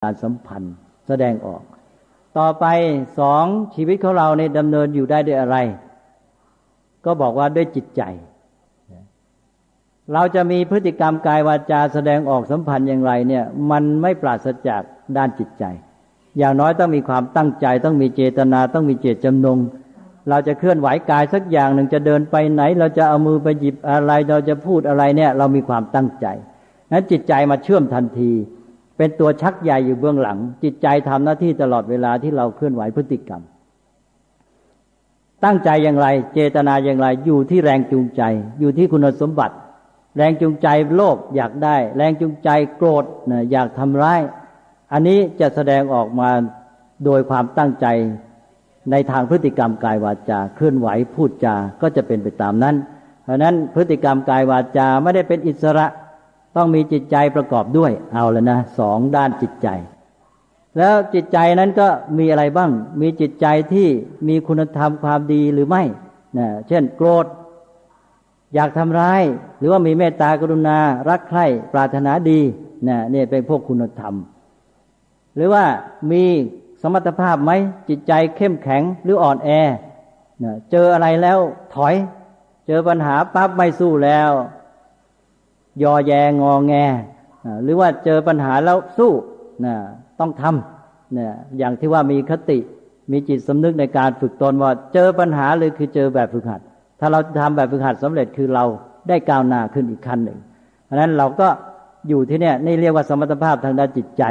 การสัมพันธ์แสดงออกต่อไปสองชีวิตของเราในดำเนินอยู่ได้ด้วยอะไรก็บอกว่าด้วยจิตใจเราจะมีพฤติกรรมกายวาจาแสดงออกสัมพันธ์อย่างไรเนี่ยมันไม่ปราศจากด้านจิตใจอย่างน้อยต้องมีความตั้งใจต้องมีเจตนาต้องมีเจตจำนงเราจะเคลื่อนไหวกายสักอย่างหนึ่งจะเดินไปไหนเราจะเอามือไปหยิบอะไรเราจะพูดอะไรเนี่ยเรามีความตั้งใจนั้นจิตใจมาเชื่อมทันทีเป็นตัวชักใยอยู่เบื้องหลังจิตใจทำหน้าที่ตลอดเวลาที่เราเคลื่อนไหวพฤติกรรมตั้งใจอย่างไรเจตนาอย่างไรอยู่ที่แรงจูงใจอยู่ที่คุณสมบัติแรงจูงใจโลภอยากได้แรงจูงใจโกรธอยากทำร้ายอันนี้จะแสดงออกมาโดยความตั้งใจในทางพฤติกรรมกายวาจาเคลื่อนไหวพูดจาก็จะเป็นไปตามนั้นเพราะนั้นพฤติกรรมกายวาจาไม่ได้เป็นอิสระต้องมีจิตใจประกอบด้วยเอาแล้วนะสองด้านจิตใจแล้วจิตใจนั้นก็มีอะไรบ้างมีจิตใจที่มีคุณธรรมความดีหรือไม่เช่นโกรธอยากทำร้ายหรือว่ามีเมตตากรุณารักใคร่ปรารถนาดีนี่เป็นพวกคุณธรรมหรือว่ามีสมรรถภาพไหมจิตใจเข้มแข็งหรืออ่อนแอเจออะไรแล้วถอยเจอปัญหาปั๊บไม่สู้แล้วยอแยงอแงหรือว่าเจอปัญหาแล้วสู้ต้องทำอย่างที่ว่ามีคติมีจิตสำนึกในการฝึกตนว่าเจอปัญหาเลยคือเจอแบบฝึกหัดถ้าเราทำแบบฝึกหัดสำเร็จคือเราได้ก้าวหน้าขึ้นอีกขั้นหนึ่งเพราะฉะนั้นเราก็อยู่ที่นี่เรียกว่าสมรรถภาพทางด้านจิตใจ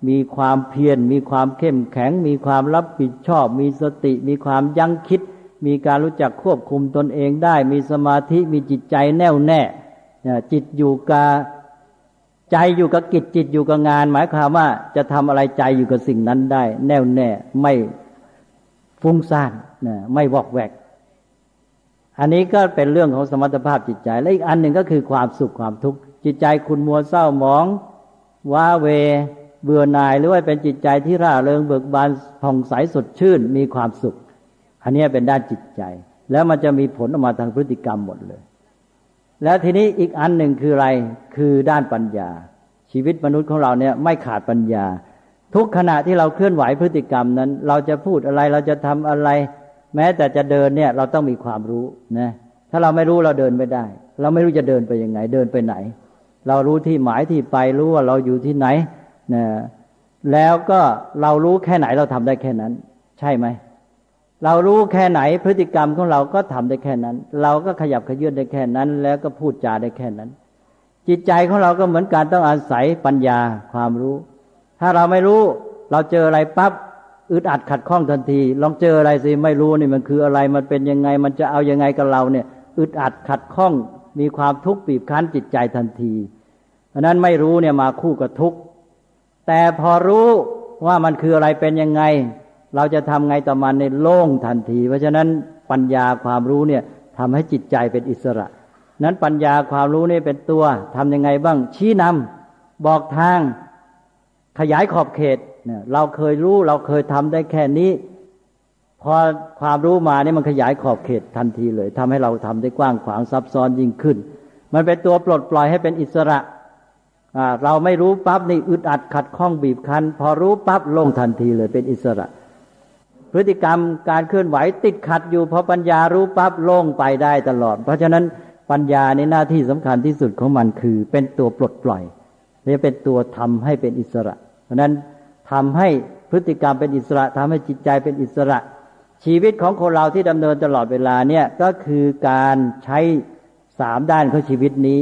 มีความเพียรมีความเข้มแข็งมีความรับผิดชอบมีสติมีความยั้งคิดมีการรู้จักควบคุมตนเองได้มีสมาธิมีจิตใจแน่วแน่จิตอยู่กับใจอยู่กับกิจจิตอยู่กับงานหมายความว่าจะทำอะไรใจอยู่กับสิ่งนั้นได้แน่วแน่ไม่ฟุ้งซ่านไม่วอกแวกอันนี้ก็เป็นเรื่องของสมรรถภาพจิตใจและอีกอันหนึ่งก็คือความสุขความทุกข์จิตใจขุ่นมัวเศร้าหมองว้าเวเบื่อหน่ายหรือว่าเป็นจิตใจที่ร่าเริงเบิกบานผ่องใสสดชื่นมีความสุขอันนี้เป็นด้านจิตใจแล้วมันจะมีผลออกมาทางพฤติกรรมหมดเลยแล้วทีนี้อีกอันหนึ่งคืออะไรคือด้านปัญญาชีวิตมนุษย์ของเราเนี่ยไม่ขาดปัญญาทุกขณะที่เราเคลื่อนไหวพฤติกรรมนั้นเราจะพูดอะไรเราจะทำอะไรแม้แต่จะเดินเนี่ยเราต้องมีความรู้นะถ้าเราไม่รู้เราเดินไม่ได้เราไม่รู้จะเดินไปยังไงเดินไปไหนเรารู้ที่หมายที่ไปรู้ว่าเราอยู่ที่ไหนนะแล้วก็เรารู้แค่ไหนเราทำได้แค่นั้นใช่ไหมเรารู้แค่ไหนพฤติกรรมของเราก็ทำได้แค่นั้นเราก็ขยับขยื่นได้แค่นั้นแล้วก็พูดจาได้แค่นั้นจิตใจของเราก็เหมือนกันต้องอาศัยปัญญาความรู้ถ้าเราไม่รู้เราเจออะไรปั๊บอึดอัดขัดข้องทันทีลองเจออะไรสิไม่รู้นี่มันคืออะไรมันเป็นยังไงมันจะเอายังไงกับเราเนี่ยอึดอัดขัดข้องมีความทุกข์บีบคั้นจิตใจทันทีเพราะนั้นไม่รู้เนี่ยมาคู่กับทุกข์แต่พอรู้ว่ามันคืออะไรเป็นยังไงเราจะทำไงต่อมันในโล่งทันทีเพราะฉะนั้นปัญญาความรู้เนี่ยทำให้จิตใจเป็นอิสระนั้นปัญญาความรู้นี่เป็นตัวทำยังไงบ้างชี้นำบอกทางขยายขอบเขตเนี่ยเราเคยรู้เราเคยทำได้แค่นี้พอความรู้มานี่มันขยายขอบเขตทันทีเลยทำให้เราทำได้กว้างขวางซับซ้อนยิ่งขึ้นมันเป็นตัวปลดปล่อยให้เป็นอิสระเราไม่รู้ปั๊บนี่อึดอัดขัดข้องบีบคั้นพอรู้ปั๊บโล่งทันทีเลยเป็นอิสระพฤติกรรมการเคลื่อนไหวติดขัดอยู่พอปัญญารู้ปั๊บโล่งไปได้ตลอดเพราะฉะนั้นปัญญาในหน้าที่สำคัญที่สุดของมันคือเป็นตัวปลดปล่อยและเป็นตัวทำให้เป็นอิสระเพราะนั้นทำให้พฤติกรรมเป็นอิสระทำให้จิตใจเป็นอิสระชีวิตของคนเราที่ดำเนินตลอดเวลาเนี่ยก็คือการใช้3ด้านของชีวิตนี้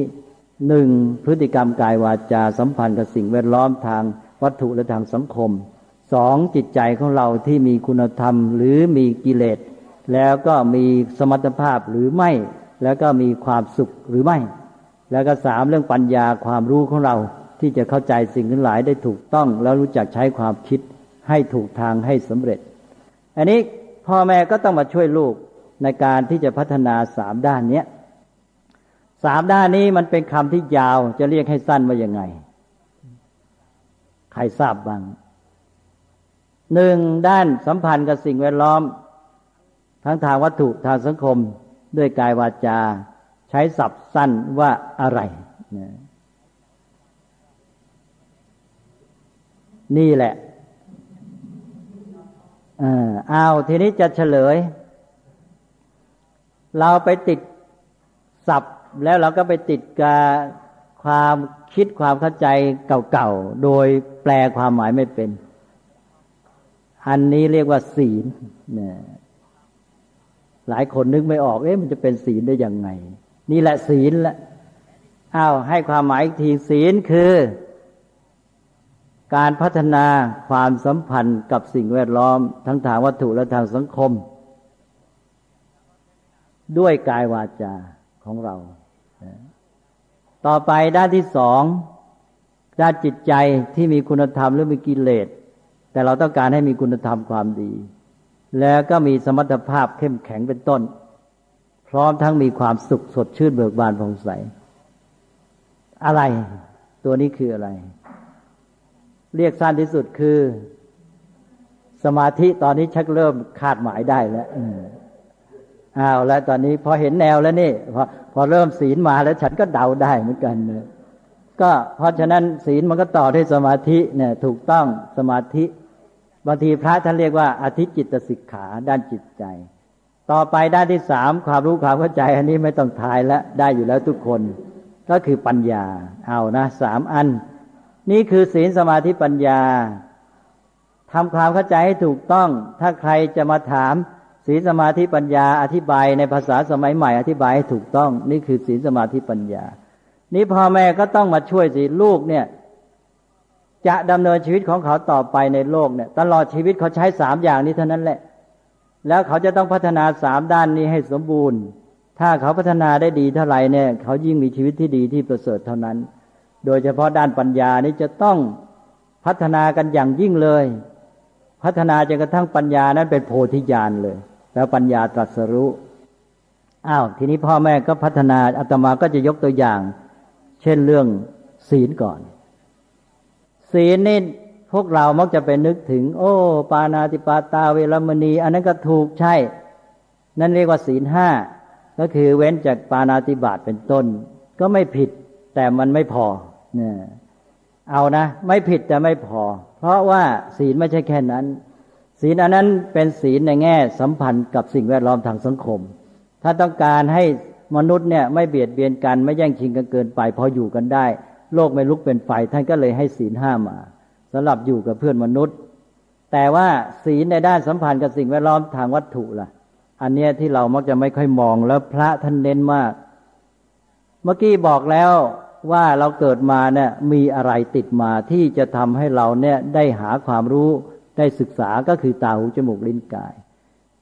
1พฤติกรรมกายวาจาสัมพันธ์กับสิ่งแวดล้อมทางวัตถุและทางสังคม2จิตใจของเราที่มีคุณธรรมหรือมีกิเลสแล้วก็มีสมรรถภาพหรือไม่แล้วก็มีความสุขหรือไม่แล้วก็3เรื่องปัญญาความรู้ของเราที่จะเข้าใจสิ่งทั้งหลายได้ถูกต้องแล้วรู้จักใช้ความคิดให้ถูกทางให้สำเร็จอันนี้พ่อแม่ก็ต้องมาช่วยลูกในการที่จะพัฒนา3ด้านนี้3ด้านนี้มันเป็นคำที่ยาวจะเรียกให้สั้นว่ายังไงใครทราบบ้าง1ด้านสัมพันธ์กับสิ่งแวดล้อมทั้งทางวัตถุทางสังคมด้วยกายวาจาใช้ศัพท์สั้นว่าอะไร นี่แหละเอาทีนี้จะเฉลยเราไปติดศัพท์แล้วเราก็ไปติดกับความคิดความเข้าใจเก่าๆโดยแปลความหมายไม่เป็นอันนี้เรียกว่าศีลเนี่ยหลายคนนึกไม่ออกมันจะเป็นศีลได้ยังไงนี่แหละศีลละให้ความหมายอีกทีศีลคือการพัฒนาความสัมพันธ์กับสิ่งแวดล้อมทั้งทางวัตถุและทางสังคมด้วยกายวาจาของเราต่อไปด้านที่สองด้านจิตใจที่มีคุณธรรมหรือมีกิเลสแต่เราต้องการให้มีคุณธรรมความดีแล้วก็มีสมรรถภาพเข้มแข็งเป็นต้นพร้อมทั้งมีความสุขสดชื่นเบิกบานผ่องใสอะไรตัวนี้คืออะไรเรียกสั้นที่สุดคือสมาธิตอนนี้ชักเริ่มคาดหมายได้แล้วแล้วตอนนี้พอเห็นแนวแล้วนี่พอเริ่มศีลมาแล้วฉันก็เดาได้เหมือนกันนะก็เพราะฉะนั้นศีลมันก็ต่อด้วยสมาธิเนี่ยถูกต้องสมาธิบางทีพระท่านเรียกว่าอธิจิตสิกขาด้านจิตใจต่อไปด้านที่สามความรู้ความเข้าใจอันนี้ไม่ต้องทายแล้วได้อยู่แล้วทุกคนก็คือปัญญานะสามอันนี่คือศีลสมาธิปัญญาทำความเข้าใจให้ถูกต้องถ้าใครจะมาถามศีลสมาธิปัญญาอธิบายในภาษาสมัยใหม่อธิบายให้ถูกต้องนี่คือศีลสมาธิปัญญานี่พ่อแม่ก็ต้องมาช่วยสิลูกเนี่ยจะดำเนินชีวิตของเขาต่อไปในโลกเนี่ยตลอดชีวิตเขาใช้สามอย่างนี้เท่านั้นแหละแล้วเขาจะต้องพัฒนาสามด้านนี้ให้สมบูรณ์ถ้าเขาพัฒนาได้ดีเท่าไหร่เนี่ยเขายิ่งมีชีวิตที่ดีที่ประเสริฐเท่านั้นโดยเฉพาะด้านปัญญานี้จะต้องพัฒนากันอย่างยิ่งเลยพัฒนาจนกระทั่งปัญญานั้นเป็นโพธิญาณเลยแล้วปัญญาตรัสรู้ทีนี้พ่อแม่ก็พัฒนาอาตมาก็จะยกตัวอย่างเช่นเรื่องศีลก่อนศีลนี่พวกเรามักจะไปนึกถึงปาณาติปาตาเวรมณีอันนั้นก็ถูกใช่นั่นเรียกว่าศีลห้าก็คือเว้นจากปาณาติบาตเป็นต้นก็ไม่ผิดแต่มันไม่พอเนี่ยนะไม่ผิดแต่ไม่พอเพราะว่าศีลไม่ใช่แค่นั้นศีลอันนั้นเป็นศีลในแง่สัมพันธ์กับสิ่งแวดล้อมทางสังคมถ้าต้องการให้มนุษย์เนี่ยไม่เบียดเบียนกันไม่แย่งชิงกันเกินไปพออยู่กันได้โลกไม่ลุกเป็นไฟท่านก็เลยให้ศีลห้ามาสำหรับอยู่กับเพื่อนมนุษย์แต่ว่าศีลในด้านสัมพันธ์กับสิ่งแวดล้อมทางวัตถุล่ะอันเนี้ยที่เรามักจะไม่ค่อยมองแล้วพระท่านเน้นมากเมื่อกี้บอกแล้วว่าเราเกิดมาเนี่ยมีอะไรติดมาที่จะทำให้เราเนี่ยได้หาความรู้ได้ศึกษาก็คือตาหูจมูกลิ้นกาย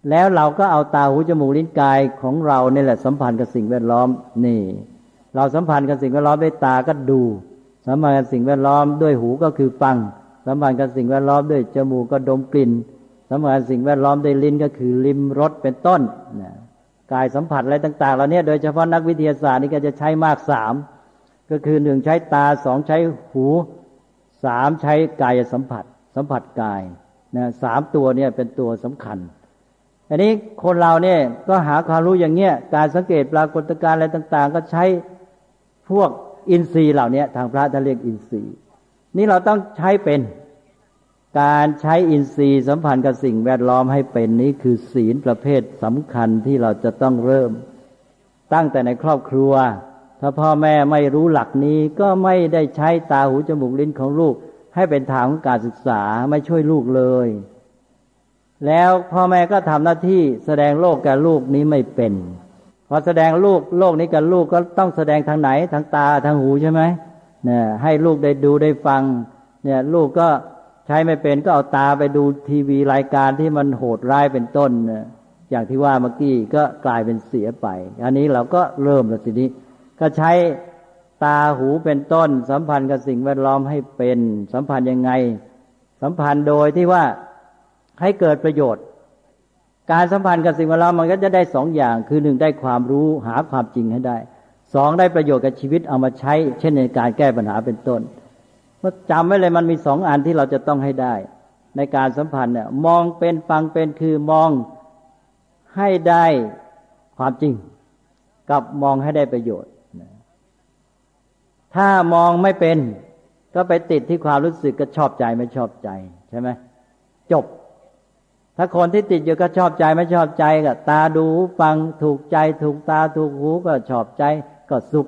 แล้วเราก็เอาตาหูจมูกลิ้นกายของเราเนี่ยแหละสัมพันธ์กับสิ่งแวดล้อมนี่เราสัมพันธ์กับสิ่งแวดล้อมด้วยตาก็ดูสัมพันธ์กับสิ่งแวดล้อมด้วยหูก็คือฟังสัมพันธ์กับสิ่งแวดล้อมด้วยจมูกก็ดมกลิ่นสัมพันธ์กับสิ่งแวดล้อมด้วยลิ้นก็คือลิ้มรสเป็นต้นกายสัมผัสอะไรต่างๆเหล่านี้โดยเฉพาะนักวิทยาศาสตร์นี่ก็จะใช้มากสามก็คือหนึ่งใช้ตาสองใช้หูสามใช้กายสัมผัสกายสามตัวเนี่ยเป็นตัวสำคัญอันนี้คนเราเนี่ยก็หาความรู้อย่างเงี้ยการสังเกตปรากฏการณ์อะไรต่างๆก็ใช้พวกอินทรีย์เหล่านี้ทางพระท่านเรียกอินทรีย์นี่เราต้องใช้เป็นการใช้อินทรีย์สัมพันธ์กับสิ่งแวดล้อมให้เป็นนี้คือศีลประเภทสำคัญที่เราจะต้องเริ่มตั้งแต่ในครอบครัวถ้าพ่อแม่ไม่รู้หลักนี้ก็ไม่ได้ใช้ตาหูจมูกลิ้นของลูกให้เป็นทางของการศึกษาไม่ช่วยลูกเลยแล้วพ่อแม่ก็ทำหน้าที่แสดงโลกแก่ลูกนี้ไม่เป็นพอแสดงโลกนี้กับลูกก็ต้องแสดงทางไหนทางตาทางหูใช่ไหมเนี่ยให้ลูกได้ดูได้ฟังเนี่ยลูกก็ใช้ไม่เป็นก็เอาตาไปดูทีวีรายการที่มันโหดร้ายเป็นต้นอย่างที่ว่าเมื่อกี้ก็กลายเป็นเสียไปอันนี้เราก็เริ่มแล้วทีนี้ก็ใช้ตาหูเป็นต้นสัมพันธ์กับสิ่งแวดล้อมให้เป็นสัมพันธ์ยังไงสัมพันธ์โดยที่ว่าให้เกิดประโยชน์การสัมพันธ์กับสิ่งแวดล้อมมันก็จะได้สองอย่างคือหนึ่งได้ความรู้หาความจริงให้ได้สองได้ประโยชน์กับชีวิตเอามาใช้เช่นในการแก้ปัญหาเป็นต้นก็จำไว้เลยมันมีสองอันที่เราจะต้องให้ได้ในการสัมพันธ์เนี่ยมองเป็นฟังเป็นคือมองให้ได้ความจริงกับมองให้ได้ประโยชน์ถ้ามองไม่เป็น ก็ไปติดที่ความรู้สึกก็ชอบใจไม่ชอบใจใช่ไหมจบถ้าคนที่ติดอยู่ก็ชอบใจไม่ชอบใจก็ตาดูฟังถูกใจถูกตาถูกหูก็ชอบใจก็สุข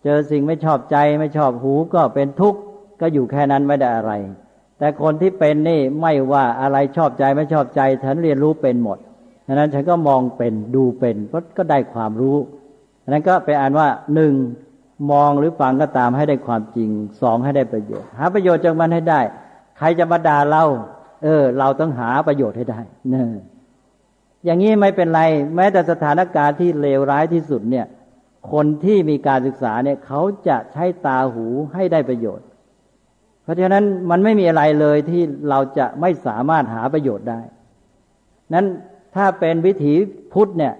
เจอสิ่งไม่ชอบใจไม่ชอบหูก็เป็นทุกข์ก็อยู่แค่นั้นไม่ได้อะไรแต่คนที่เป็นนี่ไม่ว่าอะไรชอบใจไม่ชอบใจฉันเรียนรู้เป็นหมดฉะนั้นฉันก็มองเป็นดูเป็นก็ได้ความรู้ฉะนั้นก็ไปอ่านว่าหนึ่งมองหรือฟังก็ตามให้ได้ความจริงสองให้ได้ประโยชน์หาประโยชน์จากมันให้ได้ใครจะมาด่าเราเราต้องหาประโยชน์ให้ได้เนี่ยอย่างนี้ไม่เป็นไรแม้แต่สถานการณ์ที่เลวร้ายที่สุดเนี่ยคนที่มีการศึกษาเนี่ยเขาจะใช้ตาหูให้ได้ประโยชน์เพราะฉะนั้นมันไม่มีอะไรเลยที่เราจะไม่สามารถหาประโยชน์ได้นั้นถ้าเป็นวิถีพุทธเนี่ย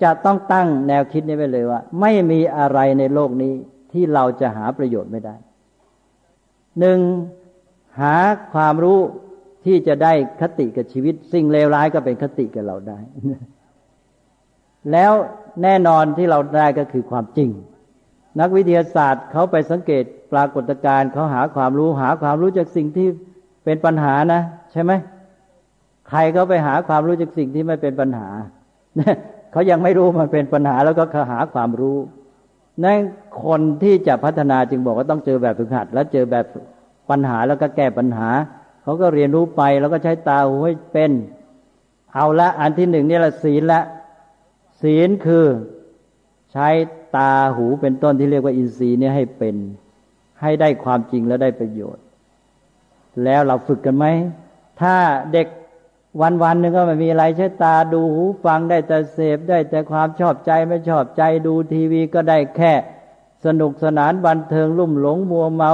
จะต้องตั้งแนวคิดนี้ไว้เลยว่าไม่มีอะไรในโลกนี้ที่เราจะหาประโยชน์ไม่ได้หนึ่งหาความรู้ที่จะได้คติกับชีวิตสิ่งเลวร้ายก็เป็นคติกับเราได้แล้วแน่นอนที่เราได้ก็คือความจริงนักวิทยาศาสตร์เขาไปสังเกตปรากฏการณ์เขาหาความรู้จากสิ่งที่เป็นปัญหานะใช่ไหมใครเขาไปหาความรู้จากสิ่งที่ไม่เป็นปัญหาเขายังไม่รู้มันเป็นปัญหาแล้วก็เขาหาความรู้นั่นคนที่จะพัฒนาจึงบอกว่าต้องเจอแบบฝึกหัดแล้วเจอแบบปัญหาแล้วก็แก้ปัญหาเขาก็เรียนรู้ไปแล้วก็ใช้ตาหูให้เป็นเอาละอันที่หนึ่งนี่แหละศีลละศีลคือใช้ตาหูเป็นต้นที่เรียกว่าอินทรีย์เนี่ยให้เป็นให้ได้ความจริงและได้ประโยชน์แล้วเราฝึกกันไหมถ้าเด็กวันๆนึงก็ไม่มีอะไรใช้ตาดูหูฟังได้แต่เสพได้แต่ความชอบใจไม่ชอบใจดูทีวีก็ได้แค่สนุกสนานบันเทิงลุ่มหลงมัวเมา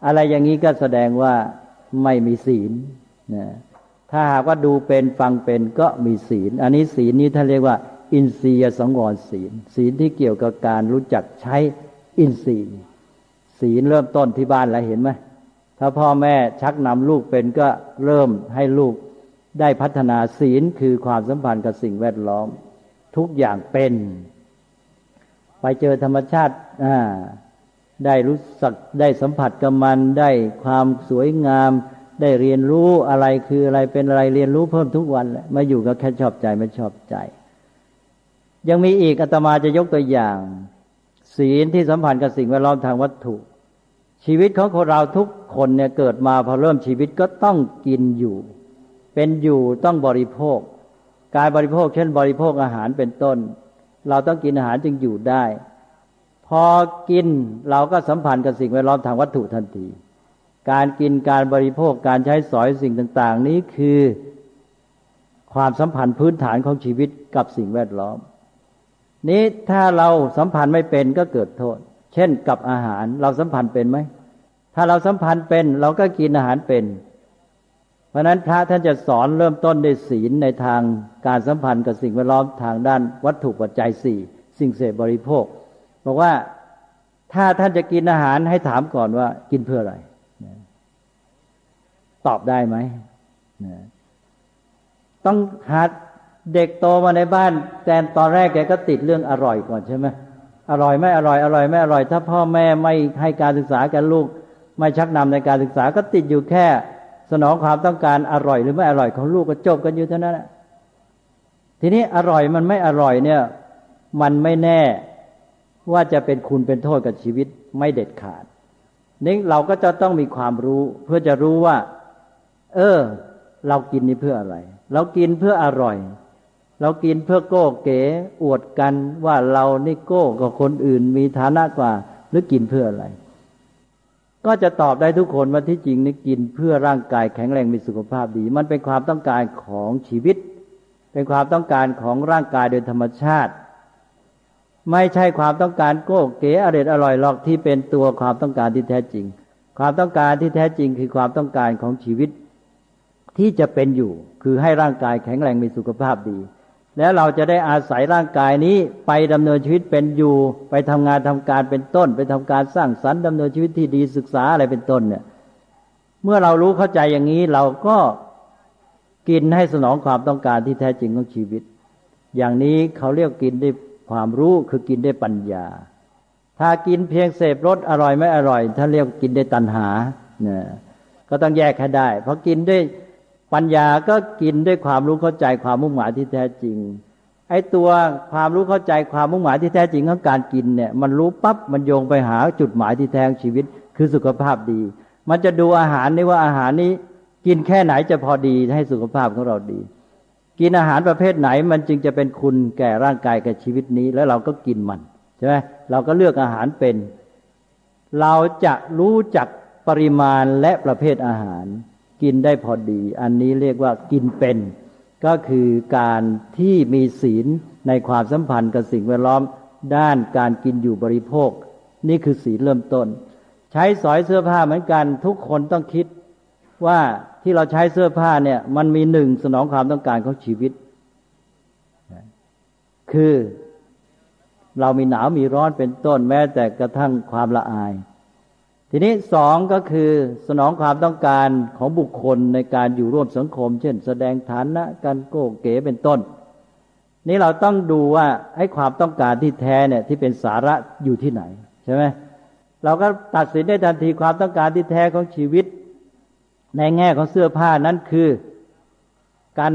อะไรอย่างนี้ก็แสดงว่าไม่มีศีลนะถ้าหากว่าดูเป็นฟังเป็นก็มีศีลอันนี้ศีลนี้ท่านเรียกว่าอินทรียสังวรศีลศีลที่เกี่ยวกับการรู้จักใช้อินทรีย์ศีลเริ่มต้นที่บ้านแล้วเห็นไหมถ้าพ่อแม่ชักนำลูกเป็นก็เริ่มให้ลูกได้พัฒนาศีลคือความสัมพันธ์กับสิ่งแวดล้อมทุกอย่างเป็นไปเจอธรรมชาติได้รู้สึกได้สัมผัสกับมันได้ความสวยงามได้เรียนรู้อะไรคืออะไรเป็นอะไรเรียนรู้เพิ่มทุกวันแหละมาอยู่กับแค่ชอบใจไม่ชอบใจยังมีอีกอาตมาจะยกตัวอย่างศีลที่สัมพันธ์กับสิ่งแวดล้อมทางวัตถุชีวิตของคนเราทุกคนเนี่ยเกิดมาพอเริ่มชีวิตก็ต้องกินอยู่เป็นอยู่ต้องบริโภคการบริโภคเช่นบริโภคอาหารเป็นต้นเราต้องกินอาหารจึงอยู่ได้พอกินเราก็สัมพันธ์กับสิ่งแวดล้อมทางวัตถุทันทีการกินการบริโภคการใช้สอยสิ่งต่างๆนี้คือความสัมพันธ์พื้นฐานของชีวิตกับสิ่งแวดล้อมนี้ถ้าเราสัมพันธ์ไม่เป็นก็เกิดโทษเช่นกับอาหารเราสัมพันธ์เป็นไหมถ้าเราสัมพันธ์เป็นเราก็กินอาหารเป็นเพราะนั้นพระท่านจะสอนเริ่มต้นด้วยศีลในทางการสัมพันธ์กับสิ่งแวดล้อมทางด้านวัตถุปัจจัยสี่สิ่งเสพบริโภคบอกว่าถ้าท่านจะกินอาหารให้ถามก่อนว่ากินเพื่ออะไรตอบได้ไหมต้องหัดเด็กโตมาในบ้านแต่ตอนแรกแกก็ติดเรื่องอร่อยก่อนใช่ไหมอร่อยไม่อร่อยอร่อยไม่อร่อยถ้าพ่อแม่ไม่ให้การศึกษาแก่ลูกไม่ชักนำในการศึกษาก็ติดอยู่แค่สนองความต้องการอร่อยหรือไม่อร่อยของลูกก็จบกันอยู่เท่านั้นทีนี้อร่อยมันไม่อร่อยเนี่ยมันไม่แน่ว่าจะเป็นคุณเป็นโทษกับชีวิตไม่เด็ดขาดนี่เราก็จะต้องมีความรู้เพื่อจะรู้ว่าเรากินนี่เพื่ออะไรเรากินเพื่ออร่อยเรากินเพื่อโก้เก๋อวดกันว่าเรานี่โก้กว่าคนอื่นมีฐานะกว่าหรือกินเพื่ออะไรก็จะตอบได้ทุกคนว่าที่จริงนี่กินเพื่อร่างกายแข็งแรงมีสุขภาพดีมันเป็นความต้องการของชีวิตเป็นความต้องการของร่างกายโดยธรรมชาติไม่ใช่ความต้องการโก้เก๋อร่อยหรอกที่เป็นตัวความต้องการที่แท้จริงความต้องการที่แท้จริงคือความต้องการของชีวิตที่จะเป็นอยู่คือให้ร่างกายแข็งแรงมีสุขภาพดีแล้วเราจะได้อาศัยร่างกายนี้ไปดำเนินชีวิตเป็นอยู่ไปทำงานทำการเป็นต้นไปทำการสร้างสรรค์ดำเนินชีวิตที่ดีศึกษาอะไรเป็นต้นเนี่ยเมื่อเรารู้เข้าใจอย่างนี้เราก็กินให้สนองความต้องการที่แท้จริงของชีวิตอย่างนี้เขาเรียกกินด้วยความรู้คือกินด้วยปัญญา ถ้ากินเพียงเสพรสอร่อยไม่อร่อยถ้าเรียกกินด้วยตัณหาเนี่ยก็ต้องแยกให้ได้เพราะกินด้วยปัญญาก็กินด้วยความรู้เข้าใจความมุ่งหมายที่แท้จริงไอ้ตัวความรู้เข้าใจความมุ่งหมายที่แท้จริงของการกินเนี่ยมันรู้ปั๊บมันโยงไปหาจุดหมายที่แท้ของชีวิตคือสุขภาพดีมันจะดูอาหารนี่ว่าอาหารนี้กินแค่ไหนจะพอดีให้สุขภาพของเราดีกินอาหารประเภทไหนมันจึงจะเป็นคุณแก่ร่างกายแก่ชีวิตนี้แล้วเราก็กินมันใช่ไหมเราก็เลือกอาหารเป็นเราจะรู้จักปริมาณและประเภทอาหารกินได้พอดีอันนี้เรียกว่ากินเป็นก็คือการที่มีศีลในความสัมพันธ์กับสิ่งแวดล้อมด้านการกินอยู่บริโภคนี่คือศีลเริ่มต้นใช้สอยเสื้อผ้าเหมือนกันทุกคนต้องคิดว่าที่เราใช้เสื้อผ้าเนี่ยมันมีหนึ่งสนองความต้องการของชีวิตคือเรามีหนาวมีร้อนเป็นต้นแม้แต่กระทั่งความละอายทีนี้สองก็คือสนองความต้องการของบุคคลในการอยู่ร่วมสังคมเช่นแสดงฐานะการโก้เก๋เป็นต้นนี่เราต้องดูว่าให้ความต้องการที่แท้เนี่ยที่เป็นสาระอยู่ที่ไหนใช่ไหมเราก็ตัดสินได้ทันทีความต้องการที่แท้ของชีวิตในแง่ของเสื้อผ้านั้นคือกัน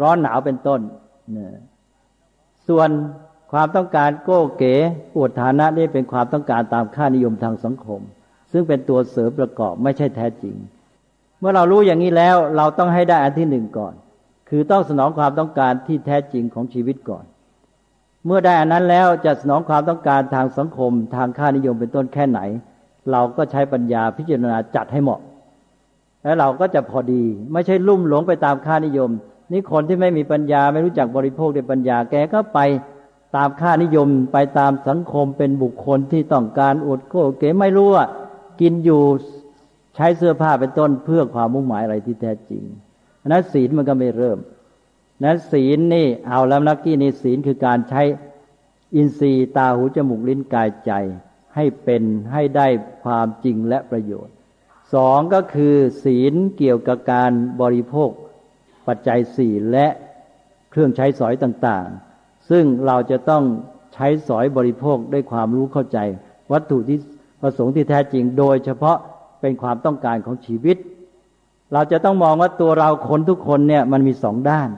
ร้อนหนาวเป็นต้นส่วนความต้องการโก้เก๋อวดฐานะนี่เป็นความต้องการตามค่านิยมทางสังคมซึ่งเป็นตัวเสริมประกอบไม่ใช่แท้จริงเมื่อเรารู้อย่างนี้แล้วเราต้องให้ได้อันที่หนึ่งก่อนคือต้องสนองความต้องการที่แท้จริงของชีวิตก่อนเมื่อได้อันนั้นแล้วจะสนองความต้องการทางสังคมทางค่านิยมเป็นต้นแค่ไหนเราก็ใช้ปัญญาพิจารณาจัดให้เหมาะแล้วเราก็จะพอดีไม่ใช่ลุ่มหลงไปตามค่านิยมนี่คนที่ไม่มีปัญญาไม่รู้จักบริโภคด้วยปัญญาแกก็ไปตามค่านิยมไปตามสังคมเป็นบุคคลที่ต้องการอวดโก้เก๋ไม่รู้ว่ากินอยู่ใช้เสื้อผ้าเป็นต้นเพื่อความมุ่งหมายอะไรที่แท้จริงนั้นศีลมันก็ไม่เริ่มนั้นศีลนี่เอาแล้วนักกี้นี่ศีลคือการใช้อินทรีย์ตาหูจมูกลิ้นกายใจให้เป็นให้ได้ความจริงและประโยชน์สองก็คือศีลเกี่ยวกับการบริโภคปัจจัยสี่และเครื่องใช้สอยต่างๆซึ่งเราจะต้องใช้สอยบริโภคด้วยความรู้เข้าใจวัตถุที่ประสงค์ที่แท้จริงโดยเฉพาะเป็นความต้องการของชีวิตเราจะต้องมองว่าตัวเราคนทุกคนเนี่ยมันมีสองด้าน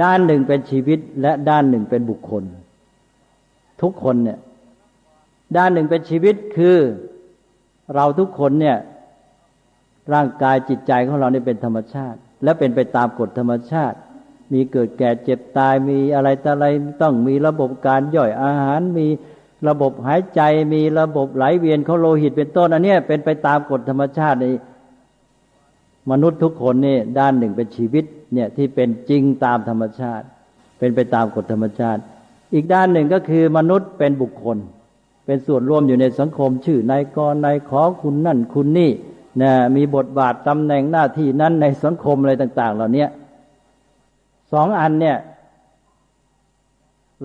ด้านหนึ่งเป็นชีวิตและด้านหนึ่งเป็นบุคคลทุกคนเนี่ยด้านหนึ่งเป็นชีวิตคือเราทุกคนเนี่ยร่างกายจิตใจของเราเนี่ยเป็นธรรมชาติและเป็นไปตามกฎธรรมชาติมีเกิดแก่เจ็บตายมีอะไรต่ออะไรต้องมีระบบการย่อยอาหารมีระบบหายใจมีระบบไหลเวียนของโลหิตเป็นต้นอันนี้เป็นไปตามกฎธรรมชาติในมนุษย์ทุกคนนี่ด้านหนึ่งเป็นชีวิตเนี่ยที่เป็นจริงตามธรรมชาติเป็นไปตามกฎธรรมชาติอีกด้านหนึ่งก็คือมนุษย์เป็นบุคคลเป็นส่วนร่วมอยู่ในสังคมชื่อนายกนายขอคุณนั่นคุณนี่นะมีบทบาทตำแหน่งหน้าที่นั้นในสังคมอะไรต่างๆเหล่านี้สองอันเนี่ย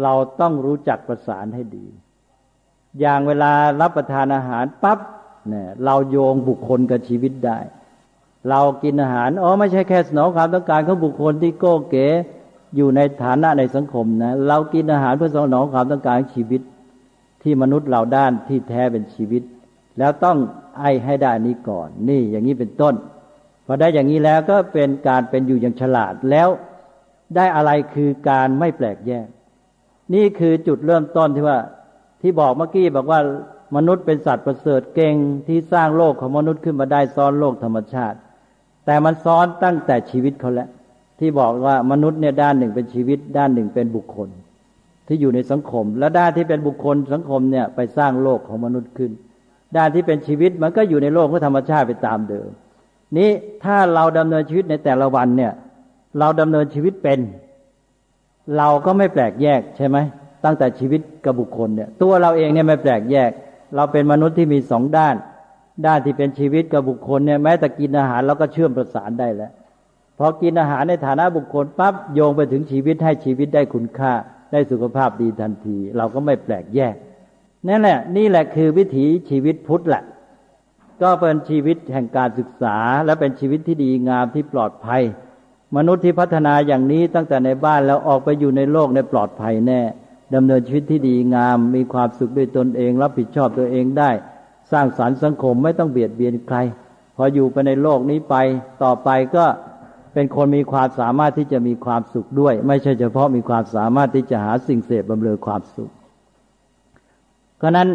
เราต้องรู้จักประสานให้ดีอย่างเวลารับประทานอาหารปั๊บเนี่ยเราโยงบุคคลกับชีวิตได้เรากินอาหารไม่ใช่แค่สนองความต้องการของบุคคลที่โก้เก๋อยู่ในฐานะในสังคมนะเรากินอาหารเพื่อสนองความต้องการของชีวิตที่มนุษย์เราด้านที่แท้เป็นชีวิตแล้วต้องให้ได้นี้ก่อนนี่อย่างนี้เป็นต้นพอได้อย่างนี้แล้วก็เป็นการเป็นอยู่อย่างฉลาดแล้วได้อะไรคือการไม่แปลกแยกนี่คือจุดเริ่มต้นที่ว่าที่บอกเมื่อกี้บอกว่ามนุษย์เป็นสัตว์ประเสริฐเก่งที่สร้างโลกของมนุษย์ขึ้นมาได้ซ้อนโลกธรรมชาติแต่มันซ้อนตั้งแต่ชีวิตเขาแล้วที่บอกว่ามนุษย์เนี่ยด้านหนึ่งเป็นชีวิตด้านหนึ่งเป็นบุคคลที่อยู่ในสังคมและด้านที่เป็นบุคคลสังคมเนี่ยไปสร้างโลกของมนุษย์ขึ้นด้านที่เป็นชีวิตมันก็อยู่ในโลกของธรรมชาติไปตามเดิมนี้ถ้าเราดำเนินชีวิตในแต่ละวันเนี่ยเราดำเนินชีวิตเป็นเราก็ไม่แปลกแยกใช่ไหมตั้งแต่ชีวิตกับบุคคลเนี่ยตัวเราเองเนี่ยไม่แปลกแยกเราเป็นมนุษย์ที่มีสองด้านด้านที่เป็นชีวิตกับบุคคลเนี่ยแม้แต่กินอาหารเราก็เชื่อมประสานได้แล้วพอกินอาหารในฐานะบุคคลปั๊บโยงไปถึงชีวิตให้ชีวิตได้คุณค่าได้สุขภาพดีทันทีเราก็ไม่แปลกแยกนั่นแหละนี่แหละคือวิถีชีวิตพุทธแหละก็เป็นชีวิตแห่งการศึกษาและเป็นชีวิตที่ดีงามที่ปลอดภัยมนุษย์ที่พัฒนาอย่างนี้ตั้งแต่ในบ้านแล้วออกไปอยู่ในโลกในปลอดภัยแน่ ดำเนินชีวิตที่ดีงามมีความสุขด้วยตนเองรับผิดชอบตัวเองได้สร้างสรรค์สังคมไม่ต้องเบียดเบียนใครพออยู่ไปในโลกนี้ไปต่อไปก็เป็นคนมีความสามารถที่จะมีความสุขด้วยไม่ใช่เฉพาะมีความสามารถที่จะหาสิ่งเสพบำเรอความสุขเพราะนั้น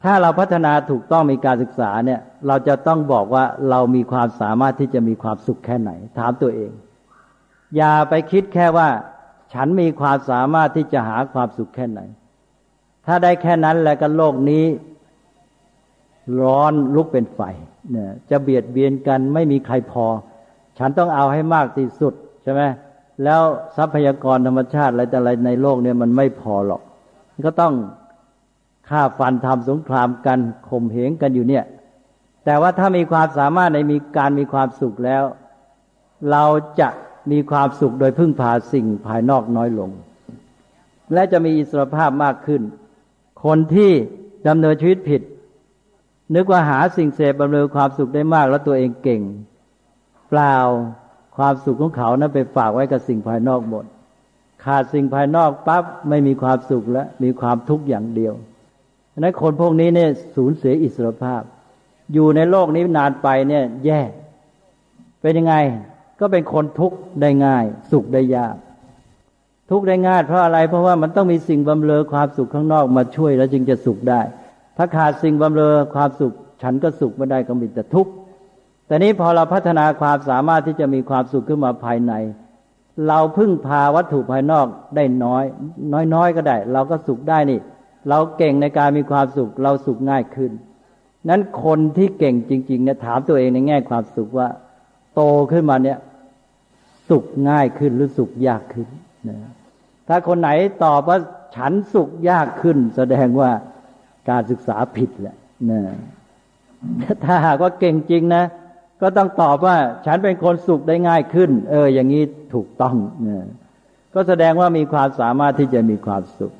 ถ้าเราพัฒนาถูกต้องมีการศึกษาเนี่ยเราจะต้องบอกว่าเรามีความสามารถที่จะมีความสุขแค่ไหนถามตัวเองอย่าไปคิดแค่ว่าฉันมีความสามารถที่จะหาความสุขแค่ไหนถ้าได้แค่นั้นแล้วก็โลกนี้ร้อนลุกเป็นไฟเนี่ยจะเบียดเบียนกันไม่มีใครพอฉันต้องเอาให้มากที่สุดใช่ไหมแล้วทรัพยากรธรรมชาติอะไรแต่อะไรในโลกเนี่ยมันไม่พอหรอกก็ต้องฆ่าฟันทำสงครามกันข่มเหงกันอยู่เนี่ยแต่ว่าถ้ามีความสามารถในมีความสุขแล้วเราจะมีความสุขโดยพึ่งพาสิ่งภายนอกน้อยลงและจะมีอิสรภาพมากขึ้นคนที่ดำเนินชีวิตผิดนึกว่าหาสิ่งเสพบำเรอความสุขได้มากแล้วตัวเองเก่งเปล่าความสุขของเขานั้นไปฝากไว้กับสิ่งภายนอกหมดขาดสิ่งภายนอกปั๊บไม่มีความสุขแล้วมีความทุกข์อย่างเดียวฉะนั้นคนพวกนี้เนี่ยสูญเสียอิสรภาพอยู่ในโลกนี้นานไปเนี่ยแย่เป็นยังไงก็เป็นคนทุกข์ได้ง่ายสุขได้ยากทุกข์ได้ง่ายเพราะอะไรเพราะว่ามันต้องมีสิ่งบำเรอความสุขข้างนอกมาช่วยแล้วจึงจะสุขได้ถ้าขาดสิ่งบำเรอความสุขฉันก็สุขไม่ได้ก็มีแต่ทุกข์แต่นี้พอเราพัฒนาความสามารถที่จะมีความสุขขึ้นมาภายในเราพึ่งพาวัตถุภายนอกได้น้อยก็ได้เราก็สุขได้นี่เราเก่งในการมีความสุขเราสุขง่ายขึ้นนั้นคนที่เก่งจริงๆเนี่ยถามตัวเองในแง่ความสุขว่าโตขึ้นมาเนี่ยสุขง่ายขึ้นหรือสุขยากขึ้นนะถ้าคนไหนตอบว่าฉันสุขยากขึ้นแสดงว่าการศึกษาผิดแหละนะถ้าหากว่าเก่งจริงนะก็ต้องตอบว่าฉันเป็นคนสุขได้ง่ายขึ้นอย่างนี้ถูกต้องนะก็แสดงว่ามีความสามารถที่จะมีความสุข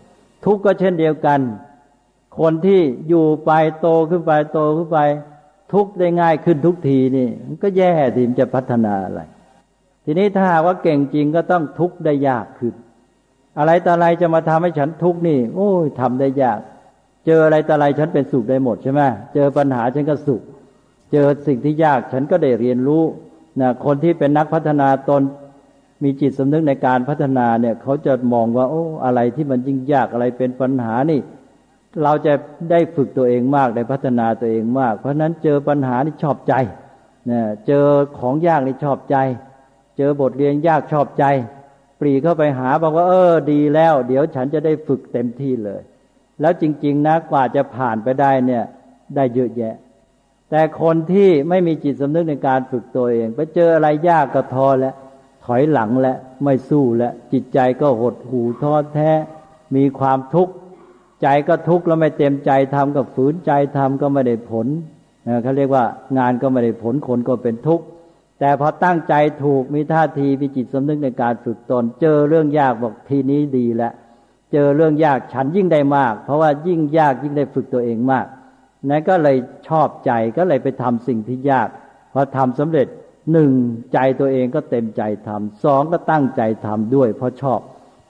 ทุกข์ก็เช่นเดียวกันคนที่อยู่ไปโตขึ้นไปทุกข์ได้ง่ายขึ้นทุกทีนี่มันก็แย่ที่มันจะพัฒนาอะไรทีนี้ถ้าหากว่าเก่งจริงก็ต้องทุกข์ได้ยากขึ้นอะไรต่ออะไรจะมาทำให้ฉันทุกข์นี่โอ้ยทำได้ยากเจออะไรต่ออะไรฉันเป็นสุขได้หมดใช่ไหมเจอปัญหาฉันก็สุขเจอสิ่งที่ยากฉันก็ได้เรียนรู้นะคนที่เป็นนักพัฒนาตนมีจิตสำนึกในการพัฒนาเนี่ยเขาจะมองว่าโอ้อะไรที่มันยิ่งยากอะไรเป็นปัญหานี่เราจะได้ฝึกตัวเองมากได้พัฒนาตัวเองมากเพราะนั้นเจอปัญหานี่ชอบใจนะเจอของยากนี่ชอบใจเจอบทเรียนยากชอบใจปรีเข้าไปหาบอกว่าดีแล้วเดี๋ยวฉันจะได้ฝึกเต็มที่เลยแล้วจริงๆนะกว่าจะผ่านไปได้เนี่ยได้เยอะแยะแต่คนที่ไม่มีจิตสำนึกในการฝึกตัวเองไปเจออะไรยากก็ท้อแล้วถอยหลังแล้วไม่สู้แล้วจิตใจก็หดหู่ท้อแท้มีความทุกข์ใจก็ทุกข์แล้วไม่เต็มใจทำก็ฝืนใจทำก็ไม่ได้ผลเขาเรียกว่างานก็ไม่ได้ผลคนก็เป็นทุกข์แต่พอตั้งใจถูกมีท่าทีมีจิตสำนึกในการฝึกตนเจอเรื่องยากบอกทีนี้ดีแล้วเจอเรื่องยากฉันยิ่งได้มากเพราะว่ายิ่งยากยิ่งได้ฝึกตัวเองมากนั่นก็เลยชอบใจก็เลยไปทำสิ่งที่ยากพอทำสำเร็จหนึ่งใจตัวเองก็เต็มใจทำสองก็ตั้งใจทำด้วยเพราะชอบ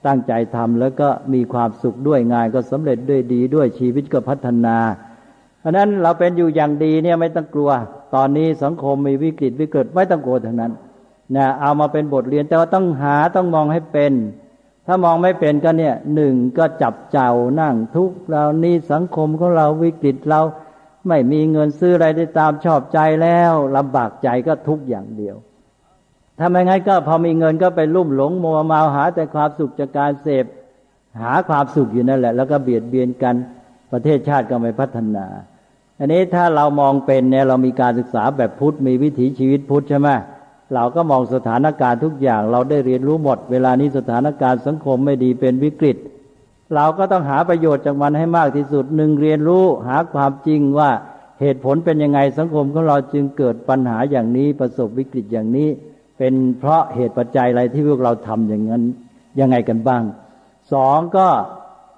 ตั้งใจทำแล้วก็มีความสุขด้วยงานก็สำเร็จด้วยดีด้วยชีวิตก็พัฒนาเพราะนั้นเราเป็นอยู่อย่างดีเนี่ยไม่ต้องกลัวตอนนี้สังคมมีวิกฤตวิกฤตไม่ต้องกลัวทั้งนั้นนะเอามาเป็นบทเรียนแต่ว่าต้องมองให้เป็นถ้ามองไม่เป็นก็เนี่ยหนึ่งก็จับเจ้านั่งทุกข์เรานี่สังคมของเราวิกฤตเราไม่มีเงินซื้ออะไรได้ตามชอบใจแล้วลำบากใจก็ทุกข์อย่างเดียวถ้าไม่งั้นก็พอมีเงินก็ไปลุ่มหลงมัวเมาหาแต่ความสุขจากการเสพหาความสุขอยู่นั่นแหละแล้วก็เบียดเบียนกันประเทศชาติก็ไม่พัฒนาอันนี้ถ้าเรามองเป็นเนี่ยเรามีการศึกษาแบบพุทธมีวิถีชีวิตพุทธใช่ไหมเราก็มองสถานการณ์ทุกอย่างเราได้เรียนรู้หมดเวลานี้สถานการณ์สังคมไม่ดีเป็นวิกฤตเราก็ต้องหาประโยชน์จากมันให้มากที่สุดหนึ่งเรียนรู้หาความจริงว่าเหตุผลเป็นยังไงสังคมของเราจึงเกิดปัญหาอย่างนี้ประสบวิกฤตอย่างนี้เป็นเพราะเหตุปัจจัยอะไรที่พวกเราทำอย่างนั้นยังไงกันบ้างสองก็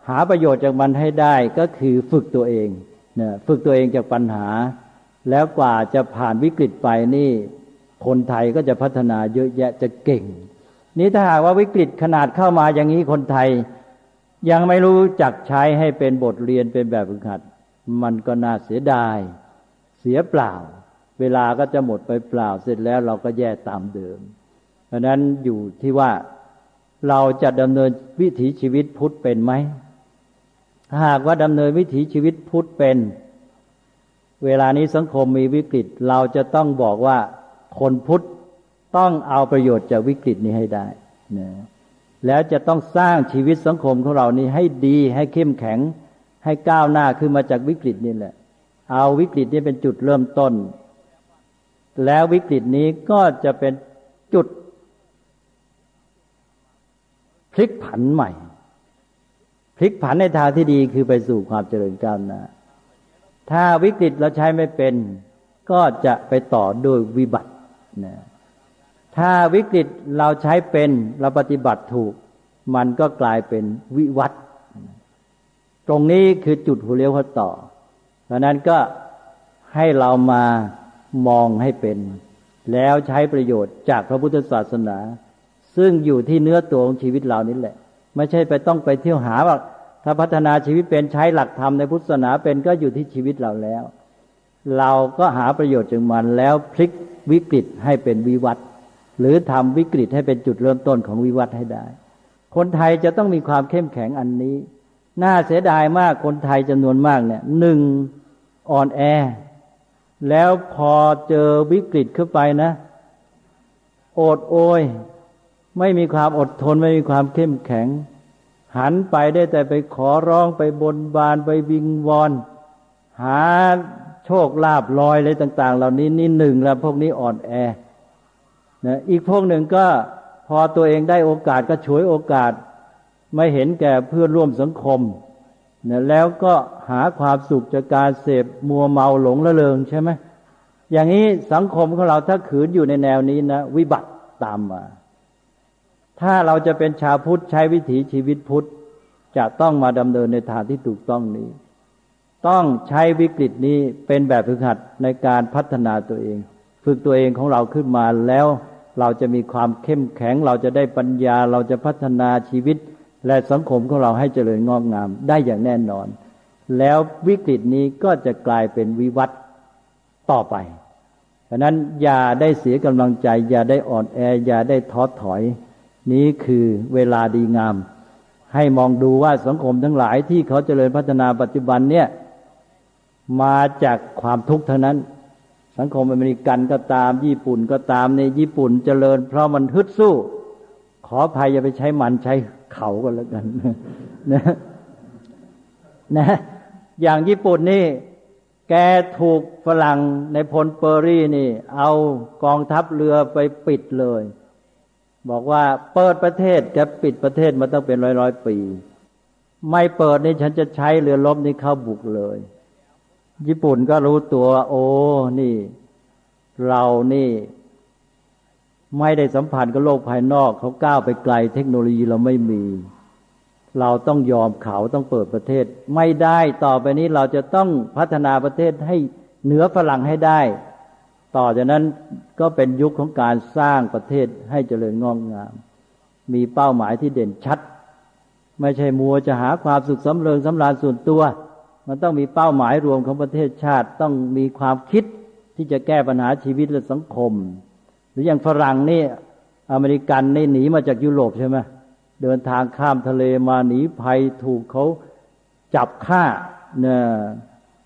หาประโยชน์จากมันให้ได้ก็คือฝึกตัวเองเนี่ยฝึกตัวเองจากปัญหาแล้วกว่าจะผ่านวิกฤตไปนี่คนไทยก็จะพัฒนาเยอะแยะจะเก่งนี้ถ้าหากว่าวิกฤตขนาดเข้ามาอย่างนี้คนไทย ยังไม่รู้จักใช้ให้เป็นบทเรียนเป็นแบบฝึกหัดมันก็น่าเสียดายเสียเปล่าเวลาก็จะหมดไปเปล่าเสร็จแล้วเราก็แย่ตามเดิมเพราะนั้นอยู่ที่ว่าเราจะดำเนินวิถีชีวิตพุทธเป็นไหมถ้าหากว่าดำเนินวิถีชีวิตพุทธเป็นเวลานี้สังคมมีวิกฤตเราจะต้องบอกว่าคนพุทธต้องเอาประโยชน์จากวิกฤตนี้ให้ได้นะแล้วจะต้องสร้างชีวิตสังคมของเรานี้ให้ดีให้เข้มแข็งให้ก้าวหน้าขึ้นมาจากวิกฤตนี่แหละเอาวิกฤตนี้เป็นจุดเริ่มต้นแล้ววิกฤตนี้ก็จะเป็นจุดพลิกผันใหม่พลิกผันในทางที่ดีคือไปสู่ความเจริญก้าวหน้าถ้าวิกฤตเราใช้ไม่เป็นก็จะไปต่อด้วยวิบัตินะถ้าวิกฤตเราใช้เป็นเราปฏิบัติถูกมันก็กลายเป็นวิวัฒน์ตรงนี้คือจุดหัวเลี้ยวหัวต่อเพราะนั้นก็ให้เรามามองให้เป็นแล้วใช้ประโยชน์จากพระพุทธศาสนาซึ่งอยู่ที่เนื้อตัวของชีวิตเรานี่แหละไม่ใช่ต้องไปเที่ยวหาว่าถ้าพัฒนาชีวิตเป็นใช้หลักธรรมในพุทธศาสนาเป็นก็อยู่ที่ชีวิตเราแล้วเราก็หาประโยชน์จากมันแล้วพลิกวิกฤตให้เป็นวิวัฒน์หรือทำวิกฤตให้เป็นจุดเริ่มต้นของวิวัฒน์ให้ได้คนไทยจะต้องมีความเข้มแข็งอันนี้น่าเสียดายมากคนไทยจำนวนมากเนี่ยหนึ่งอ่อนแอแล้วพอเจอวิกฤตเข้าไปนะโอดโอยไม่มีความอดทนไม่มีความเข้มแข็งหันไปได้แต่ไปขอร้องไปบนบานไปวิงวอนหาโชคลาภลอยอะไรต่างๆเหล่านี้นี่หนึ่งแล้วพวกนี้อ่อนแอนะอีกพวกหนึ่งก็พอตัวเองได้โอกาสก็ฉวยโอกาสไม่เห็นแก่เพื่อนร่วมสังคมนะแล้วก็หาความสุขจากการเสพมัวเมาหลงละเลงใช่ไหมอย่างนี้สังคมของเราถ้าขืนอยู่ในแนวนี้นะวิบัติตามมาถ้าเราจะเป็นชาวพุทธใช้วิถีชีวิตพุทธจะต้องมาดำเนินในทางที่ถูกต้องนี้ต้องใช้วิกฤตนี้เป็นแบบฝึกหัดในการพัฒนาตัวเองฝึกตัวเองของเราขึ้นมาแล้วเราจะมีความเข้มแข็งเราจะได้ปัญญาเราจะพัฒนาชีวิตและสังคมของเราให้เจริญงอกงามได้อย่างแน่นอนแล้ววิกฤตนี้ก็จะกลายเป็นวิวัฒน์ต่อไปเพราะนั้นอย่าได้เสียกำลังใจอย่าได้อ่อนแออย่าได้ท้อถอยนี้คือเวลาดีงามให้มองดูว่าสังคมทั้งหลายที่เขาเจริญพัฒนาปัจจุบันเนี่ยมาจากความทุกข์ทั้งนั้นสังคมอเมริกันก็ตามญี่ปุ่นก็ตามในญี่ปุ่นเจริญเพราะมันฮึดสู้ขออภัยอย่าไปใช้มันใช้เขาก็แล้วกันนะอย่างญี่ปุ่นนี่แกถูกฝรั่งในพลเปอร์รี่นี่เอากองทัพเรือไปปิดเลยบอกว่าเปิดประเทศแกปิดประเทศมาตั้งเป็นร้อยปีไม่เปิดนี่ฉันจะใช้เรือรบนี่เข้าบุกเลยญี่ปุ่นก็รู้ตัวโอ้นี่เรานี่ไม่ได้สัมพันธ์กับโลกภายนอกเขาก้าวไปไกลเทคโนโลยีเราไม่มีเราต้องยอมเขาต้องเปิดประเทศไม่ได้ต่อไปนี้เราจะต้องพัฒนาประเทศให้เหนือฝรั่งให้ได้ต่อจากนั้นก็เป็นยุคของการสร้างประเทศให้เจริญงอกงามมีเป้าหมายที่เด่นชัดไม่ใช่มัวจะหาความสุขสำเริงสำราญส่วนตัวมันต้องมีเป้าหมายรวมของประเทศชาติต้องมีความคิดที่จะแก้ปัญหาชีวิตและสังคมหรืออย่างฝรั่งนี่อเมริกันนี่หนีมาจากยุโรปใช่ไหมเดินทางข้ามทะเลมาหนีภัยถูกเขาจับฆ่าเนี่ย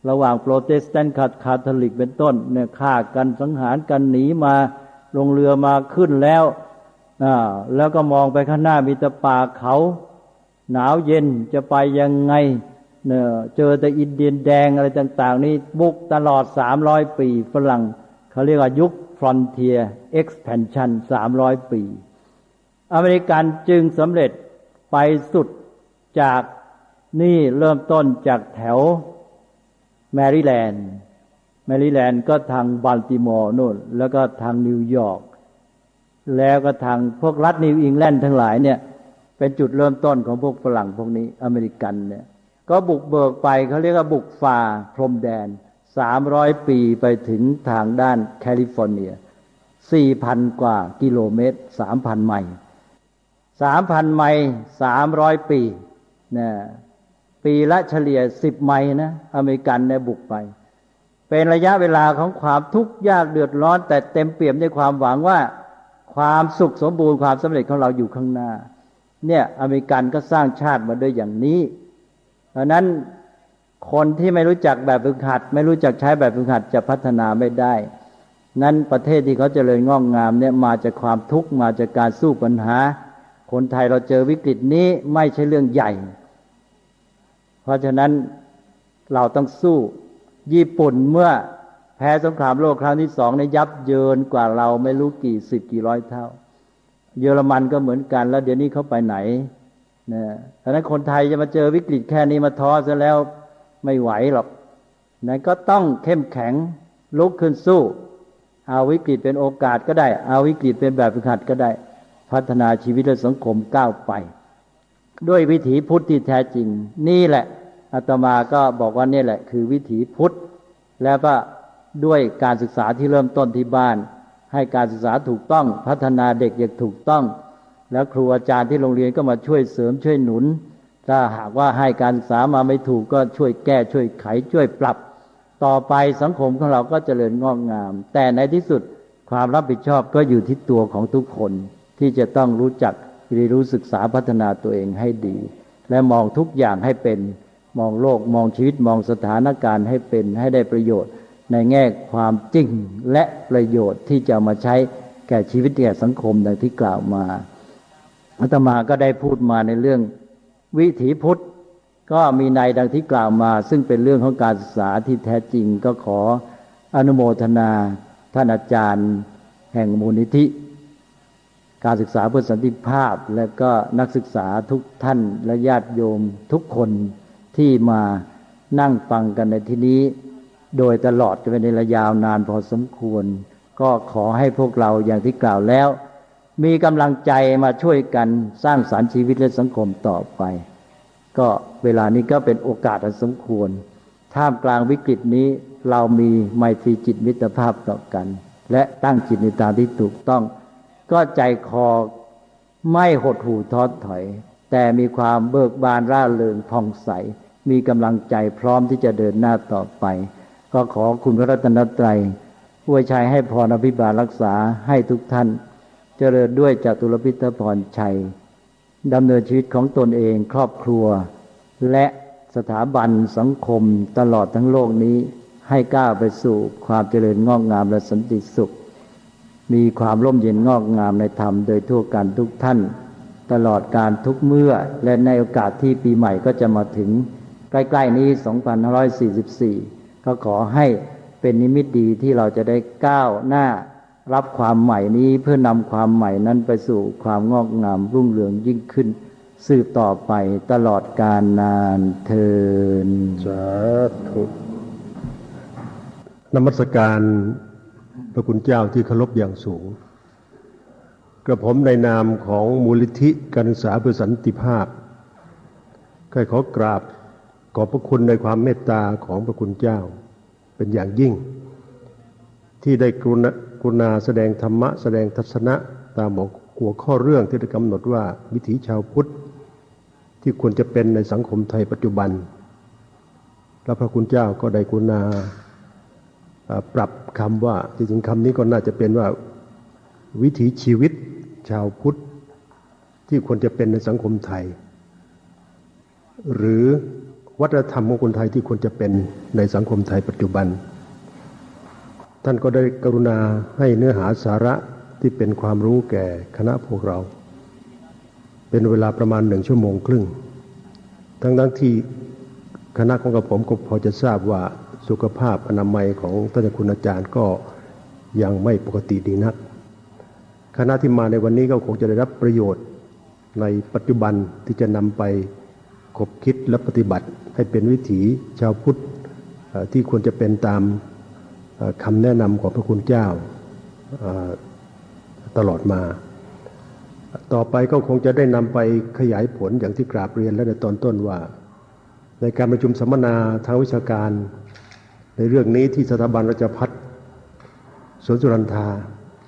ระหว่างโปรเตสแตนต์กับคาทอลิกเป็นต้นเนี่ยฆ่ากันสังหารกันหนีมาลงเรือมาขึ้นแล้วแล้วก็มองไปข้างหน้ามีแต่ป่าเขาหนาวเย็นจะไปยังไงเนี่ยเจอแต่อินเดียนแดงอะไรต่างๆนี่บุกตลอด300ปีฝรั่งเขาเรียกว่ายุค Frontier Expansion 300ปีอเมริกันจึงสำเร็จไปสุดจากนี่เริ่มต้นจากแถวแมริแลนด์ก็ทางบัลติมอร์โน่นแล้วก็ทางนิวยอร์กแล้วก็ทางพวกรัฐนิวอิงแลนด์ทั้งหลายเนี่ยเป็นจุดเริ่มต้นของพวกฝรั่งพวกนี้อเมริกันเนี่ยก็บุกเบิกไปเขาเรียกว่าบุกฝ่าพรมแดน300ปีไปถึงทางด้านแคลิฟอร์เนีย 4,000 กว่ากิโลเมตร 3,000 ไมล์ 3,000 ไมล์300ปี นะปีละเฉลี่ย10 ไมล์นะอเมริกันเนี่ยบุกไปเป็นระยะเวลาของความทุกข์ยากเดือดร้อนแต่เต็มเปี่ยมด้วยความหวังว่าความสุขสมบูรณ์ความสำเร็จของเราอยู่ข้างหน้าเนี่ยอเมริกันก็สร้างชาติมาด้วยอย่างนี้เพราะนั้นคนที่ไม่รู้จักแบบฝึกหัดไม่รู้จักใช้แบบฝึกหัดจะพัฒนาไม่ได้นั้นประเทศที่เขาเจริญงอกงามเนี่ยมาจากความทุกข์มาจากการสู้ปัญหาคนไทยเราเจอวิกฤตนี้ไม่ใช่เรื่องใหญ่เพราะฉะนั้นเราต้องสู้ญี่ปุ่นเมื่อแพ้สงครามโลกครั้งที่2เนี่ยยับเยินกว่าเราไม่รู้กี่สิบกี่ร้อยเท่าเยอรมันก็เหมือนกันแล้วเดี๋ยวนี้เขาไปไหนนะเพราะฉะนั้นคนไทยจะมาเจอวิกฤตแค่นี้มาท้อซะแล้วไม่ไหวหรอกนั้นก็ต้องเข้มแข็งลุกขึ้นสู้เอาวิกฤตเป็นโอกาสก็ได้เอาวิกฤตเป็นแบบฝึกหัดก็ได้พัฒนาชีวิตและสังคมก้าวไปด้วยวิถีพุทธที่แท้จริงนี่แหละอาตมาก็บอกว่านี่แหละคือวิถีพุทธแล้วก็ด้วยการศึกษาที่เริ่มต้นที่บ้านให้การศึกษาถูกต้องพัฒนาเด็กอย่างถูกต้องแล้วครูอาจารย์ที่โรงเรียนก็มาช่วยเสริมช่วยหนุนถ้าหากว่าให้การศึกษามาไม่ถูกก็ช่วยแก้ช่วยไขช่วยปรับต่อไปสังคมของเราก็เจริญงอกงามแต่ในที่สุดความรับผิดชอบก็อยู่ที่ตัวของทุกคนที่จะต้องรู้จักเรียนรู้ศึกษาพัฒนาตัวเองให้ดีและมองทุกอย่างให้เป็นมองโลกมองชีวิตมองสถานการณ์ให้เป็นให้ได้ประโยชน์ในแง่ความจริงและประโยชน์ที่จะมาใช้แก่ชีวิตแก่สังคมดังที่กล่าวมาอาตมาก็ได้พูดมาในเรื่องวิถีพุทธก็มีในดังที่กล่าวมาซึ่งเป็นเรื่องของการศึกษาที่แท้จริงก็ขออนุโมทนาท่านอาจารย์แห่งมูลนิธิการศึกษาเพื่อสันติภาพและก็นักศึกษาทุกท่านและญาติโยมทุกคนที่มานั่งฟังกันในที่นี้โดยตลอดจะเป็นระยะยาวนานพอสมควรก็ขอให้พวกเราอย่างที่กล่าวแล้วมีกำลังใจมาช่วยกันสร้างสรรค์ชีวิตและสังคมต่อไปก็เวลานี้ก็เป็นโอกาสอันสมควรท่ามกลางวิกฤตนี้เรามีไมตรีจิตมิตรภาพต่อกันและตั้งจิตในทางที่ถูกต้องก็ใจคอไม่หดหู่ท้อถอยแต่มีความเบิกบานร่าเริงผ่องใสมีกำลังใจพร้อมที่จะเดินหน้าต่อไปก็ขอคุณพระรัตนตรัยอวยชัยให้พรอภิบาลรักษาให้ทุกท่านเจริญด้วยจตุรพิธพรชัยดำเนินชีวิตของตนเองครอบครัวและสถาบันสังคมตลอดทั้งโลกนี้ให้ก้าวไปสู่ความเจริญงอกงามและสันติสุขมีความร่มเย็นงอกงามในธรรมโดยทั่วกันทุกท่านตลอดการทุกเมื่อและในโอกาสที่ปีใหม่ก็จะมาถึงใกล้ๆนี้2544ก็ขอให้เป็นนิมิตดีที่เราจะได้ก้าวหน้ารับความใหม่นี้เพื่อนำความใหม่นั้นไปสู่ความงอกงามรุ่งเรืองยิ่งขึ้นสืบต่อไปตลอดกาลนานเทอญสาธุนมัสการพระคุณเจ้าที่เคารพอย่างสูงกระผมในนามของมูลนิธิการศึกษาเพื่อสันติภาพก็ขอกราบขอบพระคุณในความเมตตาของพระคุณเจ้าเป็นอย่างยิ่งที่ได้กรุณาแสดงธรรมะแสดงทัศนะตามหัวข้อเรื่องที่ได้กำหนดว่าวิถีชาวพุทธที่ควรจะเป็นในสังคมไทยปัจจุบันและพระคุณเจ้าก็ได้กรุณาปรับคำว่าจริงๆคำนี้ก็น่าจะเป็นว่าวิถีชีวิตชาวพุทธที่ควรจะเป็นในสังคมไทยหรือวัฒนธรรมของคนไทยที่ควรจะเป็นในสังคมไทยปัจจุบันท่านก็ได้กรุณาให้เนื้อหาสาระที่เป็นความรู้แก่คณะพวกเราเป็นเวลาประมาณ1 ชั่วโมงครึ่งทั้งที่คณะของกระผมก็พอจะทราบว่าสุขภาพอนามัยของท่านคุณอาจารย์ก็ยังไม่ปกติดีนักคณะที่มาในวันนี้ก็คงจะได้รับประโยชน์ในปัจจุบันที่จะนำไปคบคิดและปฏิบัติให้เป็นวิถีชาวพุทธที่ควรจะเป็นตามคำแนะนำของพระคุณเจ้าตลอดมาต่อไปก็คงจะได้นำไปขยายผลอย่างที่กราบเรียนและในตอนต้นว่าในการประชุมสัมมนาทางวิชาการในเรื่องนี้ที่สถาบันราชภัฏสวนสุนันทา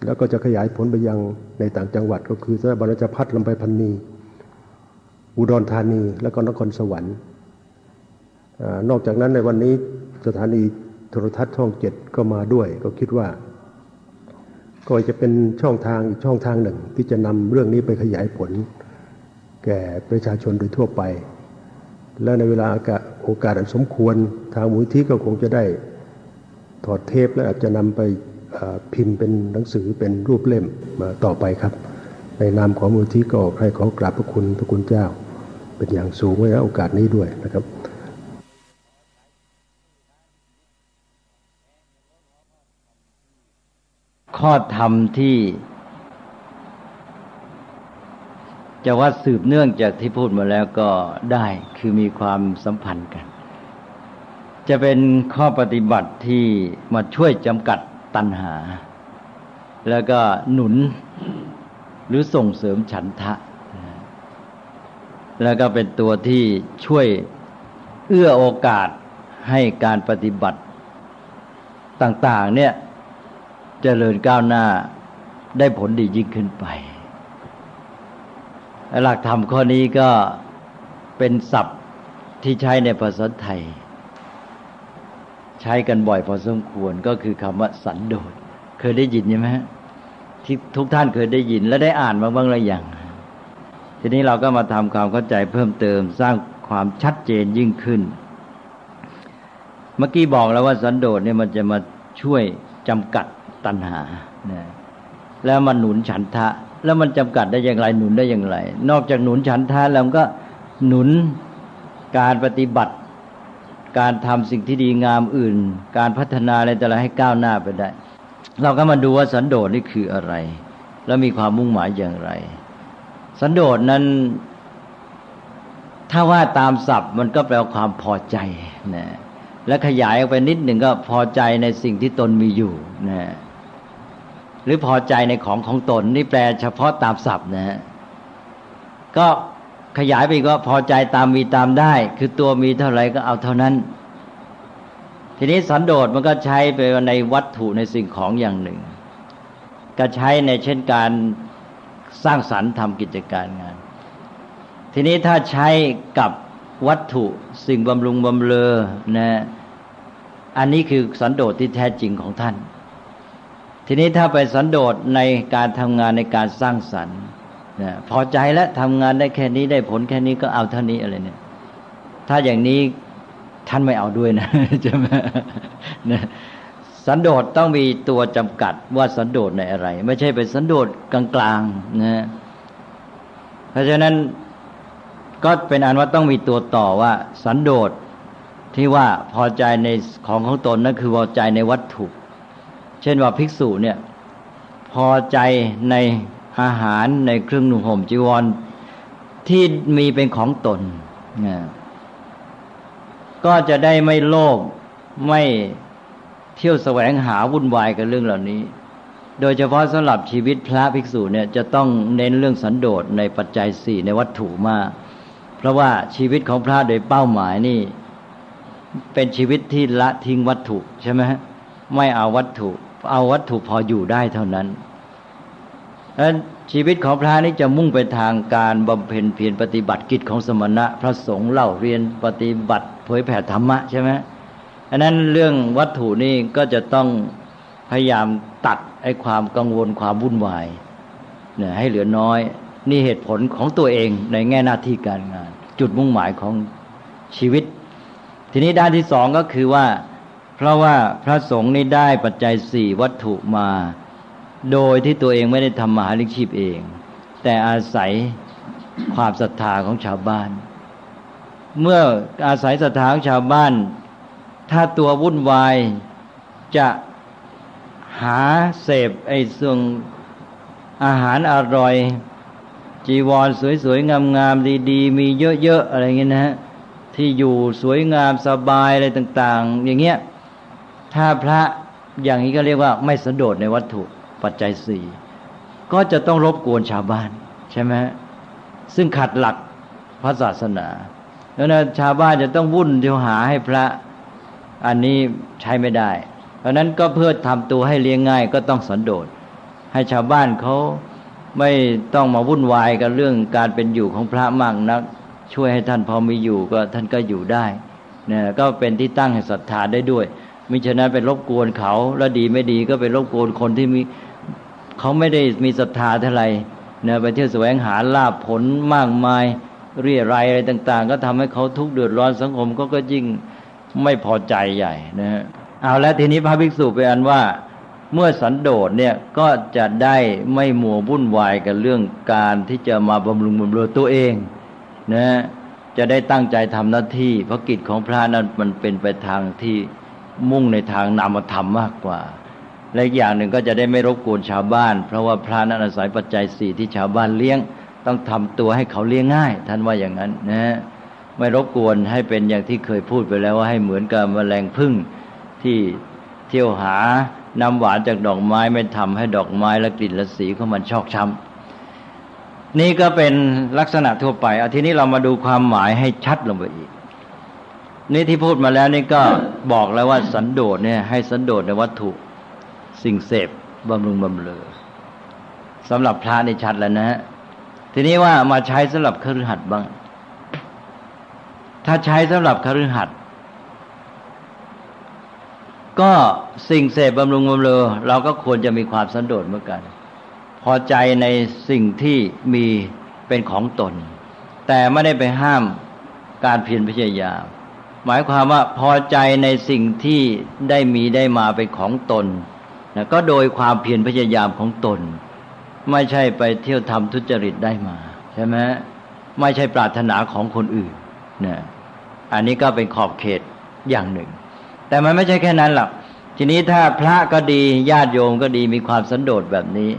แล้วก็จะขยายผลไปยังในต่างจังหวัดก็คือสถาบันราชภัฏลำไยพันนี อุดรธานีและก็นครสวรรค์นอกจากนั้นในวันนี้สถานีโทรทัศน์ช่อง7ก็มาด้วยก็คิดว่าก็จะเป็นช่องทางอีกช่องทางหนึ่งที่จะนำเรื่องนี้ไปขยายผลแก่ประชาชนโดยทั่วไปและในเวลาโอกาสอันสมควรทางมูลนิธิก็คงจะได้ถอดเทปและอาจจะนำไปพิมพ์เป็นหนังสือเป็นรูปเล่มมาต่อไปครับในนามของมูลนิธิก็ขอกราบพระคุณเจ้าเป็นอย่างสูงไว้ในโอกาสนี้ด้วยนะครับข้อธรรมที่จะว่าสืบเนื่องจากที่พูดมาแล้วก็ได้คือมีความสัมพันธ์กันจะเป็นข้อปฏิบัติที่มาช่วยจำกัดตัณหาแล้วก็หนุนหรือส่งเสริมฉันทะแล้วก็เป็นตัวที่ช่วยเอื้อโอกาสให้การปฏิบัติต่างๆเนี่ยเจริญก้าวหน้าได้ผลดียิ่งขึ้นไปหลักธรรมข้อนี้ก็เป็นศัพท์ที่ใช้ในภาษาไทยใช้กันบ่อยพอสมควรก็คือคำว่าสันโดษเคยได้ยินใช่ไหมฮะที่ทุกท่านเคยได้ยินและได้อ่านบ้างหรือยังทีนี้เราก็มาทำความเข้าใจเพิ่มเติมสร้างความชัดเจนยิ่งขึ้นเมื่อกี้บอกแล้วว่าสันโดษเนี่ยมันจะมาช่วยจำกัดตัณหาแล้วมันหนุนฉันทะแล้วมันจำกัดได้อย่างไรหนุนได้อย่างไรนอกจากหนุนฉันทะแล้วมันก็หนุนการปฏิบัติการทำสิ่งที่ดีงามอื่นการพัฒนาอะไรแต่ละให้ก้าวหน้าไปได้เราก็มาดูว่าสันโดษนี่คืออะไรแล้วมีความมุ่งหมายอย่างไรสันโดษนั้นถ้าว่าตามศัพท์มันก็แปลว่าความพอใจนะและขยายออกไปนิดหนึ่งก็พอใจในสิ่งที่ตนมีอยู่นะหรือพอใจในของตนนี่แปลเฉพาะตามศัพท์นะฮะก็ขยายไปก็พอใจตามมีตามได้คือตัวมีเท่าไหร่ก็เอาเท่านั้นทีนี้สันโดษมันก็ใช้ไปในวัตถุในสิ่งของอย่างหนึ่งก็ใช้ในเช่นการสร้างสรรค์ทำกิจการงานทีนี้ถ้าใช้กับวัตถุสิ่งบำรุงบำเรอนะอันนี้คือสันโดษที่แท้จริงของท่านทีนี้ถ้าไปสันโดษในการทำงานในการสร้างสรรค์นะพอใจแล้วทำงานได้แค่นี้ได้ผลแค่นี้ก็เอาเท่านี้อะไรเนี่ยถ้าอย่างนี้ท่านไม่เอาด้วยนะใช่ไหมนะสันโดษต้องมีตัวจำกัดว่าสันโดษในอะไรไม่ใช่เป็นสันโดษกลางๆนะเพราะฉะนั้นก็เป็นอันว่าต้องมีตัวต่อว่าสันโดษที่ว่าพอใจในของตนนั่นคือพอใจในวัตถุเช่นว่าภิกษุเนี่ยพอใจในอาหารในเครื่องนุ่งห่มจีวรที่มีเป็นของตนก็จะได้ไม่โลภไม่เที่ยวแสวงหาวุ่นวายกับเรื่องเหล่านี้โดยเฉพาะสำหรับชีวิตพระภิกษุเนี่ยจะต้องเน้นเรื่องสันโดษในปัจจัย4ในวัตถุมากเพราะว่าชีวิตของพระโดยเป้าหมายนี่เป็นชีวิตที่ละทิ้งวัตถุใช่ไหมไม่เอาวัตถุเอาวัตถุพออยู่ได้เท่านั้นดังนั้นชีวิตของพระนี่จะมุ่งไปทางการบำเพ็ญเพียรปฏิบัติกิจของสมณะพระสงฆ์เล่าเรียนปฏิบัติเผยแผ่ธรรมะใช่ไหมอันนั้นเรื่องวัตถุนี่ก็จะต้องพยายามตัดไอ้ความกังวลความวุ่นวายเนี่ยให้เหลือน้อยนี่เหตุผลของตัวเองในแง่หน้าที่การงานจุดมุ่งหมายของชีวิตทีนี้ด้านที่สองก็คือว่าเพราะว่าพระสงฆ์นี่ได้ปัจจัย4วัตถุมาโดยที่ตัวเองไม่ได้ทำมหาเลี้ยงชีพเองแต่อาศัยความศรัทธาของชาวบ้านเมื่ออาศัยศรัทธาของชาวบ้านถ้าตัววุ่นวายจะหาเสพไอ้ส่วนอาหารอร่อยจีวรสวยๆงามๆดีๆมีเยอะๆอะไรเงี้ยนะฮะที่อยู่สวยงามสบายอะไรต่างๆอย่างเงี้ยถ้าพระอย่างนี้ก็เรียกว่าไม่สันโดษในวัตถุปัจจัย4ก็จะต้องรบกวนชาวบ้านใช่ไหมซึ่งขัดหลักพระศาสนาแล้วนะชาวบ้านจะต้องวุ่นเที่ยวหาให้พระอันนี้ใช้ไม่ได้เพราะนั้นก็เพื่อทำตัวให้เลี้ยงง่ายก็ต้องสันโดษให้ชาวบ้านเขาไม่ต้องมาวุ่นวายกับเรื่องการเป็นอยู่ของพระมากนัก ช่วยให้ท่านพอมีอยู่ก็ท่านก็อยู่ได้นะก็เป็นที่ตั้งแห่งศรัทธาได้ด้วยมิฉะนั้นไปรบกวนเขาแล้วดีไม่ดีก็ไปรบกวนคนที่มีเขาไม่ได้มีศรัทธาเท่าไหร่นะไปเที่ยวแสวงหาลาภผลมากมายเรี่ยไรอะไรต่างๆก็ทำให้เขาทุกข์เดือดร้อนสังคมก็ยิ่งไม่พอใจใหญ่นะฮะเอาแล้วทีนี้พระภิกษุเป็นอันว่าเมื่อสันโดษเนี่ยก็จะได้ไม่มัววุ่นวายกับเรื่องการที่จะมาบำรุงบำรุงตัวเองนะจะได้ตั้งใจทำหน้าที่เพราะกิจของพระนั้นมันเป็นไปทางที่มุ่งในทางนามธรรมมากกว่าและอีกอย่างหนึ่งก็จะได้ไม่รบกวนชาวบ้านเพราะว่าพระนั้นอาศัยปัจจัย4ที่ชาวบ้านเลี้ยงต้องทำตัวให้เขาเลี้ยงง่ายท่านว่าอย่างนั้นนะไม่รบกวนให้เป็นอย่างที่เคยพูดไปแล้วว่าให้เหมือนกับแมลงผึ้งที่เที่ยวหาน้ำหวานจากดอกไม้ไม่ทำให้ดอกไม้และกลิ่นและสีของมันชอกช้ำนี่ก็เป็นลักษณะทั่วไปเอาทีนี้เรามาดูความหมายให้ชัดลงไปอีกนี่ที่พูดมาแล้วนี่ก็บอกแล้วว่าสันโดษเนี่ยให้สันโดษในวัตถุสิ่งเสพบำรุงบำเรอสำหรับพระนี่ชัดแล้วนะฮะทีนี้ว่ามาใช้สำหรับคฤหัสถ์บ้างถ้าใช้สำหรับคฤหัสถ์ก็สิ่งเสพบำรุงบำเรอเราก็ควรจะมีความสันโดษเหมือนกันพอใจในสิ่งที่มีเป็นของตนแต่ไม่ได้ไปห้ามการเพียรพยายามหมายความว่าพอใจในสิ่งที่ได้มีได้มาเป็นของตนนะก็โดยความเพียรพยายามของตนไม่ใช่ไปเที่ยวทำทุจริตได้มาใช่ไหมไม่ใช่ปรารถนาของคนอื่นนะอันนี้ก็เป็นขอบเขตอย่างหนึ่งแต่มันไม่ใช่แค่นั้นหรอกทีนี้ถ้าพระก็ดีญาติโยมก็ดีมีความสันโดษแบบนี้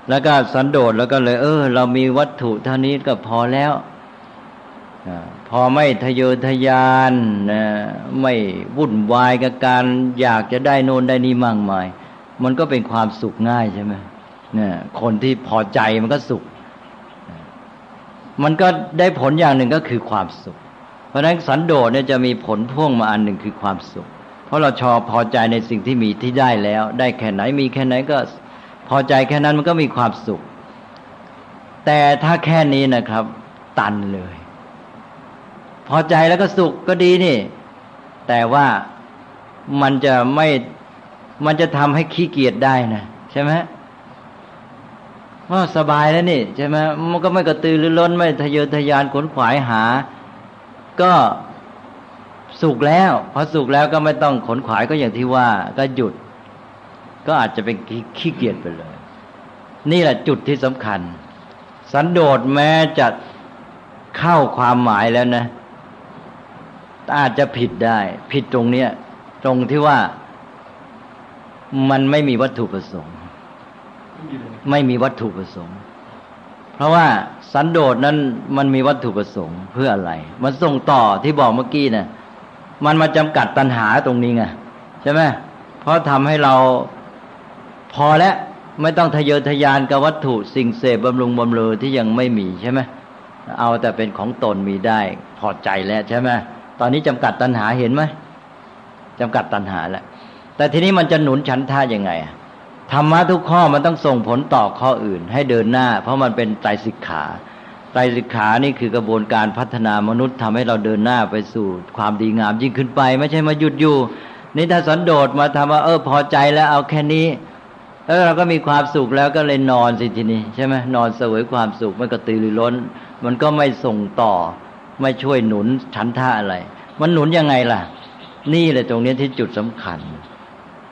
แล้วก็สันโดษแล้วก็เลยเรามีวัตถุเท่านี้ก็พอแล้วพอไม่ทะเยอทะยานไม่วุ่นวายกับการอยากจะได้โน่นได้นี่มากมายมันก็เป็นความสุขง่ายใช่ไหมคนที่พอใจมันก็สุขมันก็ได้ผลอย่างหนึ่งก็คือความสุขเพราะฉะนั้นสันโดษเนี่ยจะมีผลพ่วงมาอันหนึ่งคือความสุขเพราะเราพอใจในสิ่งที่มีที่ได้แล้วได้แค่ไหนมีแค่ไหนก็พอใจแค่นั้นมันก็มีความสุขแต่ถ้าแค่นี้นะครับตันเลยพอใจแล้วก็สุขก็ดีนี่แต่ว่ามันจะทำให้ขี้เกียจได้นะใช่ไหมว่าสบายแล้วนี่ใช่ไหมมันก็ไม่กระตือรือร้นไม่ทะเยอทะยานขนขวายหาก็สุขแล้วพอสุขแล้วก็ไม่ต้องขนขวายก็อย่างที่ว่าก็หยุดก็อาจจะเป็นขี้เกียจไปเลยนี่แหละจุดที่สำคัญสันโดษแม้จะเข้าความหมายแล้วนะอาจจะผิดได้ผิดตรงเนี้ยตรงที่ว่ามันไม่มีวัตถุประสงค์ไม่มีวัตถุประสงค์เพราะว่าสันโดษนั้นมันมีวัตถุประสงค์เพื่ออะไรมันส่งต่อที่บอกเมื่อกี้นะมันมาจำกัดตัณหาตรงนี้ไงใช่ไหมเพราะทำให้เราพอแล้วไม่ต้องทะเยอทะยานกับวัตถุสิ่งเสพบำรุงบำเรอที่ยังไม่มีใช่ไหมเอาแต่เป็นของตนมีได้พอใจแล้วใช่ไหมตอนนี้จำกัดตัณหาเห็นไหมจำกัดตัณหาแล้วแต่ทีนี้มันจะหนุนฉันทะยังไงธรรมะทุกข้อมันต้องส่งผลต่อข้ออื่นให้เดินหน้าเพราะมันเป็นไตรสิกขาไตรสิกขานี่คือกระบวนการพัฒนามนุษย์ทำให้เราเดินหน้าไปสู่ความดีงามยิ่งขึ้นไปไม่ใช่มาหยุดอยู่นี่ถ้าสันโดษมาทำว่าพอใจแล้วเอาแค่นี้แล้วเราก็มีความสุขแล้วก็เลยนอนสิทีนี้ใช่ไหมนอนเสวยความสุขไม่กระตือรือร้นมันก็ไม่ส่งต่อไม่ช่วยหนุนฉันทะอะไรมันหนุนยังไงล่ะนี่แหละตรงนี้ที่จุดสำคัญ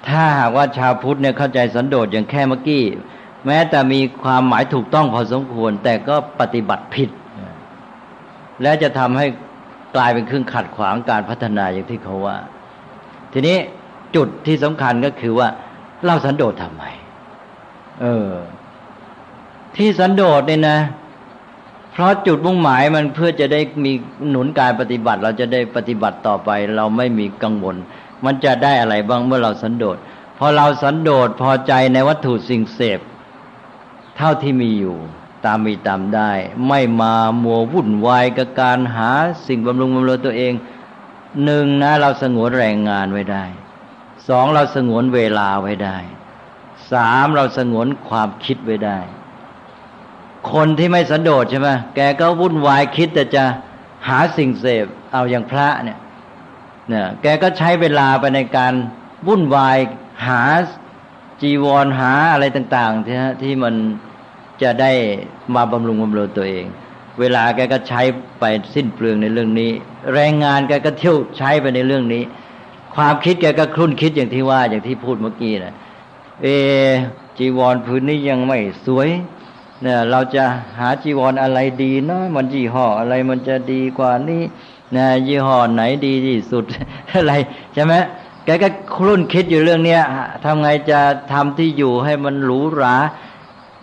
ถ้าหากว่าชาวพุทธเนี่ยเข้าใจสันโดษอย่างแค่เมื่อกี้แม้แต่มีความหมายถูกต้องพอสมควรแต่ก็ปฏิบัติผิดและจะทำให้กลายเป็นเครื่องขัดขวางการพัฒนาอย่างที่เขาว่าทีนี้จุดที่สำคัญก็คือว่าเราสันโดษทำไมที่สันโดษเนี่ยนะเพราะจุดมุ่งหมายมันเพื่อจะได้มีหนุนการปฏิบัติเราจะได้ปฏิบัติต่อไปเราไม่มีกังวลมันจะได้อะไรบ้างเมื่อเราสันโดษพอเราสันโดษพอใจในวัตถุสิ่งเสพเท่าที่มีอยู่ตามมีตามได้ไม่มามัววุ่นวายกับการหาสิ่งบำรุงบำเรอตัวเองหนึ่งนะเราสงวนแรงงานไว้ได้สองเราสงวนเวลาไว้ได้สามเราสงวนความคิดไว้ได้คนที่ไม่สันโดษใช่ไหมแกก็วุ่นวายคิดแต่จะ หาสิ่งเสพเอาอย่างพระเนี่ยแกก็ใช้เวลาไปในการวุ่นวายหาจีวรหาอะไรต่างๆที่มันจะได้มาบำรุงบำรุงตัวเองเวลาแกก็ใช้ไปสิ้นเปลืองในเรื่องนี้แรงงานแกก็เที่ยวใช้ไปในเรื่องนี้ความคิดแกก็ครุ่นคิดอย่างที่ว่าอย่างที่พูดเมื่อกี้นะจีวรผืนนี้ยังไม่สวยเนี่ยเราจะหาจีวรอะไรดีเนาะมันยี่ห้ออะไรมันจะดีกว่านี้นะยี่ห้อไหนดีที่สุด อะไรใช่ไหมแกก็ครุ่นคิดอยู่เรื่องเนี้ยทำไงจะทำที่อยู่ให้มันหรูหรา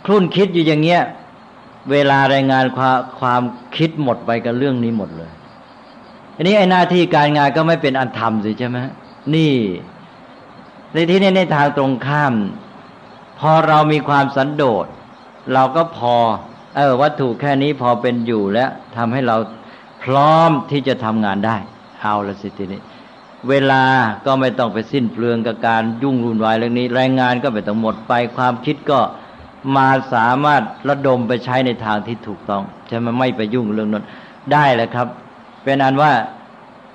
ครุ่นคิดอยู่อย่างเงี้ยเวลารายงานความคิดหมดไปกับเรื่องนี้หมดเลยอันนี้ไอ้หน้าที่การงานก็ไม่เป็นอันทำสิใช่ไหมนี่ในที่นี้ในทางตรงข้ามพอเรามีความสันโดษเราก็พอวัตถุแค่นี้พอเป็นอยู่แล้วทำให้เราพร้อมที่จะทำงานได้เอาละสิทีนี้เวลาก็ไม่ต้องไปสิ้นเปลืองกับการยุ่งวุ่นวายเรื่องนี้แรงงานก็ไม่ต้องหมดไปความคิดก็มาสามารถระดมไปใช้ในทางที่ถูกต้องใช่ไหมไม่ไปยุ่งเรื่องนั้นได้เลยครับเป็นอันว่า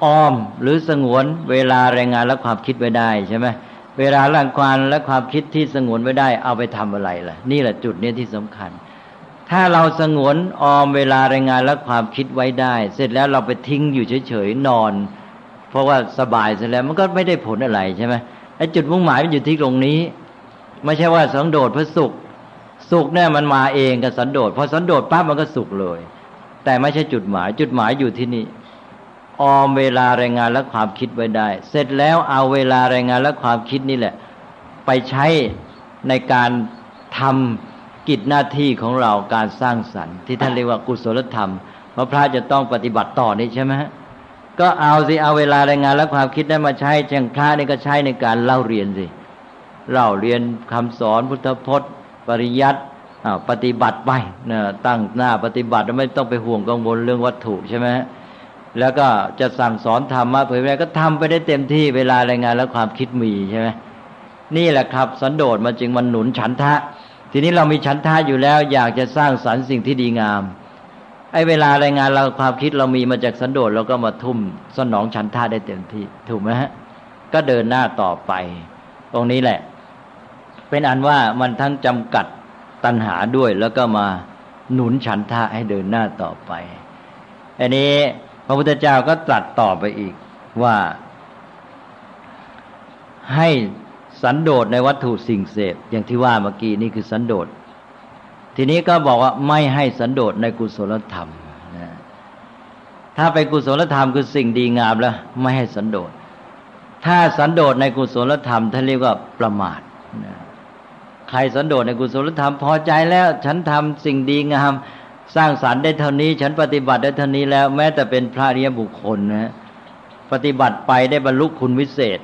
ออมหรือสงวนเวลาแรงงานและความคิดไว้ได้ใช่ไหมเวลาร่างความและความคิดที่สงวนไว้ได้เอาไปทำอะไรล่ะนี่แหละจุดนี้ที่สำคัญถ้าเราสงวนออมเวลาแรงงานและความคิดไว้ได้เสร็จแล้วเราไปทิ้งอยู่เฉยๆนอนเพราะว่าสบายเสร็จแล้วมันก็ไม่ได้ผลอะไรใช่ไหมไอ้จุดมุ่งหมายมันอยู่ที่ตรงนี้ไม่ใช่ว่าสันโดษเพื่อสุขเนี่ยมันมาเองกับสันโดษพอสันโดษปั๊บมันก็สุขเลยแต่ไม่ใช่จุดหมายอยู่ที่นี่ออมเวลาแรงงานและความคิดไว้ได้เสร็จแล้วเอาเวลาแรงงานและความคิดนี่แหละไปใช้ในการทำกิจหน้าที่ของเราการสร้างสรรค์ที่ท่านเรียกว่ากุศลธรรมเพราะพระจะต้องปฏิบัติต่อนี่ใช่ไหมก็เอาเวลาแรงงานและความคิดได้มาใช้เช่นพระนี่ก็ใช้ในการเล่าเรียนสิเล่าเรียนคำสอนพุทธพจน์ปริยัติปฏิบัติไปนะตั้งหน้าปฏิบัติไม่ต้องไปห่วงกังวลเรื่องวัตถุใช่ไหมแล้วก็จะสั่งสอนธรรมะเผยแผ่ก็ทำไปได้เต็มที่เวลารายงานและความคิดมีใช่ไหมนี่แหละครับสันโดษมันจึงมันหนุนฉันทะทีนี้เรามีฉันทะอยู่แล้วอยากจะสร้างสรรค์สิ่งที่ดีงามไอ้เวลารายงานเราความคิดเรามีมาจากสันโดษเราก็มาทุ่มสนองฉันทะได้เต็มที่ถูกไหมฮะก็เดินหน้าต่อไปตรงนี้แหละเป็นอันว่ามันทั้งจำกัดตัณหาด้วยแล้วก็มาหนุนฉันทะให้เดินหน้าต่อไปอันนี้พระพุทธเจ้าก็ตรัสต่อไปอีกว่าให้สันโดษในวัตถุสิ่งเสพอย่างที่ว่าเมื่อกี้นี่คือสันโดษทีนี้ก็บอกว่าไม่ให้สันโดษในกุศลธรรมนะถ้าไปกุศลธรรมคือสิ่งดีงามแล้วไม่ให้สันโดษถ้าสันโดษในกุศลธรรมท่านเรียกว่าประมาทนะใครสันโดษในกุศลธรรมพอใจแล้วฉันทำสิ่งดีงามสร้างสรรค์ได้เท่านี้ฉันปฏิบัติได้เท่านี้แล้วแม้แต่เป็นพระอริยบุคคลนะปฏิบัติไปได้บรรลุคุณวิเศษ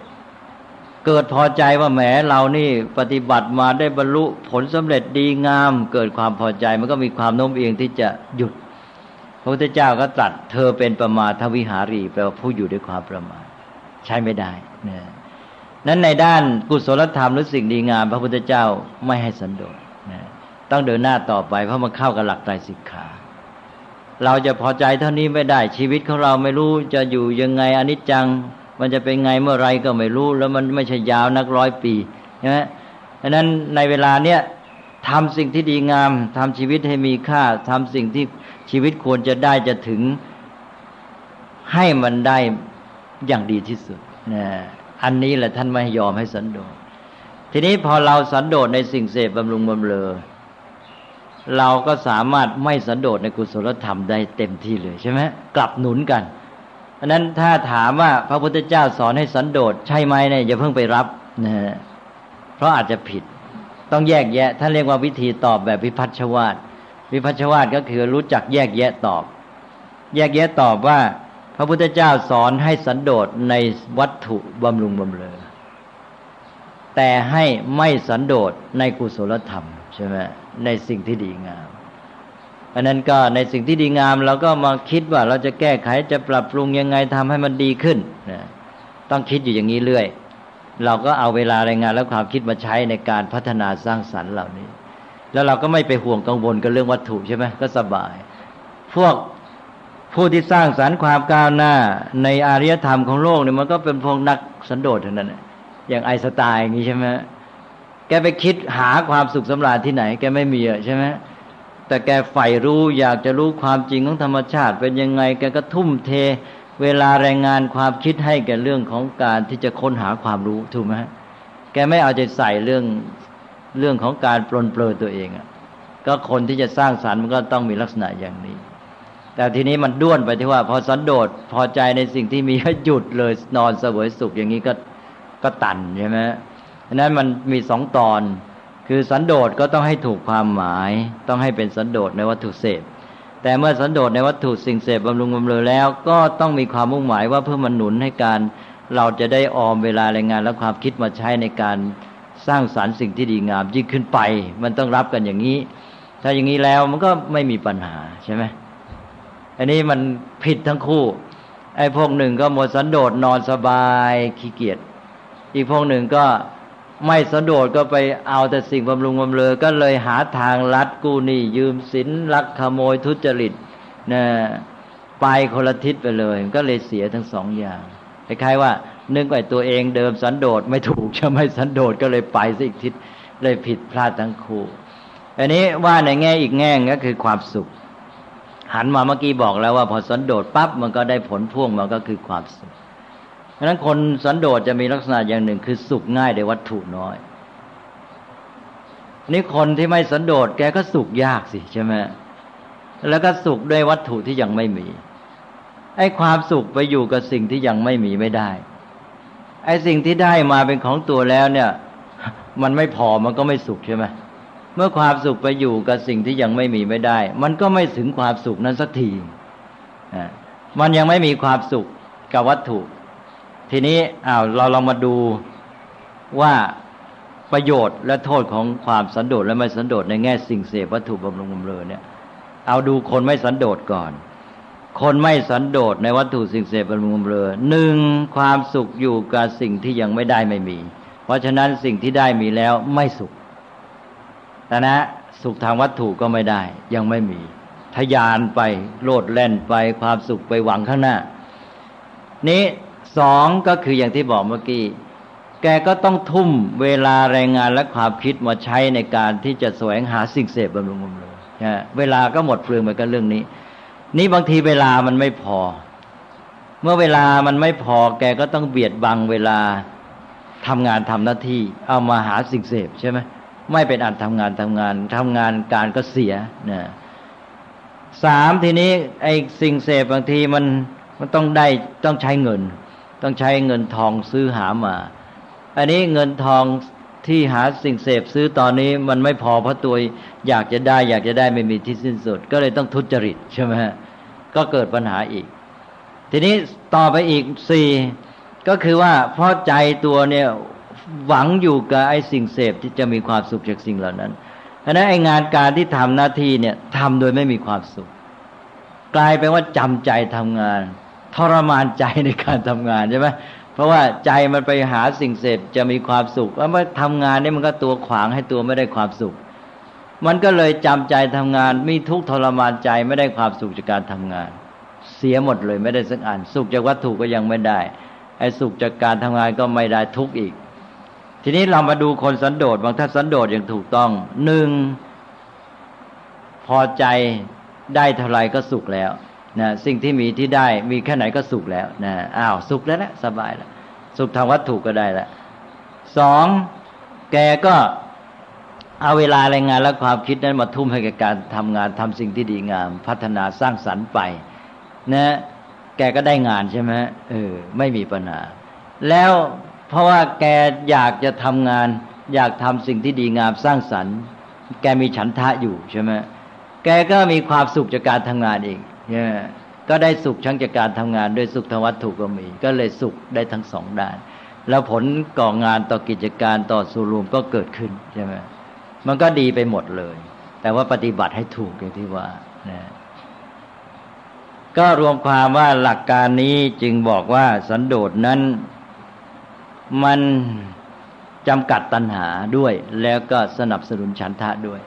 เกิดพอใจว่าแหมเรานี่ปฏิบัติมาได้บรรลุผลสำเร็จดีงามเกิดความพอใจมันก็มีความโน้มเอียงที่จะหยุดพระพุทธเจ้าก็ตรัสเธอเป็นประมาทวิหารีแปลว่าผู้อยู่ด้วยความประมาทใช้ไม่ได้นะนั้นในด้านกุศลธรรมหรือสิ่งดีงามพระพุทธเจ้าไม่ให้สันโดษนะต้องเดินหน้าต่อไปเพราะมันเข้ากับหลักไตรสิกขาเราจะพอใจเท่านี้ไม่ได้ชีวิตของเราไม่รู้จะอยู่ยังไงอนิจจังมันจะเป็นไงเมื่อไรก็ไม่รู้แล้วมันไม่ใช่ยาวนัก100 ปีใช่ไหมดังนั้นในเวลาเนี้ยทำสิ่งที่ดีงามทำชีวิตให้มีค่าทำสิ่งที่ชีวิตควรจะได้จะถึงให้มันได้อย่างดีที่สุดนะอันนี้แหละท่านไม่ยอมให้สันโดษทีนี้พอเราสันโดษในสิ่งเสพบำรุงบำเรอเราก็สามารถไม่สันโดษในกุศลธรรมได้เต็มที่เลยใช่ไหมกลับหนุนกันเพราะนั้นถ้าถามว่าพระพุทธเจ้าสอนให้สันโดษใช่ไหมเนี่ยอย่าเพิ่งไปรับนะเพราะอาจจะผิดต้องแยกแยะท่านเรียกว่าวิธีตอบแบบวิพัชชวาทวิพัชชวาทก็คือรู้จักแยกแยะตอบแยกแยะตอบว่าพระพุทธเจ้าสอนให้สันโดษในวัตถุบำรุงบำเรอแต่ให้ไม่สันโดษในกุศลธรรมใช่ไหมในสิ่งที่ดีงามอันนั้นก็ในสิ่งที่ดีงามเราก็มาคิดว่าเราจะแก้ไขจะปรับปรุงยังไงทำให้มันดีขึ้นนะต้องคิดอยู่อย่างนี้เรื่อยเราก็เอาเวลารายงานและความคิดมาใช้ในการพัฒนาสร้างสรรค์เหล่านี้แล้วเราก็ไม่ไปห่วงกังวลกับเรื่องวัตถุใช่ไหมก็สบายพวก ผู้ที่สร้างสรรค์ความก้าวหน้าในอารยธรรมของโลกเนี่ยมันก็เป็นพวกนักสันโดษเท่านั้นอย่างไอน์สไตน์อย่างนี้ใช่ไหมแกไปคิดหาความสุขสำราญที่ไหนแกไม่มีใช่ไหมแต่แกใฝ่รู้อยากจะรู้ความจริงของธรรมชาติเป็นยังไงแกก็ทุ่มเทเวลาแรงงานความคิดให้แกเรื่องของการที่จะค้นหาความรู้ถูกไหมแกไม่เอาใจใส่เรื่องของการปลนเปลือยตัวเองก็คนที่จะสร้างสรรค์มันก็ต้องมีลักษณะอย่างนี้แต่ทีนี้มันด้วนไปที่ว่าพอสันโดษพอใจในสิ่งที่มีก็หยุดเลยนอนเสวยสุขอย่างนี้ก็ตันใช่ไหมฉะนั้นมันมีสองตอนคือสันโดษก็ต้องให้ถูกความหมายต้องให้เป็นสันโดษในวัตถุเสพแต่เมื่อสันโดษในวัตถุสิ่งเสพบำรุงบำเรอแล้วก็ต้องมีความมุ่งหมายว่าเพื่อมันหนุนให้การเราจะได้ออมเวลาแรงงานและความคิดมาใช้ในการสร้างสรรค์สิ่งที่ดีงามยิ่งขึ้นไปมันต้องรับกันอย่างนี้ถ้าอย่างนี้แล้วมันก็ไม่มีปัญหาใช่ไหมอันนี้มันผิดทั้งคู่ไอ้พวกหนึ่งก็หมดสันโดษนอนสบายขี้เกียจอีกพวกหนึ่งก็ไม่สันโดษก็ไปเอาแต่สิ่งบำรุงบำเรอก็เลยหาทางลัดกู้หนี้ยืมสินลักขโมยทุจริตนะไปคนละทิศไปเลยก็เลยเสียทั้งสองอย่างคล้ายๆว่านึกว่าตัวเองเดิมสันโดษไม่ถูกใช่ไหมสันโดษก็เลยไปซะอีกทิศเลยผิดพลาดทั้งคู่อันนี้ว่าในแง่อีกแง่ก็คือความสุขหันมาเมื่อกี้บอกแล้วว่าพอสันโดษปั๊บมันก็ได้ผลพ่วงมาก็คือความสุขเพราะฉะนั้นคนสันโดษจะมีลักษณะอย่างหนึ่งคือสุขง่ายในวัตถุน้อยนี่คนที่ไม่สันโดษแกก็สุขยากสิใช่ไหมแล้วก็สุขด้วยวัตถุที่ยังไม่มีไอ้ความสุขไปอยู่กับสิ่งที่ยังไม่มีไม่ได้ไอ้สิ่งที่ได้มาเป็นของตัวแล้วเนี่ยมันไม่พอมันก็ไม่สุขใช่ไหมเมื่อความสุขไปอยู่กับสิ่งที่ยังไม่มีไม่ได้มันก็ไม่ถึงความสุขนั้นสักทีมันยังไม่มีความสุขกับวัตถุทีนี้เราลองมาดูว่าประโยชน์และโทษของความสันโดษและไม่สันโดษในแง่สิ่งเสพวัตถุบำรุงบำเรอเนี่ยเอาดูคนไม่สันโดษก่อนคนไม่สันโดษในวัตถุสิ่งเสพบำรุงบำเรอหนึ่งความสุขอยู่กับสิ่งที่ยังไม่ได้ไม่มีเพราะฉะนั้นสิ่งที่ได้มีแล้วไม่สุขแต่นะสุขทางวัตถุก็ไม่ได้ยังไม่มีทะยานไปโลดแล่นไปความสุขไปหวังข้างหน้านี้สองก็คืออย่างที่บอกเมื่อกี้แกก็ต้องทุ่มเวลาแรงงานและความคิดมาใช้ในการที่จะแสวงหาสิ่งเสพบำรุงบำเรอเวลาก็หมดเปลืองไปกับเรื่องนี้นี่บางทีเวลามันไม่พอเมื่อเวลามันไม่พอแกก็ต้องเบียดบังเวลาทำงานทำหน้าที่เอามาหาสิ่งเสพใช่ไหมไม่เป็นอันทำงานการก็เสียนะสามทีนี้ไอ้สิ่งเสพบางทีมันต้องใช้เงินต้องใช้เงินทองซื้อหามาอันนี้เงินทองที่หาสิ่งเสพซื้อตอนนี้มันไม่พอเพราะตัวอยากจะได้ไม่มีที่สิ้นสุดก็เลยต้องทุจริตใช่ไหมก็เกิดปัญหาอีกทีนี้ต่อไปอีกสี่ก็คือว่าเพราะใจตัวเนี่ยหวังอยู่กับไอ้สิ่งเสพที่จะมีความสุขจากสิ่งเหล่านั้นเพราะนั้นไอ้งานการที่ทำหน้าที่เนี่ยทำโดยไม่มีความสุขกลายเป็นว่าจำใจทำงานทรมานใจในการทำงานใช่ไหมเพราะว่าใจมันไปหาสิ่งเสพจะมีความสุขแล้วเมื่อทำงานนี่มันก็ตัวขวางให้ตัวไม่ได้ความสุขมันก็เลยจำใจทำงานมีทุกข์ทรมานใจไม่ได้ความสุขจากการทำงานเสียหมดเลยไม่ได้สักอันสุขจากวัตถุก็ยังไม่ได้ไอ้สุขจากการทำงานก็ไม่ได้ทุกข์อีกทีนี้เรามาดูคนสันโดษบางท่านสันโดษอย่างถูกต้องหนึ่งพอใจได้เท่าไรก็สุขแล้วนะสิ่งที่มีที่ได้มีแค่ไหนก็สุขแล้วนะสุขแล้วนะสบายแล้วสุขทางวัตถุก็ได้แล้วสองแกก็เอาเวลาแรงงานและความคิดนั้นมาทุ่มให้กับการทำงานทำสิ่งที่ดีงามพัฒนาสร้างสรรค์ไปนะแกก็ได้งานใช่ไหมไม่มีปัญหาแล้วเพราะว่าแกอยากจะทำงานอยากทำสิ่งที่ดีงามสร้างสรรค์แกมีฉันทะอยู่ใช่ไหมแกก็มีความสุขจากการทำงานเองก็ได้สุขทั้งจากการทำงานด้วยสุขทางวัตถุก็มีก็เลยสุขได้ทั้งสองด้านแล้วผลก่องานต่อกิจการต่อส่วนรวมก็เกิดขึ้นใช่ไหมมันก็ดีไปหมดเลยแต่ว่าปฏิบัติให้ถูกอย่างที่ว่านะก็รวมความว่าหลักการนี้จึงบอกว่าสันโดษนั้นมันจำกัดตัณหาด้วยแล้วก็สนับสนุนฉันทะด้วย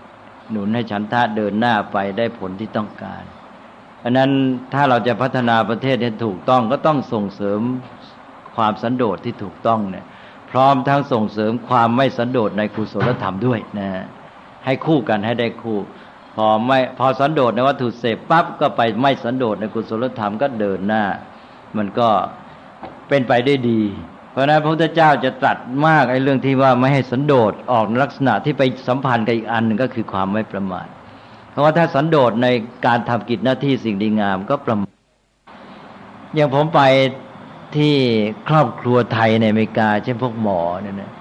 หนุนให้ฉันทะเดินหน้าไปได้ผลที่ต้องการ เพราะนั้นถ้าเราจะพัฒนาประเทศให้ถูกต้องก็ต้องส่งเสริมความสันโดษที่ถูกต้องเนี่ยพร้อมทั้งส่งเสริมความไม่สันโดษในกุศลธรรมด้วยนะให้คู่กันให้ได้คู่พอสันโดษในวัตถุเสพปั๊บก็ไปไม่สันโดษในกุศลธรรมก็เดินหน้ามันก็เป็นไปได้ดีเพราะนั้นพระพุทธเจ้าจะตรัสมากไอ้เรื่องที่ว่าไม่ให้สันโดษออกลักษณะที่ไปสัมพันธ์กับอีกอันหนึ่งก็คือความไม่ประมาทเพราะว่าถ้าสันโดษในการทำกิจหน้าที่สิ่งดีงามก็ประมาทอย่างผมไปที่ครอบครัวไทยในอเมริกาเช่นพวกหมอเนี่ยนะ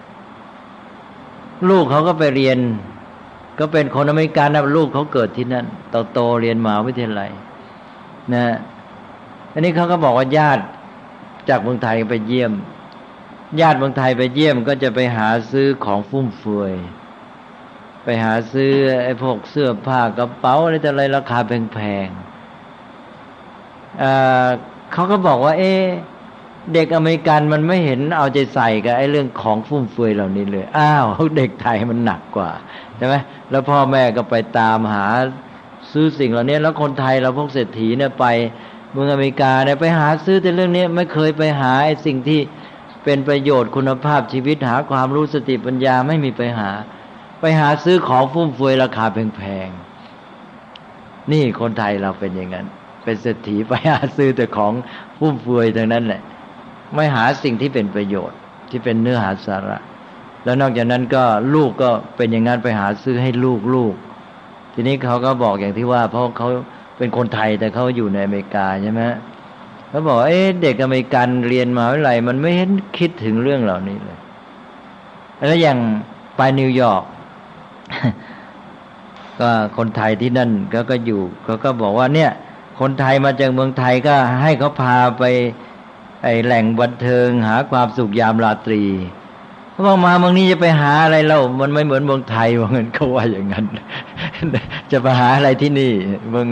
ลูกเขาก็ไปเรียนก็เป็นคนอเมริกันนะลูกเขาเกิดที่นั่นโตเรียนมหาวิทยาลัยนะอันนี้เขาก็บอกว่าญาติจากเมืองไทยไปเยี่ยมญาติเมืองไทยไปเยี่ยมก็จะไปหาซื้อของฟุ่มเฟือยไปหาซื้อไอ้พวกเสื้อผ้ากระเป๋าอะไรแต่อะไรราคาแพงๆเขาก็บอกว่าเด็กอเมริกันมันไม่เห็นเอาใจใส่กับไอ้เรื่องของฟุ่มเฟือยเหล่านี้เลยอ้าวเด็กไทยมันหนักกว่าใช่ไหมแล้วพ่อแม่ก็ไปตามหาซื้อสิ่งเหล่านี้แล้วคนไทยเราพวกเศรษฐีเนี่ยไปเมืองอเมริกาเนี่ยไปหาซื้อแต่เรื่องนี้ไม่เคยไปหาไอ้สิ่งที่เป็นประโยชน์คุณภาพชีวิตหาความรู้สติปัญญาไม่มีไปหาซื้อของฟุ่มเฟือยราคาแพงๆนี่คนไทยเราเป็นอย่างนั้นเป็นเศรษฐีไปหาซื้อแต่ของฟุ่มเฟือยทั้งนั้นแหละไม่หาสิ่งที่เป็นประโยชน์ที่เป็นเนื้อหาสาระแล้วนอกจากนั้นก็ลูกก็เป็นอย่างนั้นไปหาซื้อให้ลูกทีนี้เขาก็บอกอย่างที่ว่าเพราะเขาเป็นคนไทยแต่เขาอยู่ในอเมริกาใช่ไหมเขาบอกเด็กอเมริกันเรียนมาเมื่อไหร่มันไม่เห็นคิดถึงเรื่องเหล่านี้เลยแล้วอย่างไปนิวยอร์ก ก็คนไทยที่นั่นก็อยู่เขาก็บอกว่าเนี่ยคนไทยมาจากเมืองไทยก็ให้เขาพาไปไอ้แหล่งบันเทิงหาความสุขยามราตรีเขาบอกมาเมืองนี้จะไปหาอะไรเล่ามันไม่เหมือนเมืองไทยว่างั้นเขาว่าอย่างนั้น จะไปหาอะไรที่นี่เมือ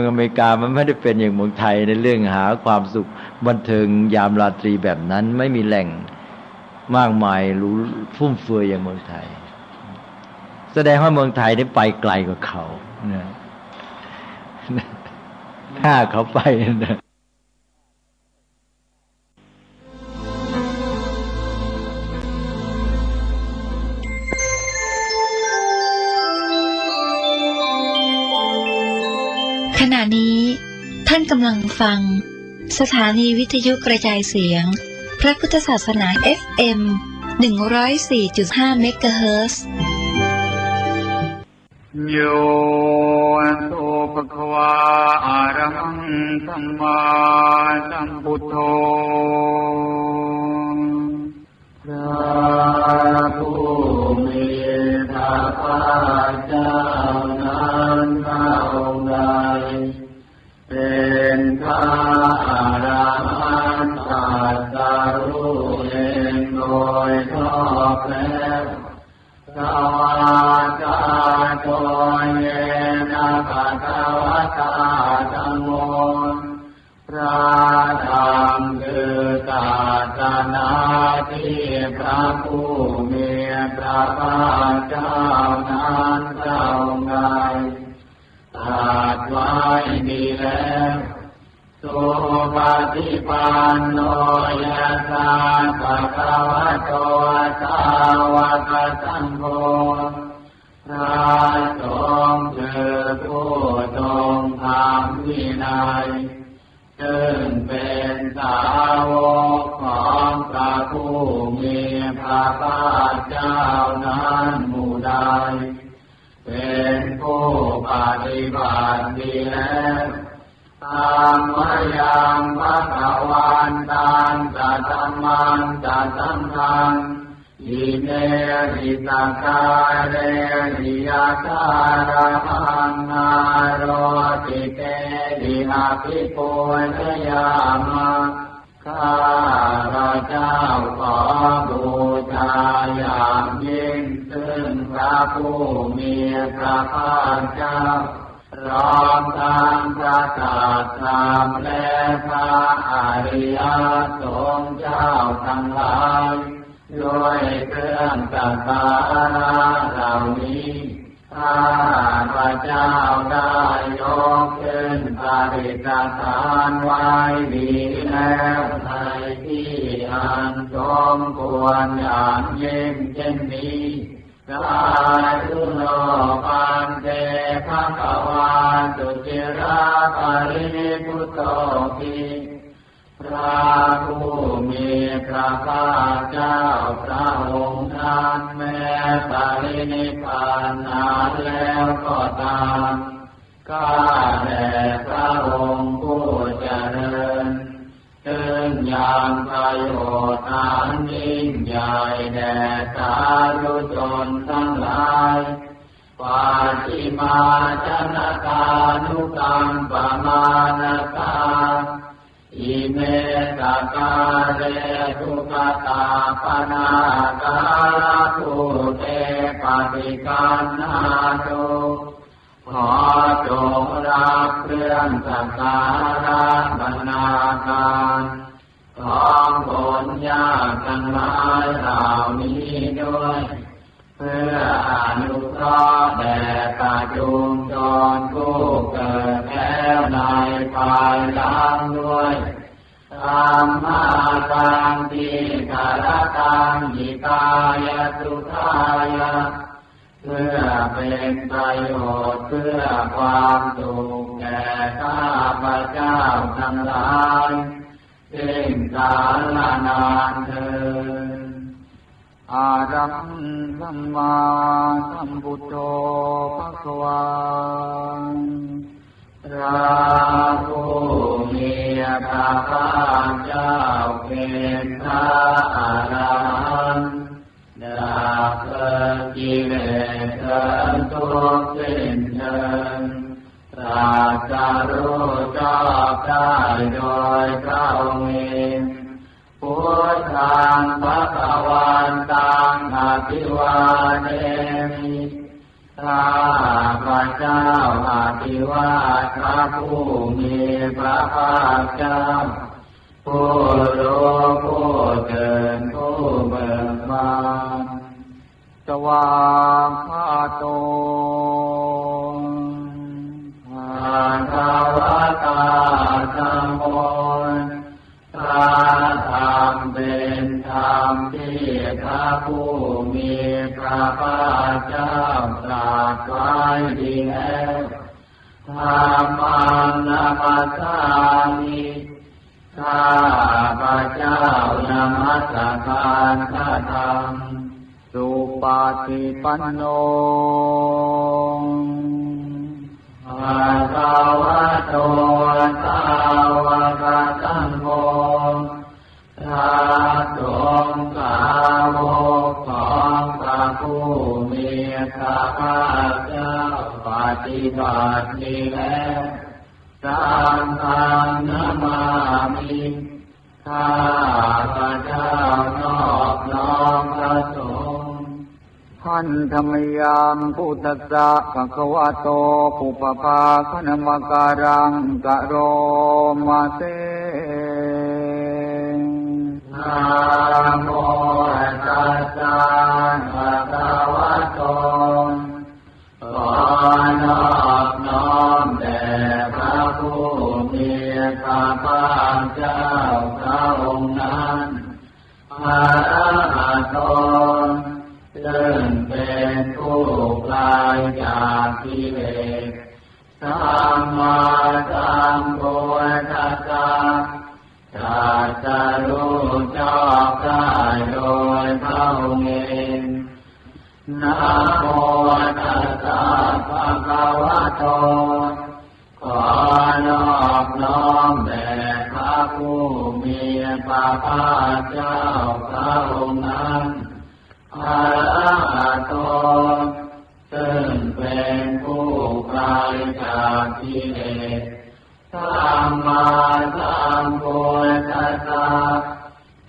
งอเมริกามันไม่ได้เป็นอย่างเมืองไทยในเรื่องหาความสุขบันเทิงยามราตรีแบบนั้นไม่มีแหล่งมากมายรู้ฟุ่มเฟือยอย่างเมืองไทยแสดงว่าเมืองไทยได้ไปไกลกว่าเขานะถ้าเขาไปนะขณะนี้ท่านกำลังฟังสถานีวิทยุกระจายเสียงพระพุทธศาสนา FM 104.5 เมกะเฮิรตซ์โยโตภควาอะระหังสัมมาสัมพุทโธพระผู้มีพระภาคเจ้านั้นพระองค์ใดเป็นพระอรหันต์ตรัสรู้เองโดยชอบแล้วสวากาโตเยนะภะคะวะตาธัมโมพระธรรมคือศาสนาที่พระผู้มีพระภาคเจ้านั้นทรงได้ตรัสไว้ดีแล้วสุปฏิปันโนยะสาภะคะวะโตสาวกสังโฆพระสงฆ์คือผู้ทรงธรรมวินัยซึ่งเป็นสาวกของพระผู้มีพระภาคเจ้านั้นหมู่ใดเป็นผู้ปฏิบัติดีแล้วตามมายังพระภะวันตังสัทธัมมังสัทธัมมังอิเมหิสังฆาเรหิยาคาระหังนาโรติเตหินาภิปุณยามะข้าพระเจ้าขอบูชาอย่างยิ่งซึ่งพระผู้มีพระภาคเจ้าพร้อมทั้งพระศาสดาและพระอริยสงฆ์เจ้าทั้งหลายด้วยเครื่องสักการะเหล่านี้ ข้าพระเจ้าได้ยกขึ้นปฏิสถานไว้ดีแล้วในที่อันสมควรอย่างยิ่งเช่นนี้สาธุโนปันเตภควาสุจิราภรินิพพุตโตภิพระผู้มีพระภาคเจ้าพระองค์นั้นแม้ปรินิพพานนานแล้วก็ตามข้าแต่พระองค์ผู้เจริญถึงอย่างประโยชน์อันยิ่งใหญ่แด่สาธุชนทั้งหลายปาฏิมาจนกานุกรรมปมาณกาอิเมตตาเรทุกตาปนาคาทุเตปฏิกันนาตุขอจงรับเครื่องสักการะบรรณาการของผลยากทั้งหลายเหล่านี้ด้วยเพื่ออนุเคราะห์แด่ปัจจุบันผู้เกิดแล้วในภายหลังด้วยธรรมาตังทิกรตังหิตายะสุขายะเพื่อเป็นประโยชน์เพื่อความสุขแก่ข้าพเจ้าทั้งหลายสิ้นกาลนานเทอญอะระหังสัมมาสัมพุทโธภควาพระผู้มีพระภาคเจ้าเป็นพระอรหันต์ดับกิเลสทุกข์สิ้นเชิงตรัสรู้ชอบได้โดยพระองค์เองพุทธังภควันตังอภิวาเทมิข้าพระเจ้าอภิวาทพระผู้มีพระภาคเจ้าผู้รู้ผู้เกิดผู้เบิกบานสวากขาโตภะคะวะตาธัมโมพระธรรมเป็นธรรมที่พระผู้มีพระภาคเจ้าตรัสไว้ดีแล้วธัมมังนัมมัสสามิข้าพระเจ้านมัสการพระธรรมสุปฏิปันโนภะคะวะโตสาวกสังโฆพระสงฆ์สาวกของพระผู้มีพระภาคเจ้าปฏิบัติดีแล้วสังฆังนามามิข้าพระเจ้านอบน้อมพระสงฆ์ท่านธรรมยังพุทธัสสะภะคะวะโตปุปภาคณมการังกะโรมาเตนะโมตัสสะภะคะวะโตขอนอบน้อมแด่พระผู้มีพระภาคเจ้าพระองค์นั้นพระอรหันตซึ่งเป็นผู้ไกลจากกิเลสสัมมาสัมพุทธัสสะตรัสรู้ชอบได้โดยพระองค์เองนะโมตัสสะภะคะวะโตขอนอบน้อมแด่พระผู้มีพระภาคเจ้าพระองค์นั้นพระอรหันตซึ่งเป็นผู้ไกลจากกิเลสสัมมาสัมพุทธัสสะ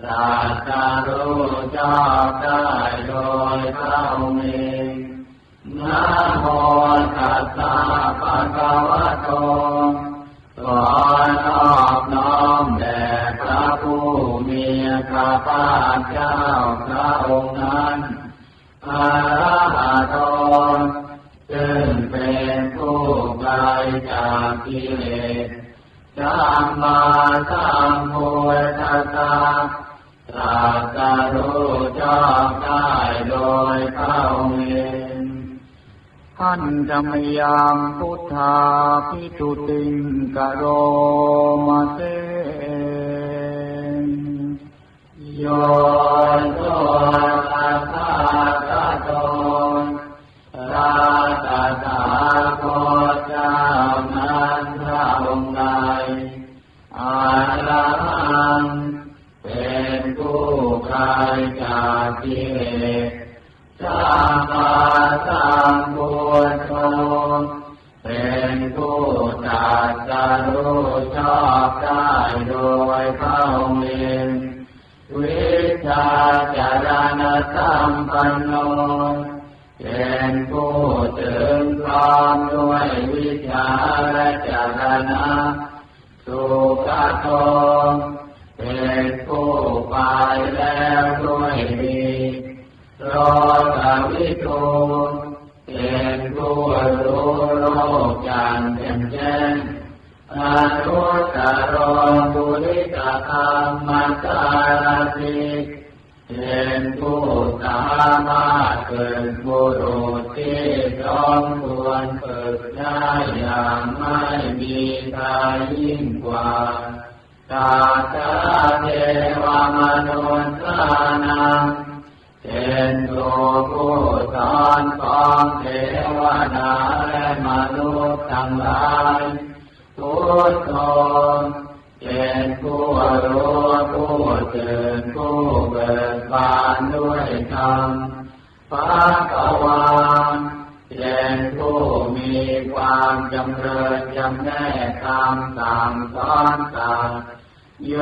ตรัสรู้ชอบได้โดยพระองค์เองนะโมตัสสะภะคะวะโตขอนอบน้อมแด่พระผู้มีพระภาคเจ้าพระองค์นั้นพระอรหันต เป็นผู้ไกลจากกิเลสสัมมาสัมพุทธัสสะตรัสรู้ชอบได้โดยพระองค์เองท่านจำยังพุทธาภิทุติงกโรมาเตโยโสตัสสะตะโตราตถาคตเจ้านั้นพระองค์ใดอาระหังเป็นผู้ไกลจากกิเลสสัมมาสัมพุทโธเป็นผู้ตรัสรู้ชอบได้โดยพระองค์เองวิชาจารณสัมปันโนเป็นผู้ถึงพร้อมด้วยวิชาและจารณะสุขโตเป็นผู้ไปแล้วด้วยดีโลกวิทูเป็นผู้รู้โลกอย่างแจ่มแจ้งอนุตตรบุริกธรรมสารถิเป็นผู้สามารถเป็นบุรุษที่สมควรฝึกได้อย่างไม่มีใครยิ่งกว่าตาตาเทวมนุษย์นังเป็นผู้สอนของเทวดาและมนุษย์ทั้งหลายพุทโธเป็นผู้รู้ผู้ตื่นผู้เบิกบานด้วยธรรมภควาเป็นผู้มีความจำเริญจำแนกธรรมสั่งสอนสัตว์โย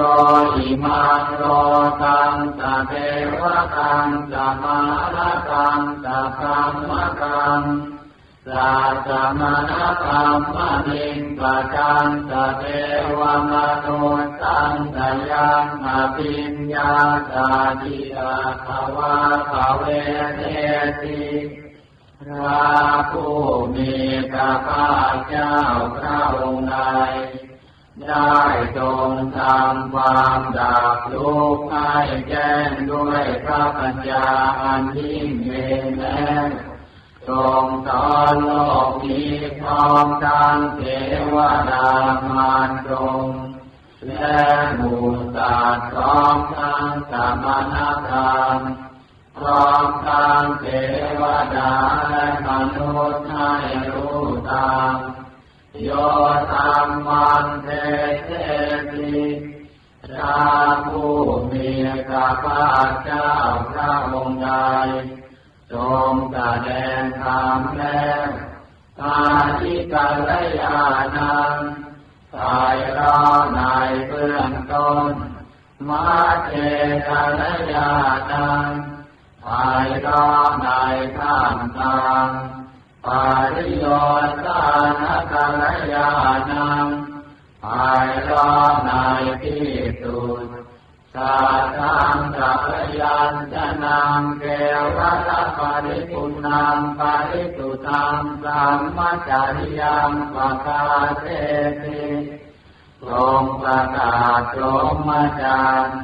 อิมังโลกังสัพเพวะกังสัมมาระกังสัพพะมะกังสัจจมนะกัมมะนิงปะกังสัพเพวะมะโนตังสยังอภิญญาสาธิอาภวะภเวเทติพระผู้มีพระภาคเจ้าพระองค์ใดได้ทรงทำความดับทุกข์ให้แจ้งด้วยพระปัญญาอันยิ่งเองแล้วทรงสอนโลกนี้พร้อมทั้งเทวดามารพรหมและหมู่สัตว์พร้อมทั้งสมณพราหมณ์พร้อมทั้งเทวดาและมนุษย์ให้รู้ตามโยธัมมังเทเสติพระผู้มีพระภาคเจ้าพระองค์ใดทรงแสดงธรรมแล้วอาทิกัลยาณังสายร้อในเบื้องต้นมาเทกัลยาณังสายร้อในท่ามกลางปาริโยสานกัลยาณังสายร้อในที่สุดสัทธังกัลยัญจนังเกวะละปริปุณังปริสุทธังสัมมัจจริยังปะกาเสติทรงประกาศพรหมจรรย์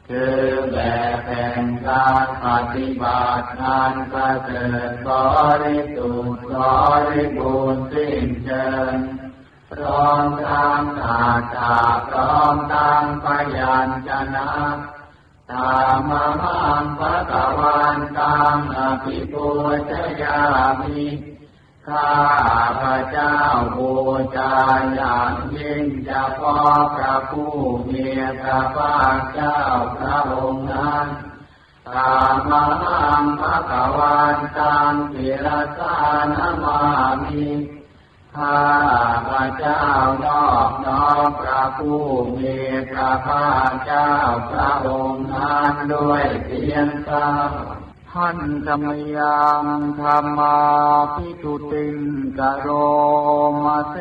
คือแบบแห่งการปฏิบัติงานประเสริฐบริสุทธิ์บริบูรณ์สิ้นเชิงพร้อมทั้งอาจาพร้อมทั้งพยัญชนะธรรมมังภะคะวันตังอภิปูชยามิข้าพระเจ้าบูชาอย่างยิ่งเฉพาะพระผู้มีพระภาคเจ้าพระองค์นั้นธรรมมังภะคะวันตังศิรสานะมามิข้าพระเจ้านอบน้อมพระผู้มีพระภาคเจ้าพระองค์นั้นด้วยเสียงกล่าวท่านธรรมยังธรรมาภิทุติงกโรมาเส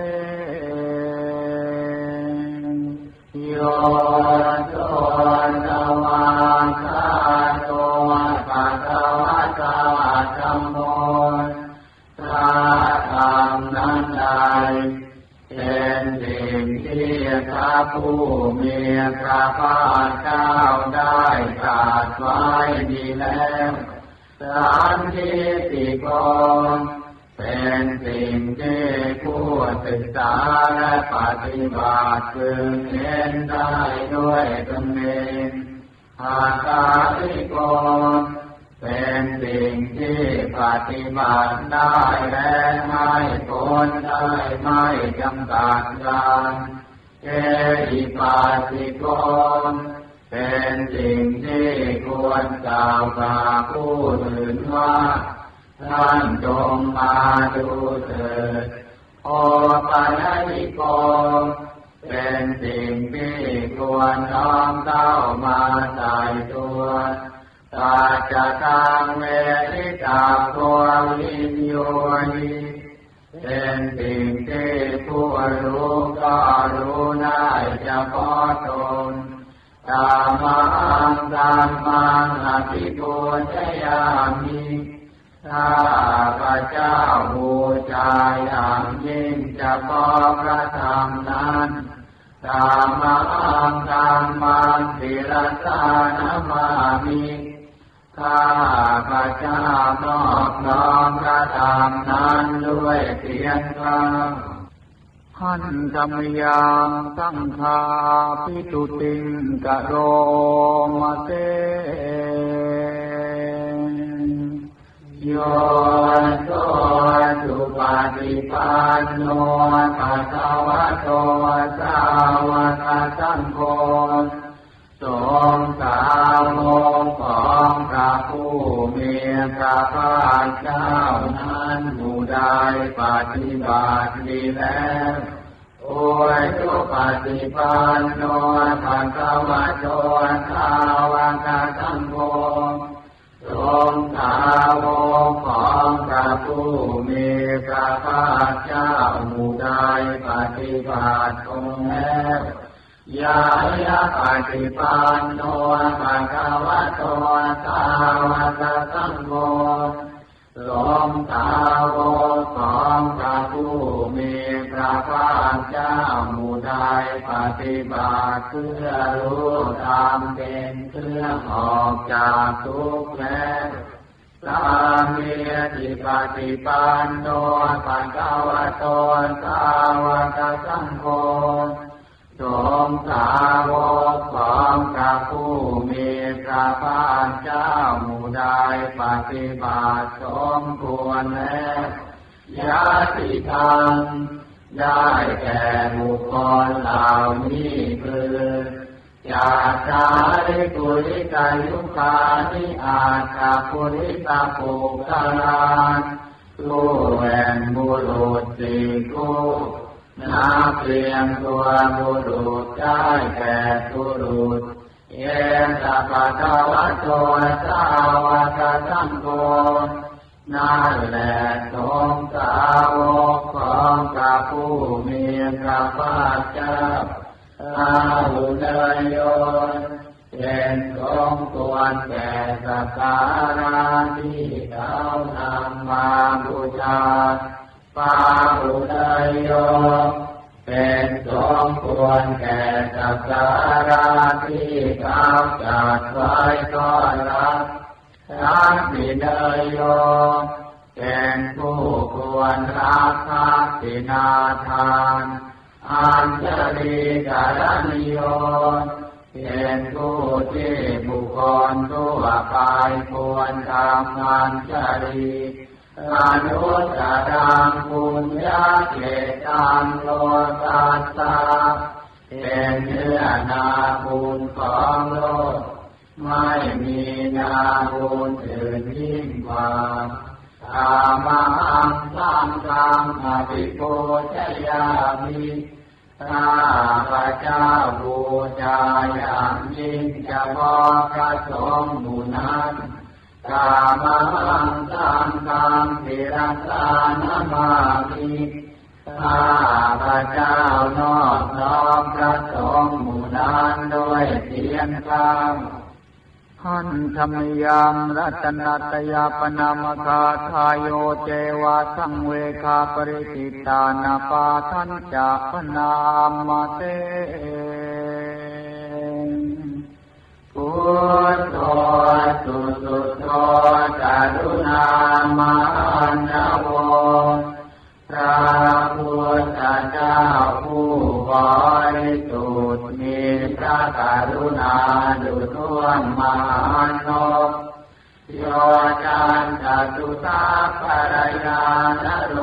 โยโสตวาคาโตภะคะวะตาธัมโมสัทธา ผู้มีพระภาคเจ้าได้ตรัสไว้ดีแล้วสันทิติโกเป็นสิ่งที่ผู้ศึกษาและปฏิบัติพึงเห็นได้ด้วยตนเองอาคาติโกเป็นสิ่งที่ปฏิบัติได้และไม่พ้นได้ไม่จำกัดการเอหิปัสสิโกเป็นสิ่งที่ควรกล่าวกับผู้อื่นว่าท่านจงมาดูเถิดโอปัญญิโกเป็นสิ่งที่ควรน้อมเข้ามาใส่ตัวตาจะทางเวทิตาตัววิญโยนิเป็นสิ่งที่ผู้รู้ก็รู้ได้เฉพาะตนธรรมังธัมมังอภิปูชยามิข้าพระเจ้าบูชาอย่างยิ่งเฉพาะพระธรรมนั้นธัมมังธัมมังศิรสานามามิข้าพระเจ้านอบน้อมพระธรรมนั้นด้วยเสียงกลางหันธรรมยังสังฆาปิตุติงกะโรมะเตโยโสสุปฏิปันโนภะคะวะโตสาวกสังโฆสงฆ์สาวกของพระผู้มีพระภาคเจ้านั้นผู้ใดปฏิบัติดีแล้วโอสุปฏิปันโนภะคะวะโตสาวกสังโฆสงฆ์สาวกของพระผู้มีพระภาคเจ้าผู้ใดปฏิบัติตรงแล้วยายาปฏิปันโนภะคะวะโตสาวกสังโฆสงฆ์สาวกของพระผู้มีพระภาคเจ้าผู้ใดปฏิบัติเพื่อรู้ธรรมเป็นเครื่องออกจากทุกข์แล้วสามีจิปฏิปันโนภะคะวะโตสาวกสังโฆสงฆ์สาวกของพระผู้มีพระภาคเจ้าผู้ใดปฏิบัติสมควรแล้วญาติธรรมได้แก่บุคคลเหล่านี้คือจาจาริปุริกายุคานิอาคาปุริตาภูกาลานผู้แห่งบุรุษสี่คู่นับเรียงตัวบุรุษได้แก่บุรุษเยสัพพะทวะโตสาวกสังโฆนั่นแหละสงฆ์สาวกของพระผู้มีพระภาคเจ้าอาหุเนยโยเป็นสงฆ์ควรแก่สักการะที่เขานำมาบูชาปาหุเนยโยเป็นสงฆ์ควรแก่สักการะที่เขาจัดไว้ต้อนรับทักษิเนยโยเป็นผู้ควรรับทักษิณาทานอัญชลีกรณิโยเป็นผู้ที่บุคคลทั่วไปควรทำอัญชลีอนุตตรังปุญญาเกตังโลกัสสะเป็นเนื้อนาบุญของโลกไม่มีนาบุญอื่นยิ่งกว่าธรรมังสังฆังอภิปูชยามิข้าพระเจ้าบูชาอย่างยิ่งเฉพาะพระสงฆ์หมู่นั้นธรรมังสังฆังศิรสานามามิข้าพระเจ้านอบน้อมพระสงฆ์หมู่นั้นด้วยเสียงกลาง หันธรรมยังรัตนัตยาปนามคาทายโยเจวะสังเวคาปริติตานาปาทันจะปนามเตพุทโธสุสุโธจารุณามานโวพระพุทธเจ้าผู้บริสุทธิ์มีพระกรุณาดุจท่วมมานพโยจันตตุตาภรยานโร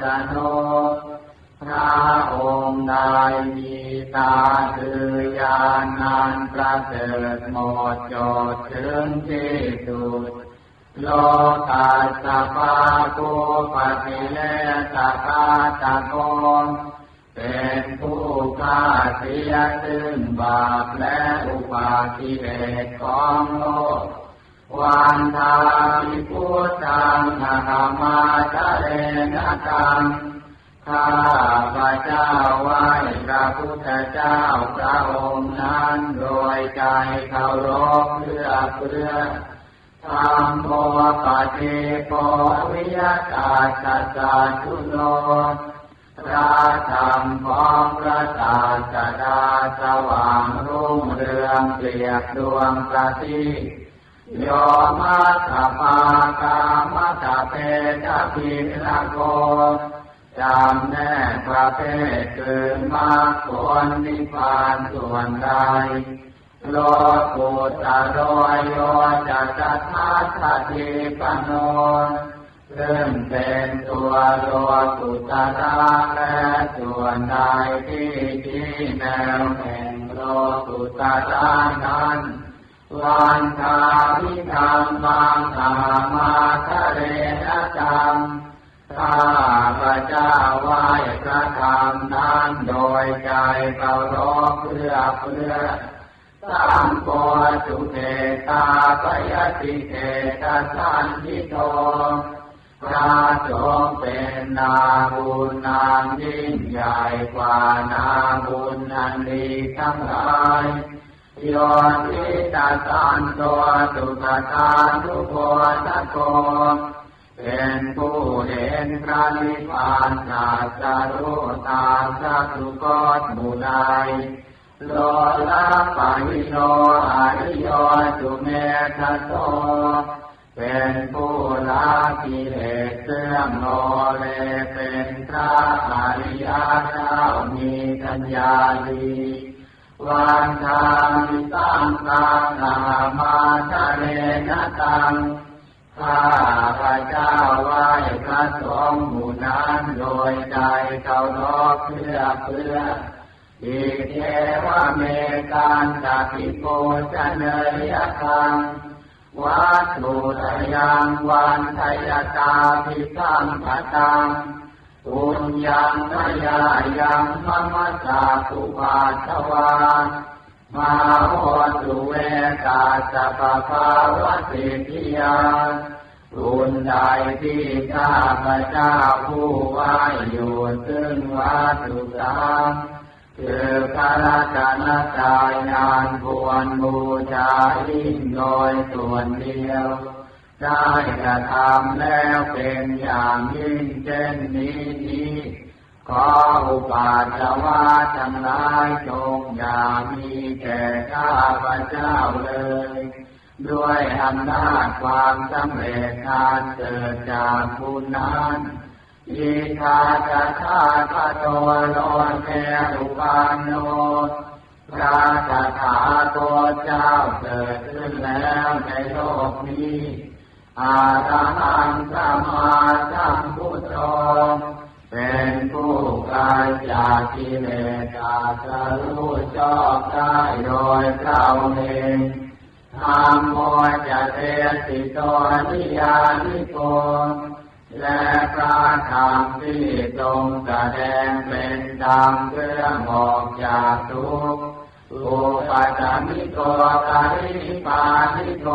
จโนพระองค์ใดมีตาคือญาณนันประเสริฐหมดจดถึงที่สุดโลกัสสปาภูปฏิเลสกาตะโกเป็นผู้ฆ่าเสียซึ่งบาปและอุปาทิเหตุของโลกวันทาภิพุทธังนะมาทะเรนะตังข้าพระเจ้าไหว้พระพุทธเจ้าพระองค์นั้นโดยใจเคารพเพื่อธัมโมปฏิโกวิยตาสัสสะทุโนพระธรรมของพระศาสดาสว่างรุ่งเรืองเปรียบดวงประทีปโยมัสสปากามะตะเพทะพิลโกจำแนกประเภทคือมรรคผลนิพพานส่วนใดโลกุตตโรโยจัตถาคติปันโนซึ่งเป็นตัวโลกุตตระและส่วนใดที่ชี้แนวแห่งโลกุตตระนั้นวันทาภิธรรมังธรรมาทะเรนะตังข้าพระเจ้าไหว้พระธรรมนั้นโดยใจเคารพเพื่อสัมโพสุเทตาปยติเทตสันติโตพระสงฆ์เป็นนาบุญนามยิ่งใหญ่กว่านาบุญอันดีทั้งหลายโยนิตาสันโตสุขทานุโภตโกเป็นผู้เห็นพระนิพพานนาสรุตาสัตถุกตหมู่ใดโลลาปะหิโนอริโยสุเมธโสเป็นผู้ละกิเลสเสื่อมโลเลเป็นพระอริยเจ้ามีปัญญาดีวันทามิสังฆานามาทะเรนะตังข้าพระเจ้าไหว้พระสงฆ์หมู่นั้นโดยใจเคารพเพื่ออิเทวะเมกันตติโกจเนยคังวัตถุทยังวันทยตาภิสัมปตังปุญญังมยายังมมสสะสุปาทวามาโหตุเวตาสัพพาวะสิทธิยาบุญใดที่ข้าพระเจ้าผู้ไหว้อยู่ซึ่งวัตถุสามคือพระรัตนตรัยนานควรบูชายิ่งโดยส่วนเดียวได้กระทำแล้วเป็นอย่างยิ่งเช่นนี้ขออุปาสวะทั้งหลายจงอย่ามีแก่ข้าพระเจ้าเลยด้วยอำนาจความสำเร็จการเกิดจากบุญนั้นอิทาตถาคโตโลเกอุปันโนพระตถาคตเจ้าเกิดขึ้นแล้วในโลกนี้อาระหังสัมมาสัมพุทโธเป็นผู้กายจากกิเลสอาสรู้ชอบได้โดยเราเองธัมโมจะเทสิโตนิยานิโกและพระธรรมที่ทรงแสดงเป็นธรรมเพื่อออกจากทุกข์อุปาทานิโกกาลิปานิโก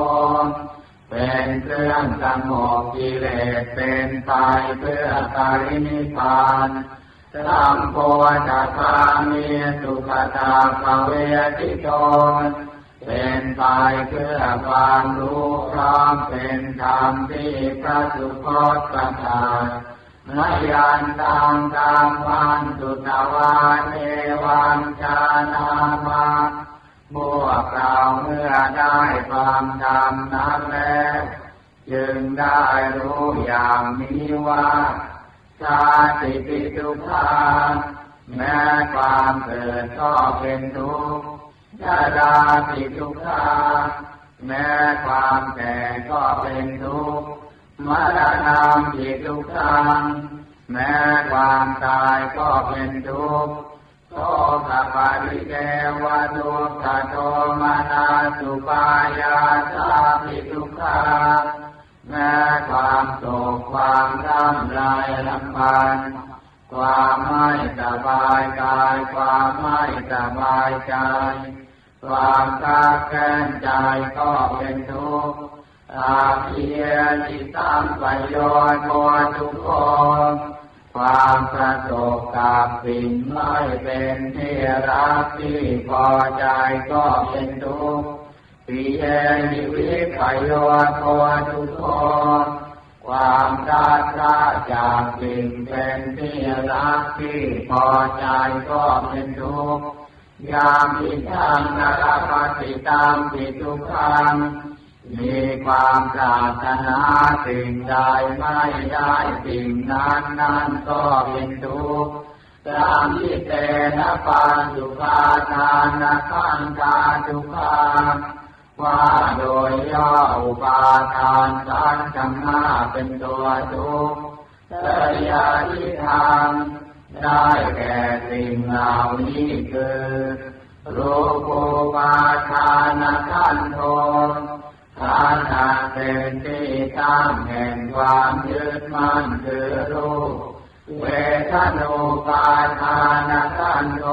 เป็นเครื่องสงบกิเลสเป็นไปเพื่อการนิพพานสัมโพธิคามีสุขตาภเวทิโต เป็นไปเพื่อความรู้พร้อมเป็นธรรมที่พระสุคตประทานนายันตังตามวันสุตวาเนวังชานามาพวกเราเมื่อได้ฟังธรรมนั้นแล้วจึงได้รู้อย่างนี้ว่าชาติปิทุกขาแม้ความเกิดก็เป็นทุกข์ชราปิทุกขาแม้ความแก่ก็เป็นทุกข์มรณะปิทุกขังแม้ความตายก็เป็นทุกข์โสกปาริเทวทุกขโทมนัสสุปายาสาปิทุกขาแม้ความโศกความร่ำไรรำพันความไม่สบายกายความไม่สบายใจความคับแค้นใจก็เป็นทุกข์อาภิเยติสัมปโยชน์โมทุกโขความประสบกับสิ่งไม่เป็นที่รักที่พอใจก็เป็นทุกข์ปิเยนิวิปโยชน์โมทุกโขความรักจากสิ่งเป็นที่รักที่พอใจก็เป็นทุกข์ยามอิทังนรปฏิตามปิทุกขังมีความปรารถนาสิ่งใดไม่ได้สิ่งนั้นก็เป็นทุกข์ตามที่เตนะปัญจุปาทานขันธาทุกขาว่าโดยย่ออุปาทานขันธ์ทั้งห้าเป็นตัวทุกข์เตยะทิทางได้แก่สิ่งเหล่านี้คือรูปุปาทานขันธ์โทขันธ์เป็นที่ตั้งแห่งความยึดมั่นคือรูปเวทนูปาทานขันธ์โท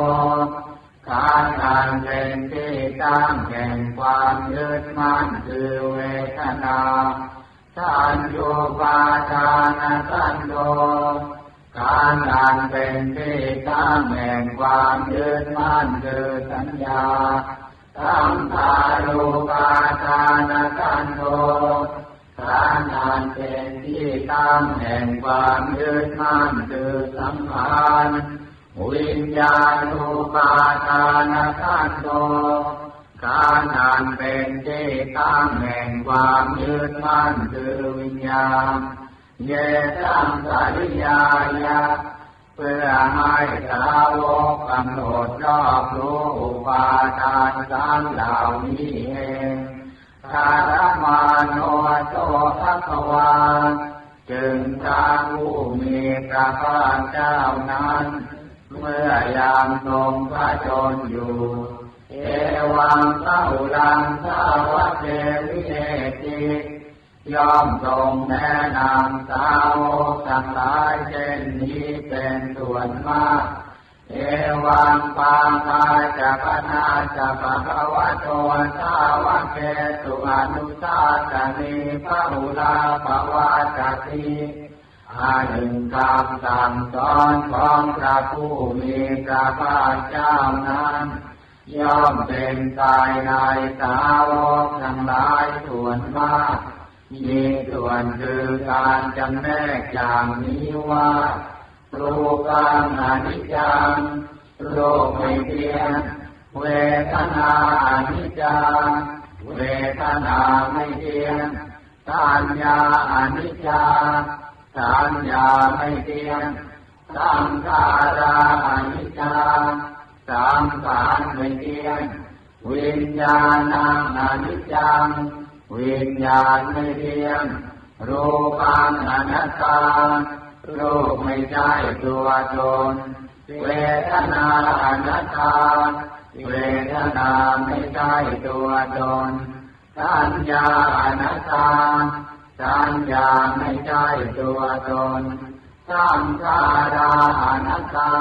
ขันธ์เป็นที่ตั้งแห่งความยึดมั่นคือเวทนาสัญญูปาทานขันธ์โทขันธ์เป็นที่ตั้งแห่งความยึดมั่นคือสัญญาสังขารูปาทานขันธ์โทขันธ์เป็นที่ตั้งแห่งความยึดมั่นคือสังขารวิญญาณูปาทานขันธ์โทขันธ์เป็นที่ตั้งแห่งความยึดมั่นคือวิญญาณเยตังสริยายะเพื่อให้สาวกกำหนดรอบรู้อุปาทานทั้งเหล่านี้เองคารมาโนโตภควาจึงพระผู้มีพระภาคเจ้านั้นเมื่อยามทรงพระชนอยู่เอวังเต้าลังสาวะเทวิเนติย่อมทรงแนะนำสาวกทั้งหลายเช่นนี้เป็นส่วนมากเอวังปังอาจะปนาจะปะภวะโตสาวะเกตุอนุสาสนีพระหุลาภวะจักขีหนึ่งคำสั่งสอนของพระผู้มีพระภาคเจ้านั้นย่อมเป็นใจในสาวกทั้งหลายส่วนมากมีส่วนคือการจำแนกอย่างนี้ว่ารูปังอนิจจังโลกไม่เที่ยงเวทนาอนิจจังเวทนาไม่เที่ยงสัญญาอนิจจังสัญญาไม่เที่ยงสังขาราอนิจจังสังขารไม่เที่ยงวิญญาณังอนิจจังวิญญาณไม่เที่ยงรูปังอนัตตารูปไม่ใช่ตัวตนเวทนาอนัตตาเวทนาไม่ใช่ตัวตนสัญญาอนัตตาสัญญาไม่ใช่ตัวตนสังขาราอนัตตา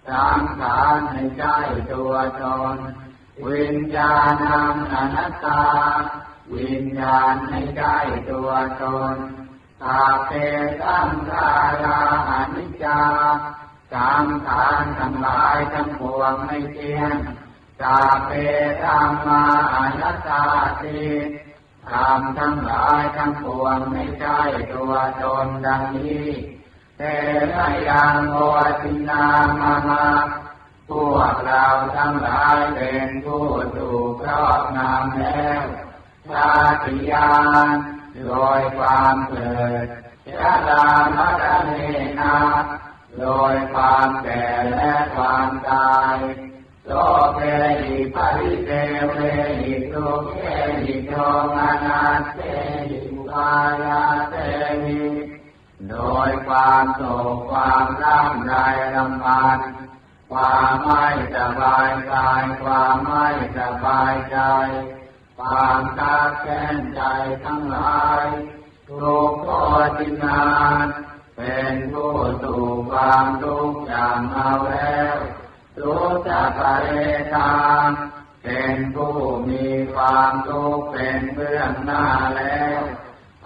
สังขารไม่ใช่ตัวตนวิญญาณังอนัตตาวิญญาณไม่ใช่ตัวตนสัพเพสังขาราอนิจจาสังขารทั้งหลายทั้งปวงไม่เที่ยง สาเปธัมมาอนัตตาติธรรมทั้งหลายทั้งปวงไม่ใช่ตัวตนดังนี้เตนะยังโอตินามาพวกเราทั้งหลายเป็นผู้ถูกครอบงำแล้วชาติญาณโดยความเกิดชรามรณะนาโดยความแก่และความตายโลกเปหิปริเทเวหิทุกเขหิโทมานาเตหิอุปายาเตหิโดยความโศกความร่ำไรรำพันความไม่สบายกายความไม่สบายใจความคับแค้นใจทั้งหลายทุกข์ทรมานเป็นผู้ถูกความทุกข์อย่างเอาแล้วทุกข์จะปเรทางเป็นผู้มีความทุกข์เป็นเบื้องหน้าแล้ว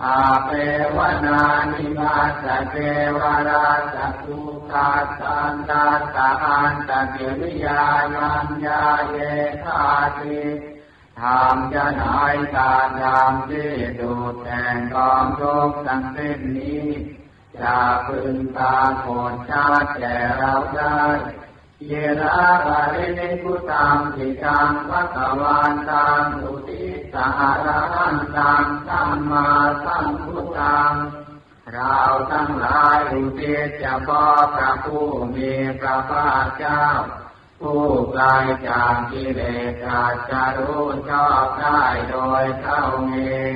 อาเปวนานิมาสเทวราชสุขาสันตาสาหันตกิริยายัญญาเยธาติธรรมจะหายการธรรมที่ดูดแห่งกองทุกข์ทั้งสิ้นนี้จะพึงปรากฏชัดแก่เราได้เยระบารินิพุตังทิตังภัตวันตังอุทิสหราหันตังสัมมาสัมพุทธังเราทั้งหลายอุทิศเฉพาะพระผู้มีพระภาคเจ้าผู้ไกลจากกิเลสอาจจะรู้ชอบได้โดยเท่าเอง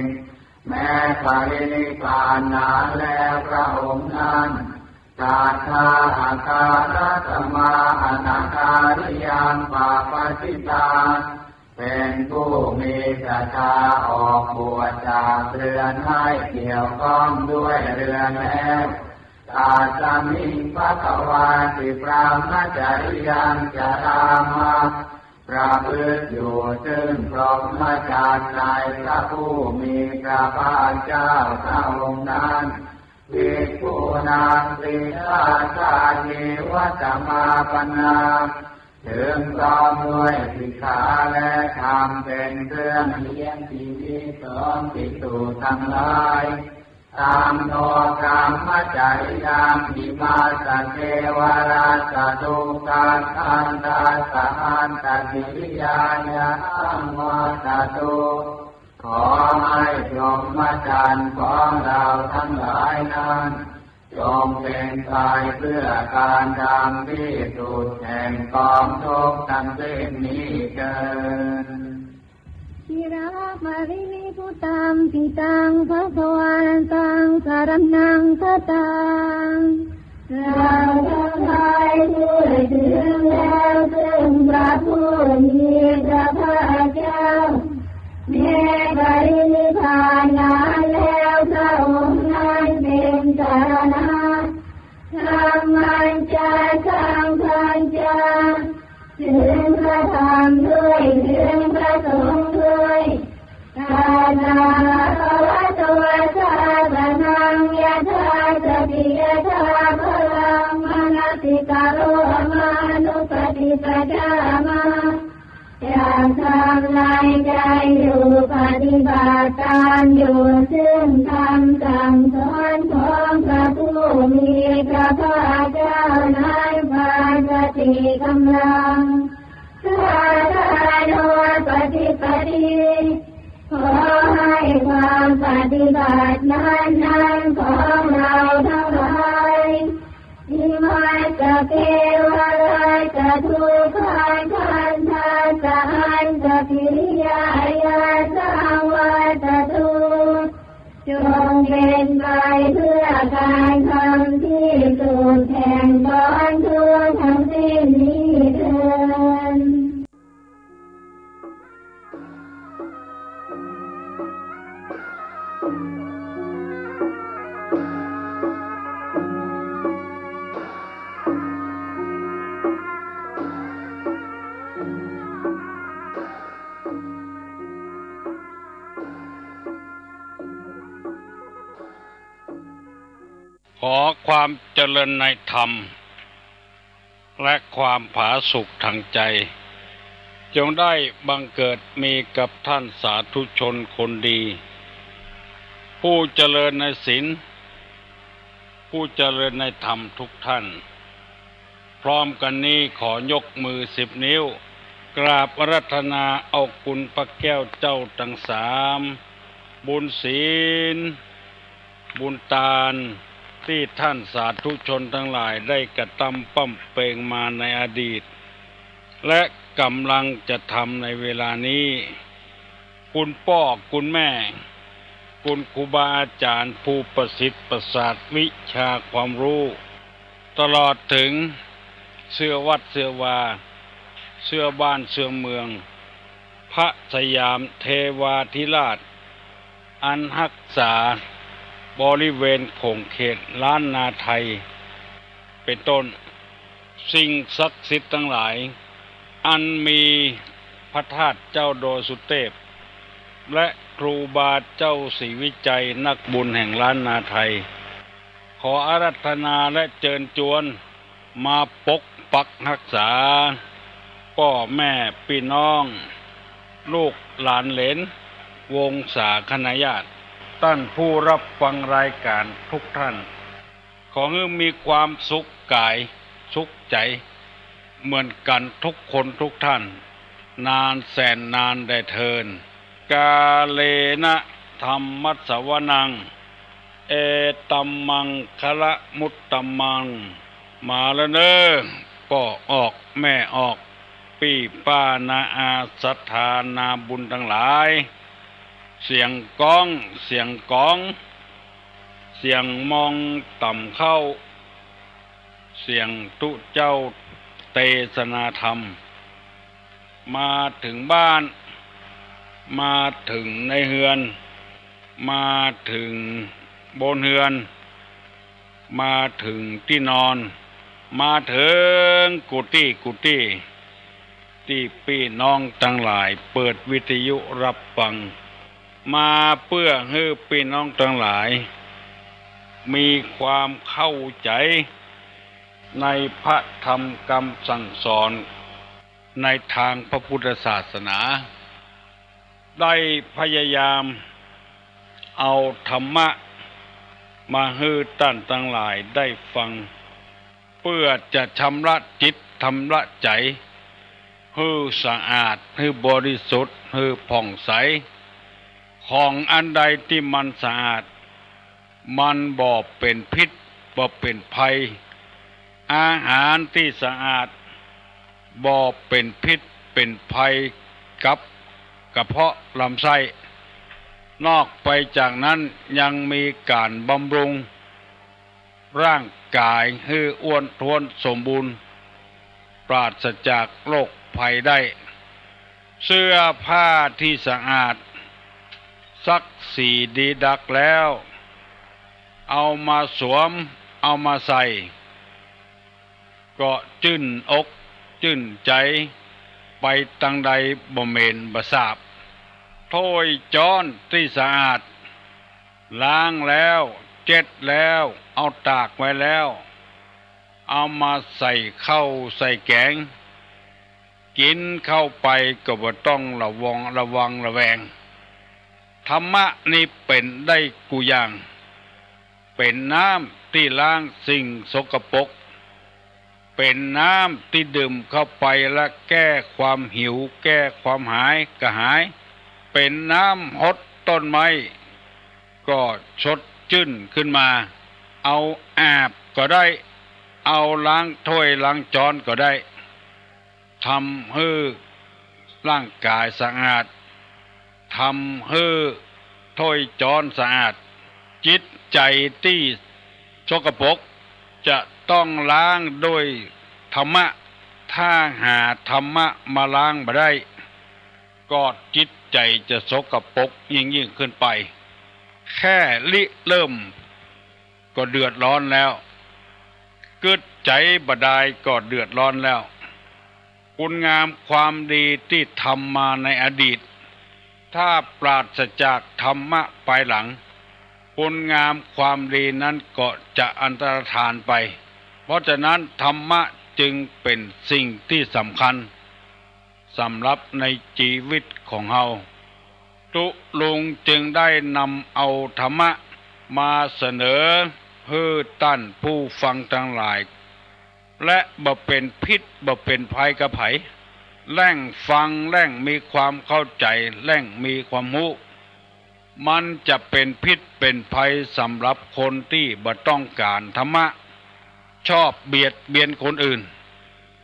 แม้ปรินิพพานนานแล้วพระองค์นั้นตาทาอาคารัตมาอนาคาริยังปาปสิตาเป็นผู้มีศรัทธาออกบวชจากเรือนให้เกี่ยวข้องด้วยเรือนแล้วตาสามิภควาติพระมจริยังจารามาประพฤติอยู่ซึ่งพรหมจรรย์ในพระผู้มีพระภาคเจ้าพระองค์นั้นภิกขุนังสีลาสาเทวัตมาปนาถึงพร้อมด้วยสิกขาและธรรมเป็นเครื่องเลี้ยงชีวิตของภิกษุทั้งหลายตามโนกรรมจริยามหิมาสเทวราชตุกาคันตาสหันตกิริยายะสังวาสตุขอให้พรหมจรรย์ของเราทั้งหลายนั้นจงเป็นไปเพื่อการทำที่สุดแห่งกองทุกข์ทั้งสิ้นนี้เถิดชิรามารินิพุตังทิตังภควาตังสารนังคตังเราทั้งหลายช่วยถึงแล้วซึ่งพระผู้มีพระภาคเจ้าแม้ปรินิพพานนานแล้วพระองค์นั้นเป็นสารณะธรรมันจะสังฆัญจะถึงพระธรรมด้วยถึงพระสงฆ์ด้วยกานาภวะตัวสาสนังยะธาสติยะธาพลังมนสิกาโรมานุปฏิปดามาอยากทำในใจอยู่ปฏิบัติตามอยู่ซึ่งธรรมสั่งสอนของพระผู้มีพระภาคเจ้าในภาสติกำลังข้าได้โดยปฏิปฏิขอให้ความปฏิบัตินั้นของเราทั้งหลายที่ไม่จะเกวะราจะทุกขันทันทาสหันตกิริยายาสังวัตตุจงเป็นไปเพื่อการทำที่สุดแห่งกองทุกข์ทั้งสิ้นนี้เถิด ขอความเจริญในธรรมและความผาสุกทางใจ จงได้บังเกิดมีกับท่านสาธุชนคนดี ผู้เจริญในศีลผู้เจริญในธรรมทุกท่านพร้อมกันนี้ขอยกมือ10 นิ้วกราบอาราธนาเอาคุณพระแก้วเจ้าทั้ง3บุญศีลบุญทานที่ท่านสาธุชนทั้งหลายได้กระทำปั้มเปงมาในอดีตและกำลังจะทำในเวลานี้คุณพ่อคุณแม่คุณครูบาอาจารย์ผู้ประสิทธิ์ประสาทวิชาความรู้ตลอดถึงเสื้อวัดเสื้อวาเสื้อบ้านเสื้อเมืองพระสยามเทวาธิราชอันรักษาบริเวณโขงเขตล้านนาไทยเป็นต้นสิ่งศักดิ์สิทธิ์ทั้งหลายอันมีพระธาตุเจ้าโดสุเทพและครูบาเจ้าศรีวิจัยนักบุญแห่งล้านนาไทยขออาราธนาและเชิญชวนมาปกปักรักษาพ่อแม่พี่น้องลูกหลานเหลนวงศาคณาญาติท่านผู้รับฟังรายการทุกท่านขอให้มีความสุขกายสุขใจเหมือนกันทุกคนทุกท่านนานแสนนานได้เทินกาเลนะธรรมัสสวนังเอตัมมังคะละมุตตัมมังมาแล้วเนอพ่อออกแม่ออกพี่ป้านาอาศรัทธานาบุญทั้งหลายเสียงก้องเสียงก้องเสียงมองต่ำเข้าเสียงตุเจ้าเทศนาธรรมมาถึงบ้านมาถึงในเฮือนมาถึงบนเฮือนมาถึงที่นอนมาถึงกุฏิที่พี่น้องทั้งหลายเปิดวิทยุรับฟังมาเพื่อให้พี่น้องทั้งหลายมีความเข้าใจในพระธรรมคำสั่งสอนในทางพระพุทธศาสนาได้พยายามเอาธรรมะมาให้ท่านทั้งหลายได้ฟังเพื่อจะชำระจิตชำระใจให้สะอาดให้บริสุทธิ์ให้ผ่องใสของอันใดที่มันสะอาดมันบ่เป็นพิษบ่เป็นภัยอาหารที่สะอาดบ่เป็นพิษเป็นภัยกับกระเพาะลำไส้นอกไปจากนั้นยังมีการบำรุงร่างกายให้อ้วนท้วนสมบูรณ์ปราศจากโรคภัยได้เสื้อผ้าที่สะอาดซักสีดีดักแล้วเอามาสวมเอามาใส่ก็จื่นอกจื่นใจไปตั้งใดบ่เมนบ่ทราบถ้วยจ้อนที่สะอาดล้างแล้วเช็ดแล้วเอาตากไว้แล้วเอามาใส่ข้าวใส่แกงกินเข้าไปก็บ่ต้องระวังระแวงธรรมะนี่เป็นได้กุอย่างเป็นน้ำที่ล้างสิ่งสกปรกเป็นน้ำที่ดื่มเข้าไปและแก้ความหิวแก้ความหายกระหายเป็นน้ำหดต้นไม้ก็สดชื่นขึ้นมาเอาอาบก็ได้เอาล้างถ้วยล้างจานก็ได้ทำให้ร่างกายสะอาดทำให้ถ้วยจานสะอาดจิตใจที่สกปรกจะต้องล้างด้วยธรรมะถ้าหาธรรมะมาล้างบ่ได้ก็จิตใจจะสกปรกยิ่งขึ้นไปแค่เริ่มก็เดือดร้อนแล้วเกิดใจบ่ได้ก็เดือดร้อนแล้วคุณงามความดีที่ทำมาในอดีตถ้าปราศจากธรรมะภายหลังคุณงามความดีนั้นก็จะอันตรธานไปเพราะฉะนั้นธรรมะจึงเป็นสิ่งที่สำคัญ สำหรับในชีวิตของเฮาตุลุงจึงได้นำเอาธรรมะมาเสนอเพื่อต้านผู้ฟังทั้งหลายและบ่เป็นพิษบ่เป็นภัยกับไผแล่งฟังแล่งมีความเข้าใจแล่งมีความรู้มันจะเป็นพิษเป็นภัยสำหรับคนที่บ่ต้องการธรรมะชอบเบียดเบียนคนอื่น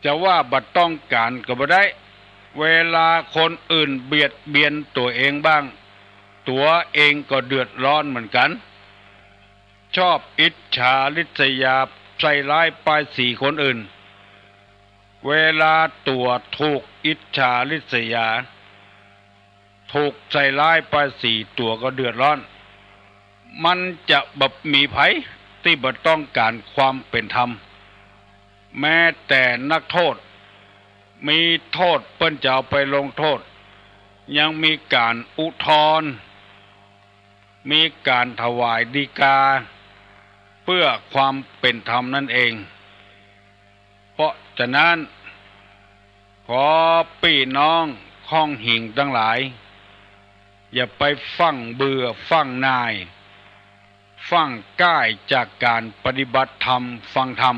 จะว่าบ่ต้องการก็บ่ได้เวลาคนอื่นเบียดเบียนตัวเองบ้างตัวเองก็เดือดร้อนเหมือนกันชอบอิจฉาริษยาใส่ร้ายป้ายสีคนอื่นเวลาตัวถูกอิจฉาริษยาถูกใส่ร้ายป้ายสีตัวก็เดือดร้อนมันจะแบบมีภัยที่บ่ต้องการความเป็นธรรมแม้แต่นักโทษมีโทษเปิ้นจะเอาไปลงโทษยังมีการอุทธรณ์มีการถวายฎีกาเพื่อความเป็นธรรมนั่นเองเพราะฉะนั้นขอพี่น้องข้องหิ่งทั้งหลายอย่าไปฟังเบื่อฟังนายฟังก้ายจากการปฏิบัติธรรมฟังธรรม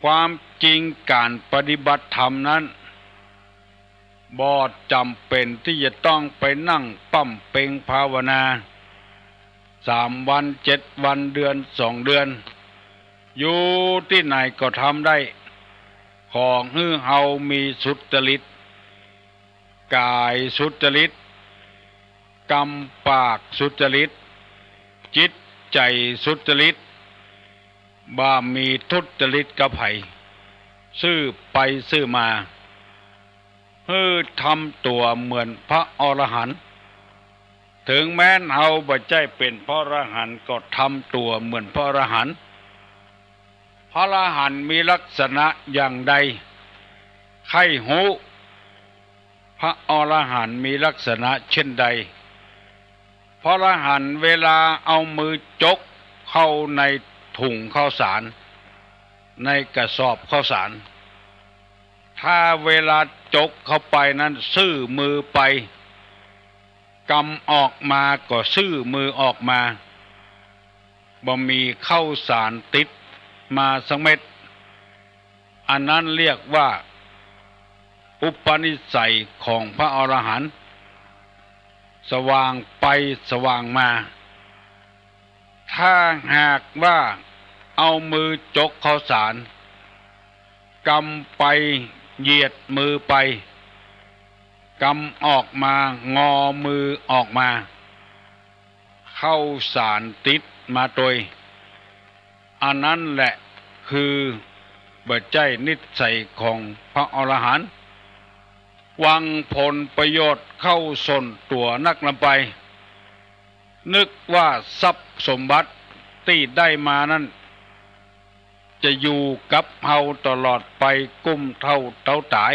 ความจริงการปฏิบัติธรรมนั้นบ่จำเป็นที่จะต้องไปนั่งปั้มเป่งภาวนา3 วัน 7 วันเดือน2 เดือนอยู่ที่ไหนก็ทำได้ของฮือเฮามีสุจริตกายสุจริตกรรมปากสุจริตจิตใจสุจริตบ่มีทุจริตกับไผซื่อไปซื่อมาทำตัวเหมือนพระอรหันต์ถึงแม้นเฮาบ่ใช่เป็นพระอรหันต์ก็ทำตัวเหมือนพระอรหันต์พระอรหันต์มีลักษณะอย่างใดใครรู้พระอรหันต์มีลักษณะเช่นใดพระอรหันต์เวลาเอามือจกเข้าในถุงข้าวสารในกระสอบข้าวสารถ้าเวลาจกเข้าไปนั้นซื่อมือไปกำออกมาก็ซื่อมือออกมาบ่มีข้าวสารติดมาสักเม็ดอันนั้นเรียกว่าอุปนิสัยของพระอรหันต์สว่างไปสว่างมาถ้าหากว่าเอามือจกข้าวสารกำไปเหยียดมือไปกำออกมางอมือออกมาข้าวสารติดมาโดยอันนั้นแหละคือบัจจัยนิสัยของพระอรหันต์หวังผลประโยชน์เข้าส่วนตัวนักลำไปนึกว่าทรัพย์สมบัติที่ได้มานั้นจะอยู่กับเฮาตลอดไปกุ้มเท่าเต้าตาย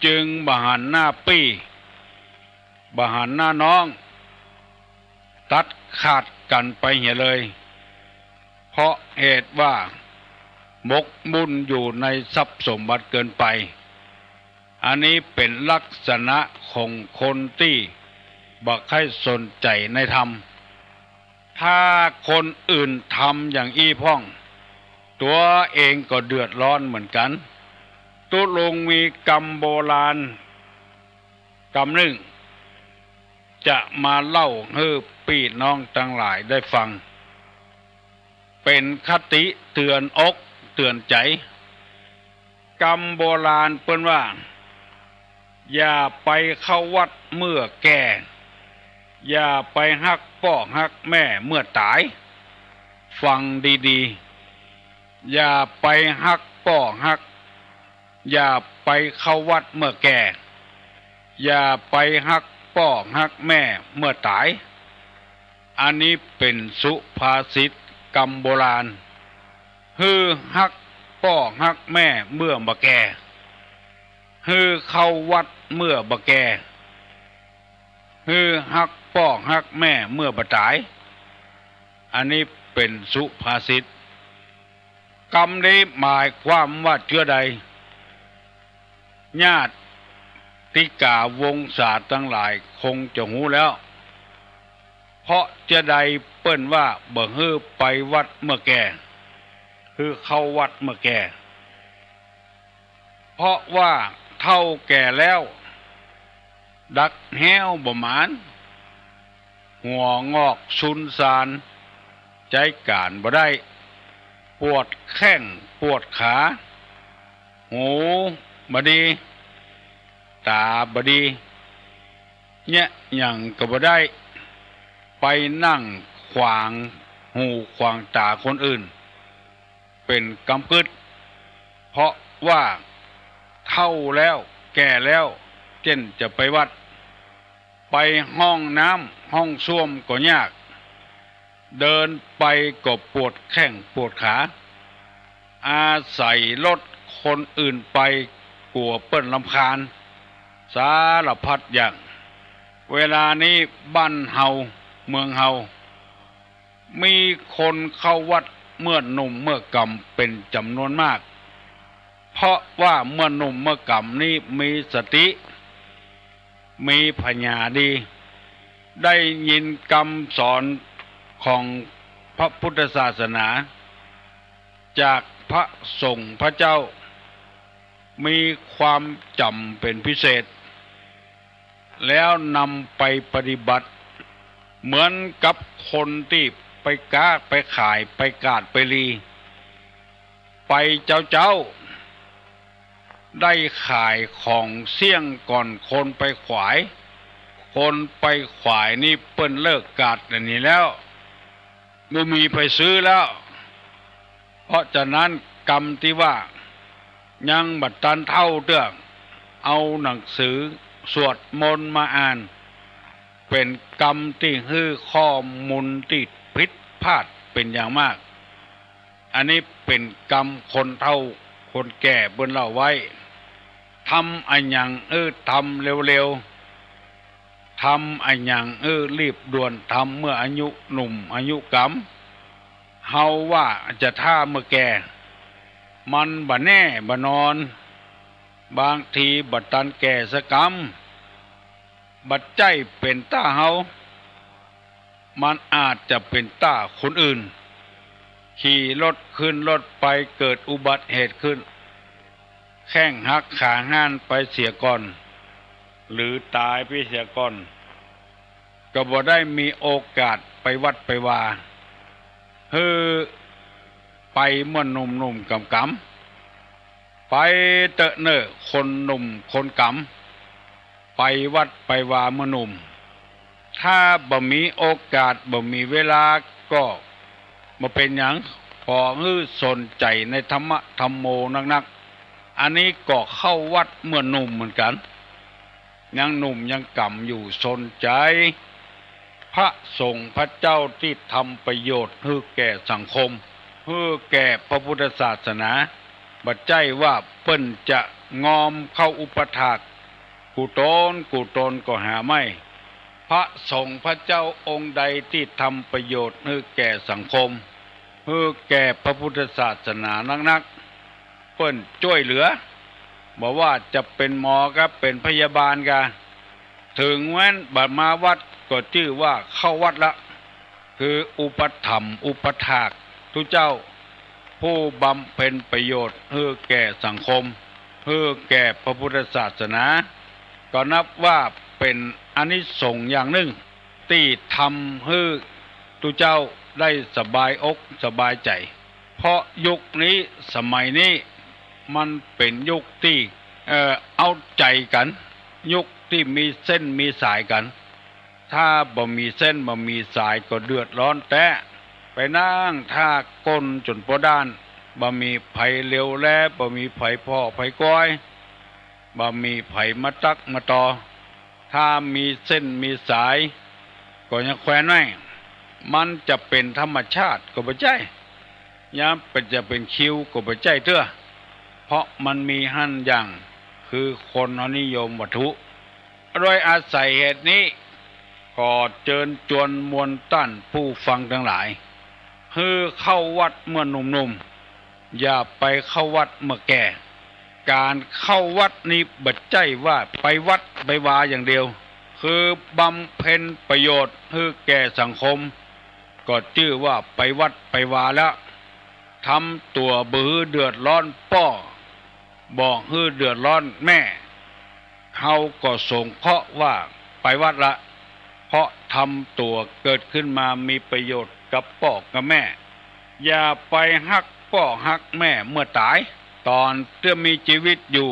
จึงบ่หันหน้าปี้บ่หันหน้าน้องตัดขาดกันไปเหี่ยเลยเพราะเหตุว่าหมกมุ่นอยู่ในทรัพย์สมบัติเกินไปอันนี้เป็นลักษณะของคนที่บ่ค่อยสนใจในธรรมถ้าคนอื่นทำอย่างอี้พ่องตัวเองก็เดือดร้อนเหมือนกันตุลงมีกรรมโบราณกรรมหนึ่งจะมาเล่าให้พี่น้องทั้งหลายได้ฟังเป็นคติเตือนอกเตือนใจกรรมโบราณเปิ้นว่าอย่าไปเข้าวัดเมื่อแก่อย่าไปฮักพ่อฮักแม่เมื่อตายฟังดีๆอย่าไปฮักพ่อฮักอย่าไปเข้าวัดเมื่อแก่อย่าไปฮักพ่อฮักแม่เมื่อตายอันนี้เป็นสุภาษิตกรรมโบราณฮือฮักพ่อฮักแม่เมื่อบ่แก่ฮือเข้าวัดเมื่อบ่แก่ฮือฮักพ่อฮักแม่เมื่อบ่ตายอันนี้เป็นสุภาษิตกรรมนี้หมายความว่าเชื่อใด ญาติกาวงศาสตร์ทั้งหลายคงจะหูแล้ว เพราะจะใดเปิ้นว่าบ่ฮื้อไปวัดเมื่อแก่คือเข้าวัดเมื่อแก่เพราะว่าเท่าแก่แล้วดักแห้วบ่หมานหัวงอกซุนซานใจการบ่ได้ปวดแข้งปวดขาหูบ่ดีตาบ่ดีเนี่ยหยังก็บ่ได้ไปนั่งขวางหูขวางตาคนอื่นเป็นกำกึดเพราะว่าเฒ่าแล้วแก่แล้วเช่นจะไปวัดไปห้องน้ำห้องส้วมก็ยากเดินไปก็ปวดแข้งปวดขาอาศัยรถคนอื่นไปกลัวเปิ้นรำคาญสารพัดอย่างเวลานี้บ้านเฮาเมืองเฮามีคนเข้าวัดเมื่อหนุ่มเมื่อกำเป็นจำนวนมากเพราะว่าเมื่อหนุ่มเมื่อกำนี้มีสติมีปัญญาดีได้ยินคำสอนของพระพุทธศาสนาจากพระสงฆ์พระเจ้ามีความจำเป็นพิเศษแล้วนำไปปฏิบัติเหมือนกับคนที่ไปค้าไปขายไปกาดไปลีไปเจ้าได้ขายของเสี่ยงก่อนคนไปขวายคนไปขวายนี่เปิ้นเลิกกาดอย่างนี้แล้วไม่มีไปซื้อแล้วเพราะฉะนั้นกรรมที่ว่ายังบัดตันเท่าเรื่องเอาหนังสือสวดมนต์มาอ่านเป็นกรรมที่ฮื้อข้อมูลที่ผิดพลาดเป็นอย่างมากอันนี้เป็นกรรมคนเฒ่าคนแก่เบิ่นเล่าไว้ทำอันหยังทำเร็วๆทำอันหยังรีบด่วนทำเมื่ออายุหนุ่มอายุกำเฮาว่าจะท่าเมื่อแก่มันบ่แน่บ่นอนบางทีบัดตันแก่สกรรมบัดใจเป็นต้าเฮามันอาจจะเป็นต้าคนอื่นขี่รถขึ้นรถไปเกิดอุบัติเหตุขึ้นแข้งหักขาห้านไปเสียก่อนหรือตายไปเสียก่อนก็บ่ได้มีโอกาสไปวัดไปวาไปเมื่อหนุ่มๆกำไปเตอะเนอคนหนุ่มคนกำไปวัดไปวาเมื่อหนุ่มถ้าบ่มีโอกาสบ่มีเวลาก็มาเป็นหยังพอสนใจในธรรมะธรรมโมนักๆอันนี้ก็เข้าวัดเมื่อหนุ่มเหมือนกันยังหนุ่มยังกำอยู่สนใจพระสงฆ์พระเจ้าที่ทำประโยชน์ให้แก่สังคมให้แก่พระพุทธศาสนาบัดใจว่าเปิ้นจะงอมเข้าอุปถากกูโตนก็หาไม่พระสงฆ์พระเจ้าองค์ใดที่ทำประโยชน์ให้แก่สังคมให้แก่พระพุทธศาสนานักเปิ้นช่วยเหลือบอกว่าจะเป็นหมอก็เป็นพยาบาลกันถึงแม้นบัดมาวัดก็ชื่อว่าเข้าวัดละคืออุปถัมภ์อุปถากทุกเจ้าผู้บำเพ็ญประโยชน์ให้แก่สังคมให้แก่พระพุทธศาสนาก็นับว่าเป็นอานิสงส์อย่างหนึ่งที่ทำให้ทุกเจ้าได้สบายอกสบายใจเพราะยุคนี้สมัยนี้มันเป็นยุคที่เอาใจกันยุคที่มีเส้นมีสายกันถ้าบ่มีเส้นบ่มีสายก็เดือดร้อนแต่ไปนั่งท่าก้นจนปวดด้านบ่มีไผเร็วแลบ่มีไผพ่อไผก้อยบ่มีไผมาตักมาต่อถ้ามีเส้นมีสายก็ยังแขวนไว้มันจะเป็นธรรมชาติก็บ่ใช่ยามเป็นจะเป็นคิวก็บ่ใช่เด้อเพราะมันมีหั่นอย่างคือคนนิยมวัตถุโดยอาศัยเหตุนี้ขอเชิญชวนมวลต้านผู้ฟังทั้งหลายให้เข้าวัดเมื่อหนุ่มๆอย่าไปเข้าวัดเมื่อแก่ การเข้าวัดนี้บัดใจว่าไปวัดไปวาอย่างเดียวคือบำเพ็ญประโยชน์ให้แก่สังคมก็ชื่อว่าไปวัดไปวาแล้วทำตัวบื้อเดือดร้อนป้อบอกให้เดือดร้อนแม่เฮาก็สงเคราะห์ว่าไปวัดละเพราะทำตัวเกิดขึ้นมามีประโยชน์กับพ่อกับแม่อย่าไปฮักพ่อฮักแม่เมื่อตายตอนเมื่อมีชีวิตอยู่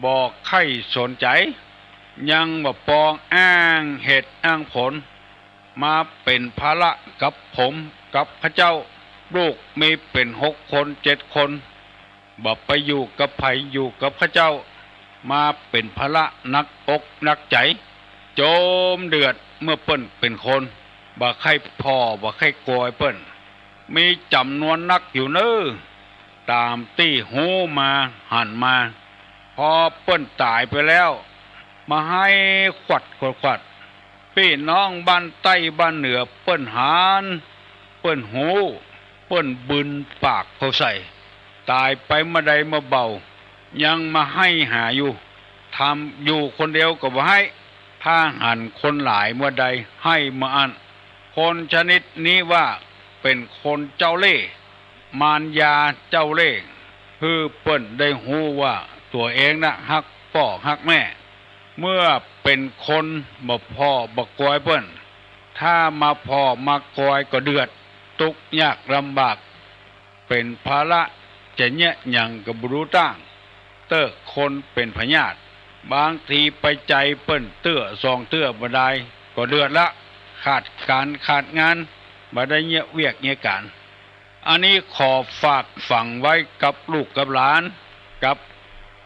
บอกใครสนใจยังบ่ปองอ้างเหตุอ้างผลมาเป็นภาระกับผมกับข้าเจ้าลูกมีเป็น6 คน7 คนบ่ไปอยู่กับไผอยู่กับข้าเจ้ามาเป็นภาระนักอกนักใจโจมเดือดเมื่อเปิ้นเป็นคนบ่ใครพ่อบ่ใครกอยเปิ้นมีจำนวนนักอยู่เน้อตามตี้หูมาหันมาพอเปิ้นตายไปแล้วมาให้ขวัดพี่น้องบ้านใต้บ้านเหนือเปิ้นหานเปิ้นหูเปิ้นบึนปากเขาใส่ตายไปเมื่อใดเมื่อเบายังมาให้หาอยู่ทำอยู่คนเดียวก็บ่ให้ถ้าหันคนหลายเมื่อใดให้มาอันคนชนิดนี้ว่าเป็นคนเจ้าเล่ห์มารยาเจ้าเล่ห์คือเปิ้นได้หูว่าตัวเองน่ะฮักพ่อฮักแม่เมื่อเป็นคนบ่พ่อบ่กอยเปิ้นถ้ามาพ่อมากอยก็เดือดทุกข์ยากลำบากเป็นภาระจะแยะหยังก็บ่รู้ตั้งเต้อคนเป็นพญาติบางทีไปใจเปิ้นเตื้อซองเตื้อบ่ได้ก็เดือดละขาดการขาดงานบ่ได้เงียเวียกเงียการอันนี้ขอฝากฝังไว้กับลูกกับหลานกับ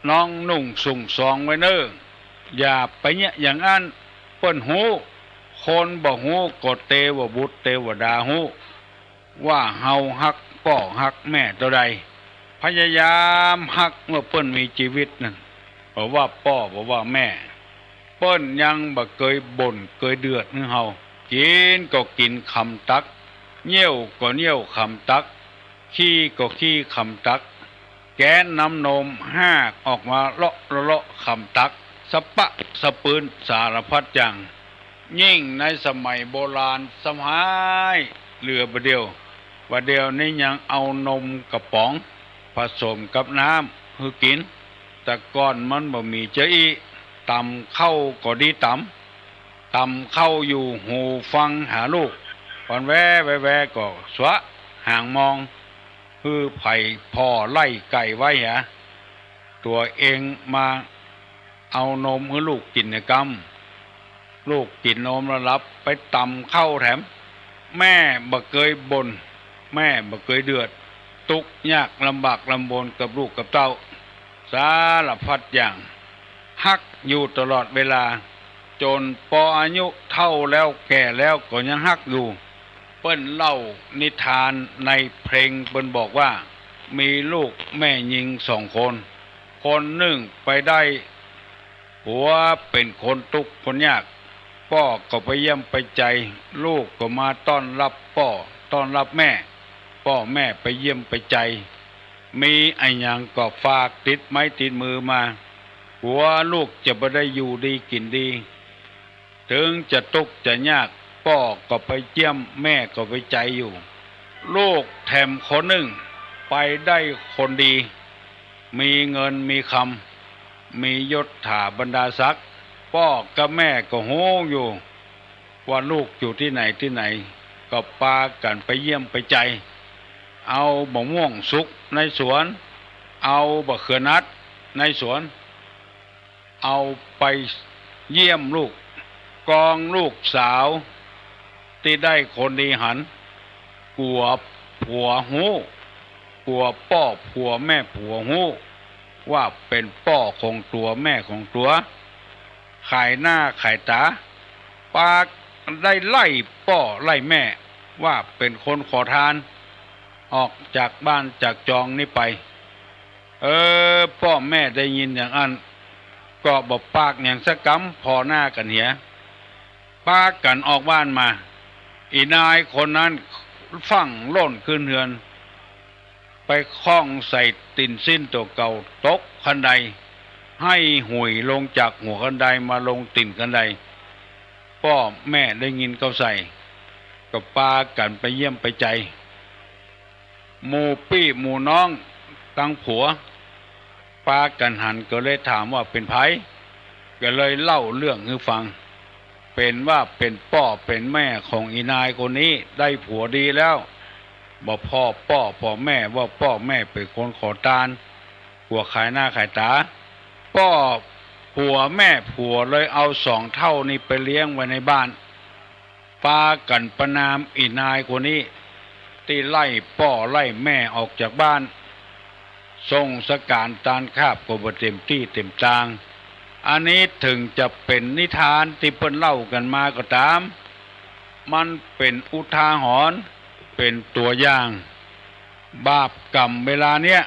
น้องนุ่งสุ่งซองไว้เน้ออย่าไปเงียอย่างนั้นเปิ้นหูคนบ่หูก็เตวบุตรเทวดาหูว่าเฮาฮักพ่อฮักแม่เท่าใดพยายามฮักเมื่อเปิ้นมีชีวิตนั่นบ่ว่าพ่อบ่ว่าแม่เปิ้นยังบ่เคยบ่นเคยเดือดให้เฮากินก็กินคำตักเยี่ยวก็เยี่ยวคำตักขี้ก็ขี้คำตักแก้นน้ำนมห้ากออกมาเลาะคำตักสะปะสะปืนสารพัดอย่างยิ่งในสมัยโบราณสมัยเหลือประเดียวนี้ยังเอานมกระป๋องผสมกับน้ำให้กินแต่ก่อนมันบ่มีเจอีตำเข้าก็ดีตำเข้าอยู่หูฟังหาลูกวันแวก็สวะห่างมองคือไผ่พ่อไล่ไก่ไว้หะตัวเองมาเอานมให้ลูกกินในกำลูกกินนมแล้วรับไปตำเข้าแถมแม่บ่เคยบ่นแม่บ่เคยเดือดทุกข์ยากลำบากลำบนกับลูกกับเต้าสารพัดอย่างฮักอยู่ตลอดเวลาจนพออายุเท่าแล้วแก่แล้วก็ยังฮักอยู่เปิ้นเล่านิทานในเพลงเปิ้นบอกว่ามีลูกแม่หญิง2 คนหนึ่งไปได้ผัวเป็นคนทุกข์คนยากพ่อก็ไปเยี่ยมไปใจลูกก็มาต้อนรับพ่อต้อนรับแม่พ่อแม่ไปเยี่ยมไปใจมีไอ้หยังก็ฝากติดไม้ติดมือมาผัวลูกจะบ่ได้อยู่ดีกินดีถึงจะทุกข์จะยากพ่อก็ไปเยี่ยมแม่ก็ไปใจอยู่ลูกแถมคนหนึ่งไปได้คนดีมีเงินมีคำมียศถาบรรดาศักดิ์พ่อกับแม่ก็โหอยู่ว่าลูกอยู่ที่ไหนก็พากันไปเยี่ยมไปใจเอามะม่วงสุกในสวนเอาบะเขือนัดในสวนเอาไปเยี่ยมลูกกองลูกสาวที่ได้คนดีหันกลัวผัวหูกลัวพ่อผัวแม่ผัวหูว่าเป็นพ่อของตัวแม่ของตัวขายหน้าขายตาปากได้ไล่พ่อไล่แม่ว่าเป็นคนขอทานออกจากบ้านจากจองนี้ไปพ่อแม่ได้ยินอย่างนั้นก็บอกปากอย่างสักกำพอหน้ากันเหียปากกันออกบ้านมาอีนายคนนั้นฟังโล่นขึ้นเฮือน ไปคล้องใส่ตินสิ้นตัวเก่าตกคันไดให้หุยลงจากหัวคันไดมาลงติ่นคันไดพ่อแม่ได้ยินเขาใส่ก็ปากันไปเยี่ยมไปใจหมู่ปี้หมู่น้องตั้งผัวปากันหันก็เลยถามว่าเป็นไผก็เลยเล่าเรื่องให้ฟังเป็นว่าเป็นพ่อเป็นแม่ของอีนายคนนี้ได้ผัวดีแล้วบอกพ่อแม่ว่าพ่อแม่เป็นคนขอทานผัวขายหน้าขายตาผัวแม่ผัวเลยเอา2 เท่านี้ไปเลี้ยงไว้ในบ้านปากันประนามอีนายคนนี้ที่ไล่พ่อไล่แม่ออกจากบ้านส่งสการตานคาบก็บ่เต็มที่เต็มทางอันนี้ถึงจะเป็นนิทานที่เพิ่นเล่ากันมาก็ตามมันเป็นอุทาหรณ์เป็นตัวอย่างบาปกรรมเวลาเนี้ย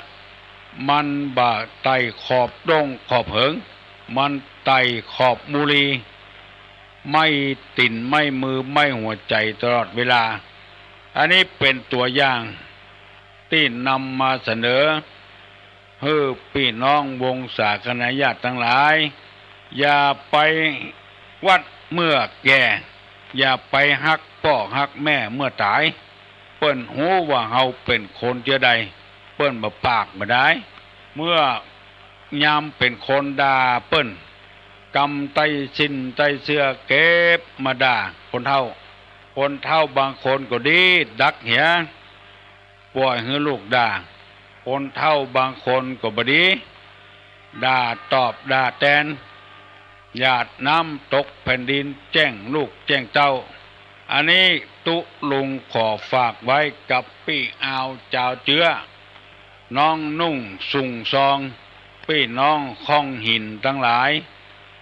มันบาไต่ขอบดงขอบเหิงมันไต่ขอบมูลีไม่ติ่นไม่มือไม่หัวใจตลอดเวลาอันนี้เป็นตัวอย่างที่นำมาเสนอให้พี่น้องวงศาคณะญาติทั้งหลายอย่าไปวัดเมื่อแก่อย่าไปฮักพ่อฮักแม่เมื่อตายเปิ้นหูว่าเฮาเป็นคนเจอใดเปิ้นบ่ปากบ่ได้เมื่อยามเป็นคนด่าเปิ้นกำไตชินไตเสื้อเก็บมาด่าคนเฒ่าบางคนก็ดีดักเหียปล่อยให้ลูกด่าคนเฒ่าบางคนก็บ่ดีด่าตอบด่าแตนหยาดน้ำตกแผ่นดินแจ้งลูกแจ้งเจ้าอันนี้ตุลุงขอฝากไว้กับพี่อาวเจ้าเจือน้องนุ่งสุ่งซองพี่น้องข้องหินทั้งหลาย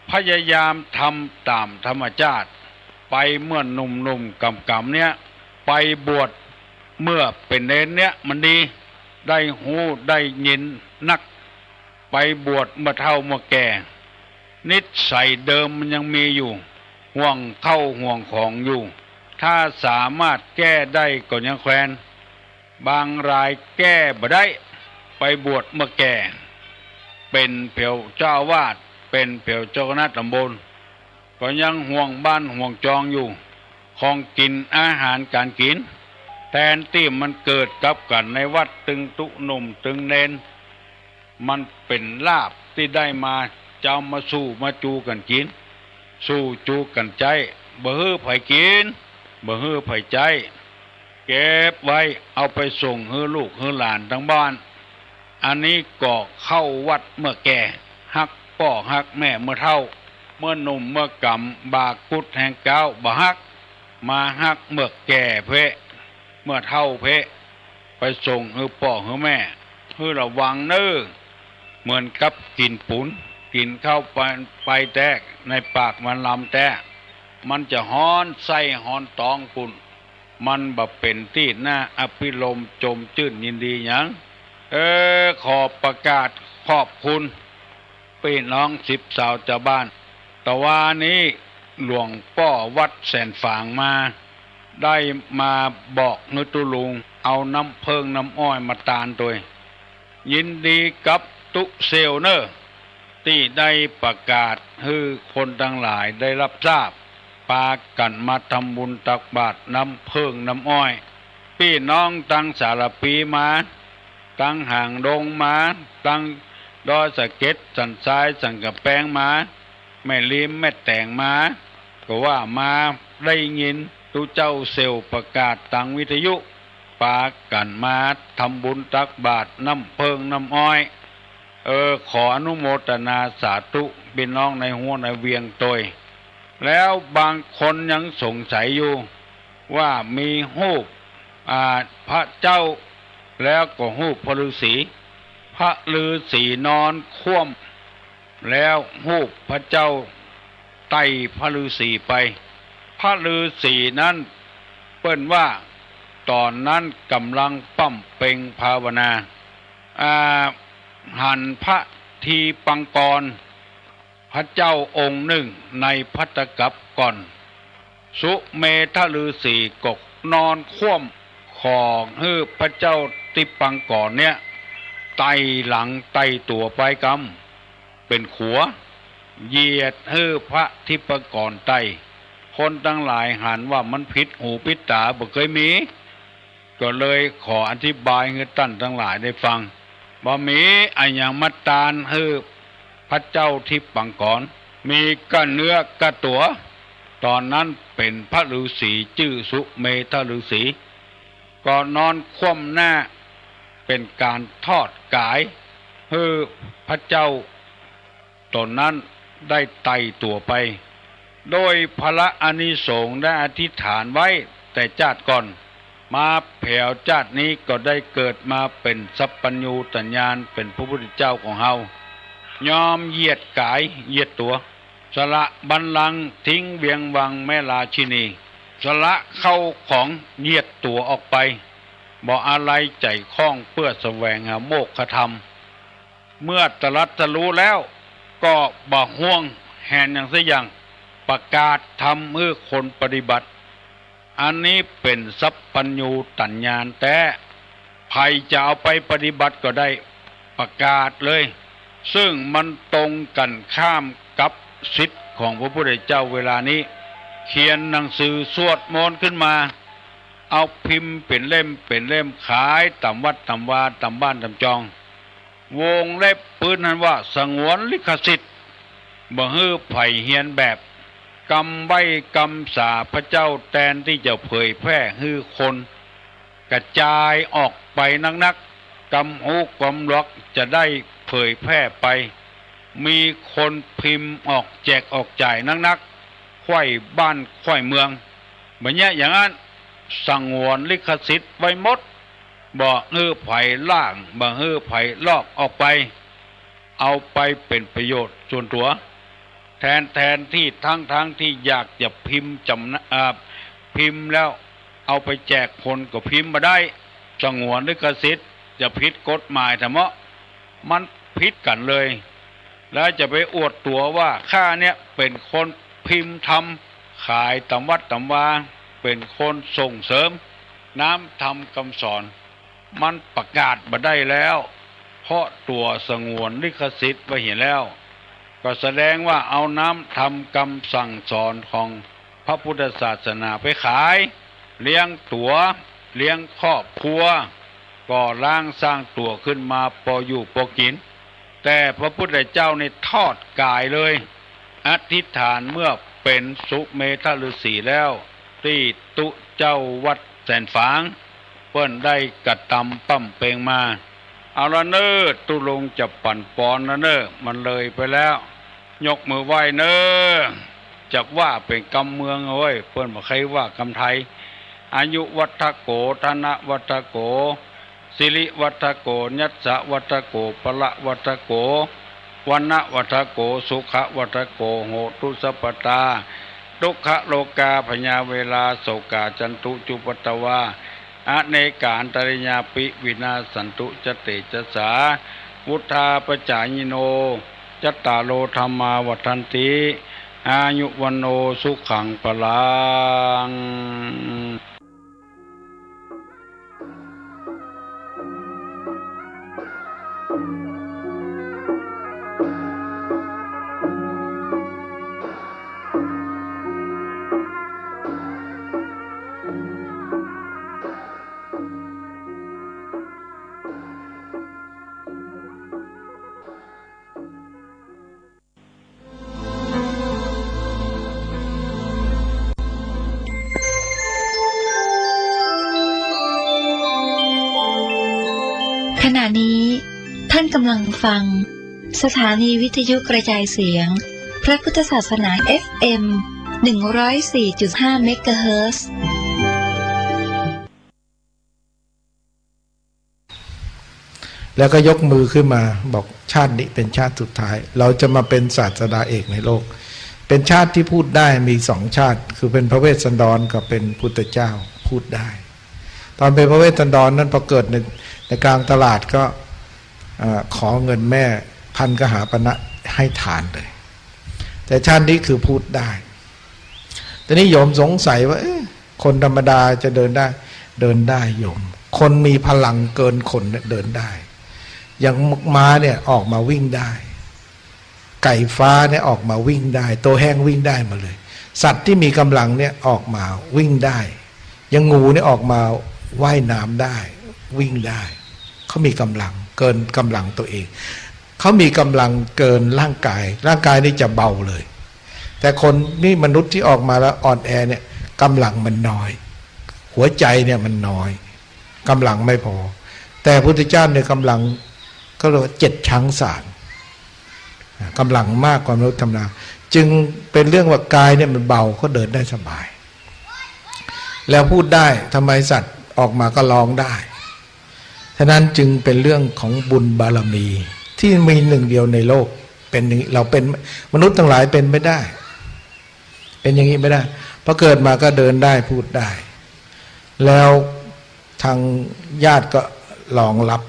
พยายามทำตามธรรมชาติไปเมื่อหนุ่มๆกำๆเนี้ยไปบวชเมื่อเป็นเนนเนี้ยมันดีได้หูได้ยินนักไปบวชเมื่อเฒ่าเมื่อแก่นิสัยเดิมมันยังมีอยู่ห่วงเข้าห่วงของอยู่ถ้าสามารถแก้ได้ก็ยังแควนบางรายแก้บ่ได้ไปบวชเมื่อแก่เป็นเผียวเจ้าวาดเป็นเผียวเจ้าคณะตำบลก็ยังห่วงบ้านห่วงจองอยู่ของกินอาหารการกินแทนที่มันเกิดกับกันในวัดตึงตุหนุ่มตึงเนนมันเป็นลาภที่ได้มาจะเอามาสู้มาจูกันกินสู้จูกันใจบ่ฮื้อไผกินบ่ฮื้อไผใจเก็บไว้เอาไปส่งให้ลูกให้หลานทั้งบ้านอันนี้ก็เข้าวัดเมื่อแก่ฮักพ่อฮักแม่เมื่อเฒ่าเมื่อหนุ่มเมื่อกำบากกุดแห่งเก้าบ่ฮักมาฮักเมื่อแก่เพะเมื่อเฒ่าเพะไปส่งให้พ่อให้แม่ให้ระวังเน้อเหมือนกับกินปุ๋นกินเข้าไปแตกในปากมันลำแตกมันจะฮ้อนไส้ฮ้อนตองปุ่นมันบ่เป็นที่หน้าอภิรมย์จมชื่นยินดีหยังขอประกาศขอบคุณพี่น้อง10 สาวชาวบ้านตะวานี้หลวงพ่อวัดแสนฝางมาได้มาบอกนึตุลุงเอาน้ำเพิงน้ำอ้อยมาตานตัวยินดีกับตุเซลเนอร์ที่ได้ประกาศให้คนทั้งหลายได้รับทราบปากันมาทำบุญตักบาตรน้ำเพิงน้ำอ้อยพี่น้องตั้งสารปีมาตั้งห่างดงมาตั้งดอยสะเก็ดสันทรายสังกะแปงมาแม่ลิมแม่แต่งมาก็ว่ามาได้ยินตุเจ้าเซลประกาศทางวิทยุปากันมาทำบุญตักบาตรน้ำเพิงน้ำอ้อยขออนุโมทนาสาธุพี่น้องในหัวในเวียงตยแล้วบางคนยังสงสัยอยู่ว่ามีรูปพระเจ้าแล้วก็รูปพระฤาษีพระฤาษีนอนคว่ำแล้วรูปพระเจ้าไต่พระฤาษีไปพระฤาษีนั้นเปิ้นว่าตอนนั้นกำลังปั้มเป่งภาวนาหันพระทีปังกรพระเจ้าองค์หนึ่งในภัตตกัปก่อนสุเมธฤาษีกกนอนคว่ำของให้พระเจ้า ติปังก่อนเนี่ยไต่หลังไต่ตัวไปกำเป็นขัวเหยียดพระทิปกรไต่คนทั้งหลายหันว่ามันผิดหูผิดตาบ่เคยมีก็เลยขออธิบายให้ท่านทั้งหลายได้ฟังบ่มีอันอย่างมัตตานพระเจ้าทิปังก่อนมีกะเนื้อกะตัวตอนนั้นเป็นพระฤาษีชื่อสุเมธฤาษีก็นอนคว่ำหน้าเป็นการทอดกายพระเจ้าตนนั้นได้ไต่ตัวไปโดยพระอานิสงส์ได้อธิษฐานไว้แต่ชาติก่อนมาแผ่วชาตินี้ก็ได้เกิดมาเป็นสัพพัญญูตัญญาณเป็นพระพุทธเจ้าของเฮายอมเหยียดกายเหยียดตัวสละบัลลังก์ทิ้งเวียงวังแม่ราชินีสละเข้าของเหยียดตัวออกไปบ่อะไรใจคล้องเพื่อแสวงหาโมกขธรรมเมื่อตรัสรู้แล้วก็บ่ห่วงแหนอย่างสักอย่างประกาศธรรมคนปฏิบัติอันนี้เป็นสัพพัญญูตัญญาณแต่ใครจะเอาไปปฏิบัติก็ได้ประกาศเลยซึ่งมันตรงกันข้ามกับสิทธิ์ของพระพุทธเจ้าเวลานี้เขียนหนังสือสวดมนต์ขึ้นมาเอาพิมพ์เป็นเล่มขายตามวัดตามวาตามบ้านตามจองวงเล็บปืนนั้นว่าสงวนลิขสิทธิ์บ่ฮื้อไผ่เฮียนแบบกำไว้กำสาพระเจ้าแทนที่จะเผยแพร่ฮื้อคนกระจายออกไปนักกำหูกำล็อกจะได้เผยแพร่ไปมีคนพิมพ์ออกแจกออกจ่ายนักไขว้บ้านไขว้เมืองแบบนี้อย่างนั้นสงวนลิขสิทธิ์ไว้หมดบ่ไผ่ล่างบ่ไผ่ลอกออกไปเอาไปเป็นประโยชน์ส่วนตัวแทนที่ทั้งที่อยากจะพิมพ์พิมพ์แล้วเอาไปแจกคนก็พิมพ์มาได้สงวนลิขสิทธิ์จะผิดกฎหมายธรรมะมันผิดกันเลยแล้วจะไปอวดตัวว่าข้าเนี่ยเป็นคนพิมพ์ทำขายตามวัดตามวาเป็นคนส่งเสริมน้ำทำคำสอนมันประกาศมาได้แล้วเพราะตัวสงวนลิขสิทธิ์ไว้เห็นแล้วก็แสดงว่าเอาน้ำทำคำสั่งสอนของพระพุทธศาสนาไปขายเลี้ยงตัวเลี้ยงครอบครัวก่อร่างสร้างตัวขึ้นมาพออยู่พอกินแต่พระพุทธเจ้าในทอดกายเลยอธิษฐานเมื่อเป็นสุเมธฤาษีแล้วที่ตุเจ้าวัดแสนฝางเปิ้นได้กระทำปั้มเพลงมาเอาละเน้อตุลงจะปั่นปอนนะเน้อมันเลยไปแล้วยกมือไหว้เน้อจักว่าเป็นกำเมืองเว้ยเปิ้นบ่ใครว่ากำไทยอายุวัฏโกธนะวัฏโกสิริวัฏโกญัสสะวัฏโกปละวัฏโกวันนะวัฏโกสุขวัฏโกโหตุสัพพตาทุกขโลกาพญาเวลาโสกาจันตุจุปตวาอเนกาอันตริญาปิวินาสันตุจเตจสาวุธาปจายิโนจัตตาโลธรรมาวัฏันติอายุวันโนสุขังพลังขณะนี้ท่านกำลังฟังสถานีวิทยุกระจายเสียงพระพุทธศาสนา FM 104.5 เมกะเฮิรตซ์แล้วก็ยกมือขึ้นมาบอกชาตินี้เป็นชาติสุดท้ายเราจะมาเป็นศาสดาเอกในโลกเป็นชาติที่พูดได้มีสองชาติคือเป็นพระเวสสันดรกับเป็นพุทธเจ้าพูดได้ตอนเป็นพระเวสสันดรนั้นพอเกิดในกลางตลาดก็ขอเงินแม่พันกหาปณะให้ทานเลยแต่ชาตินี้คือพูดได้แต่นี้โยมสงสัยว่าคนธรรมดาจะเดินได้โยม คนมีพลังเกินคนเดินได้อย่างม้าเนี่ยออกมาวิ่งได้ไก่ฟ้าเนี่ยออกมาวิ่งได้ตัวแห้งวิ่งได้มาเลยสัตว์ที่มีกำลังเนี่ยออกมาวิ่งได้อย่างงูเนี่ยออกมาว่ายน้ำได้วิ่งได้เขามีกำลังเกินกำลังตัวเองเขามีกำลังเกินร่างกายนี่จะเบาเลยแต่คนนี่มนุษย์ที่ออกมาแล้วอ่อนแอเนี่ยกำลังมันน้อยหัวใจเนี่ยมันน้อยกำลังไม่พอแต่พุทธเจ้าเนี่ยกำลังก็เรียกว่า7 ช้างสารกำลังมากกว่ามนุษย์ธรรมดาจึงเป็นเรื่องว่ากายเนี่ยมันเบาก็เดินได้สบายแล้วพูดได้ทำไมสัตว์ออกมาก็ร้องได้ฉะนั้นจึงเป็นเรื่องของบุญบารมีที่มีหนึ่งเดียวในโลกเป็นอย่างนี้เราเป็นมนุษย์ทั้งหลายเป็นไม่ได้เป็นอย่างนี้ไม่ได้พอเกิดมาก็เดินได้พูดได้แล้วทางญาติก็รองรับ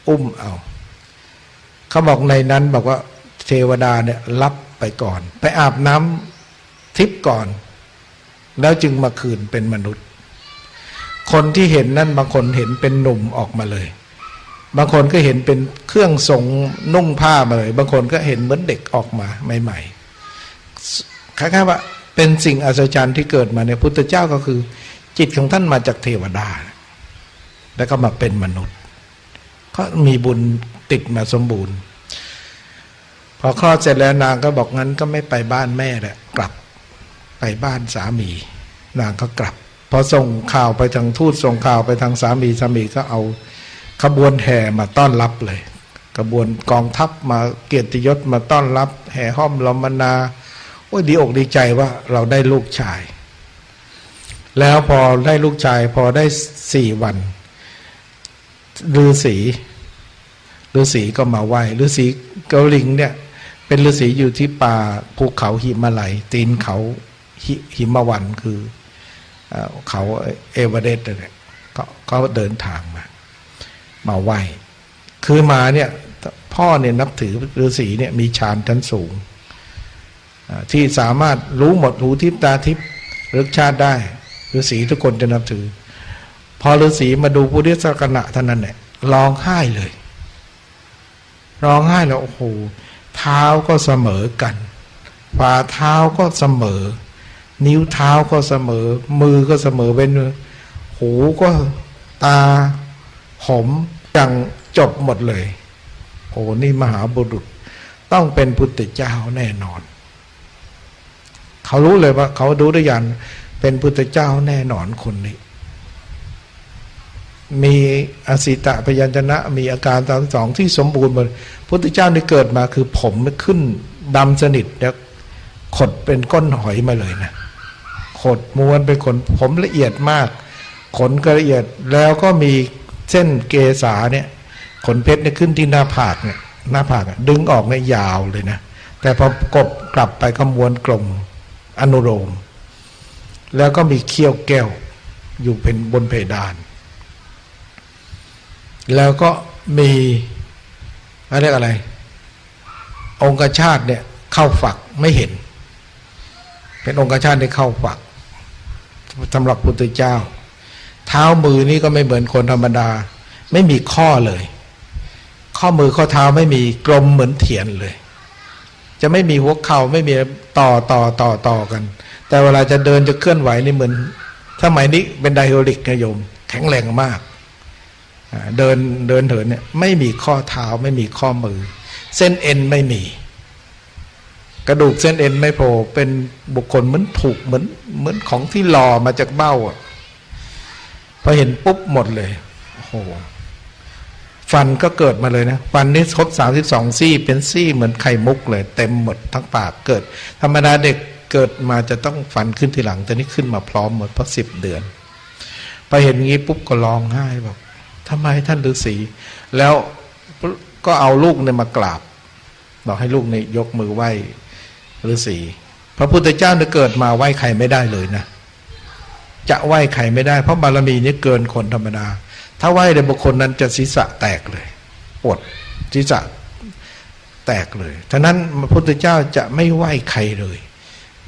อุ้มเอาเขาบอกในนั้นบอกว่าเทวดาเนี่ยรับไปก่อนไปอาบน้ำทิพย์ก่อนแล้วจึงมาคืนเป็นมนุษย์คนที่เห็นนั่นบางคนเห็นเป็นหนุ่มออกมาเลยบางคนก็เห็นเป็นเครื่องทรงนุ่งผ้ามาเลยบางคนก็เห็นเหมือนเด็กออกมาใหม่ๆคล้ายๆว่าเป็นสิ่งอัศจรรย์ที่เกิดมาในพุทธเจ้าก็คือจิตของท่านมาจากเทวดาแล้วก็มาเป็นมนุษย์ก็มีบุญติดมาสมบูรณ์พอคลอดเสร็จแล้วนางก็บอกงั้นก็ไม่ไปบ้านแม่แหละกลับไปบ้านสามีนางก็กลับพอส่งข่าวไปทางทูตส่งข่าวไปทางสามีก็เอาขบวนแห่มาต้อนรับเลยขบวนกองทัพมาเกียรติยศมาต้อนรับแห่ห้อมล้อมนาโอ้ยดีอกดีใจว่าเราได้ลูกชายแล้วพอได้ลูกชายพอได้4 วันฤาษีก็มาไหว้ฤาษีเกาหลิงเนี่ยเป็นฤาษีอยู่ที่ป่าภูเขาหิมาลัยตีนเขาหิมวันคือเขาเอเวอเรสต์เนี่ยก็เดินทางมาไหว้คือมาเนี่ยพ่อเนี่ยนับถือฤาษีเนี่ยมีฌานชั้นสูงที่สามารถรู้หมดหูทิพตาทิพรึกชาติได้ฤาษีทุกคนจะนับถือพอฤาษีมาดูพุทธศาสนาเท่านั้นเนี่ยร้องไห้เลยร้องไห้แล้วโอ้โหเท้าก็เสมอกันฝ่าเท้าก็เสมอนิ้วเท้าก็เสมอมือก็เสมอเป็นหูก็ตาผมอย่างจบหมดเลยโอ้นี่มหาบุรุษต้องเป็นพุทธเจ้าแน่นอนเขารู้เลยว่าเขาดูได้ยันเป็นพุทธเจ้าแน่นอนคนนี้มีอสิตะพยัญชนะมีอาการ32ที่สมบูรณ์หมดพุทธเจ้าที่เกิดมาคือผมขึ้นดำสนิทแล้วขดเป็นก้นหอยมาเลยนะขดม้วนเป็นขนผมละเอียดมากขนก็ละเอียดแล้วก็มีเส้นเกษาเนี่ยขนเพชรเนี่ยขึ้นที่หน้าผากเนี่ยหน้าผากดึงออกเนี่ยยาวเลยนะแต่พอกบกลับไปขมวนกลมอนุโลมแล้วก็มีเขี้ยวแก้วอยู่เป็นบนเพดานแล้วก็มีอะไรองคชาตเนี่ยเข้าฝักไม่เห็นเป็นองคชาตที่เข้าฝักสำหรับพุทธเจ้าเท้ามือนี่ก็ไม่เหมือนคนธรรมดาไม่มีข้อเลยข้อมือข้อเท้าไม่มีกลมเหมือนเถียนเลยจะไม่มีหัวเข่าไม่มีต่อกันแต่เวลาจะเดินจะเคลื่อนไหวนี่เหมือนสมัยนี้เป็นไดโอลิกนะโยมแข็งแรงมากเดินเถินเนี่ยไม่มีข้อเท้าไม่มีข้อมือเส้นเอ็นไม่มีกระดูกเส้นเอ็นไม่โผล่เป็นบุคคลเหมือนถูกเหมือนของที่หล่อมาจากเบ้าพอเห็นปุ๊บหมดเลยโอ้โหฟันก็เกิดมาเลยนะฟันนี่ครบ32ซี่เป็นซี่เหมือนไข่มุกเลยเต็มหมดทั้งปากเกิดธรรมดาเด็กเกิดมาจะต้องฟันขึ้นทีหลังแต่นี่ขึ้นมาพร้อมหมดเพราะ10 เดือนพอเห็นงี้ปุ๊บก็ร้องไห้บอกทำไมท่านฤาษีแล้วก็เอาลูกเนี่ยมากราบบอกให้ลูกเนี่ยยกมือไหว้ฤาษีพระพุทธเจ้าเนี่ยเกิดมาไหว้ใครไม่ได้เลยนะจะไหว้ใครไม่ได้เพราะบารมีนี้เกินคนธรรมดาถ้าไหว้ในบุคคลนั้นจะศีรษะแตกเลยปวดศีรษะแตกเลยฉะนั้นพระพุทธเจ้าจะไม่ไหว้ใครเลย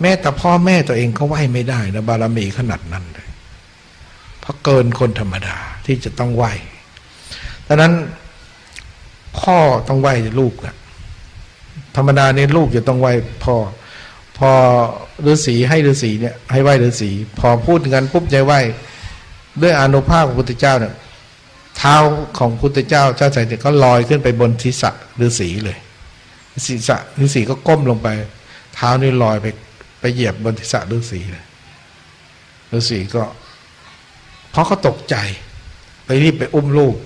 แม้แต่พ่อแม่ตัวเองก็ไหว้ไม่ได้นะบารมีขนาดนั้นเลยพ เพราะเกินคนธรรมดาที่จะต้องไหวดังนั้นพ่อต้องไหวลูกนะธรรมดาเนี่ยลูกจะต้องไหวพ่อพอฤาษีให้ฤาษีเนี่ยให้ไหวฤาษีพอพูดกันปุ๊บใจไหวด้วยอานุภาพของพุทธเจ้าเนี่ยเท้าของพุทธเจ้าเจ้าชายเนี่ยก็ลอยขึ้นไปบนศีรษะฤาษีเลยศีรษะฤาษีก็ก้มลงไปเท้านี่ลอยไปเหยียบบนศีรษะฤาษีเลยฤาษีก็เพราะเขาตกใจไปรีบไปอุ้มลูก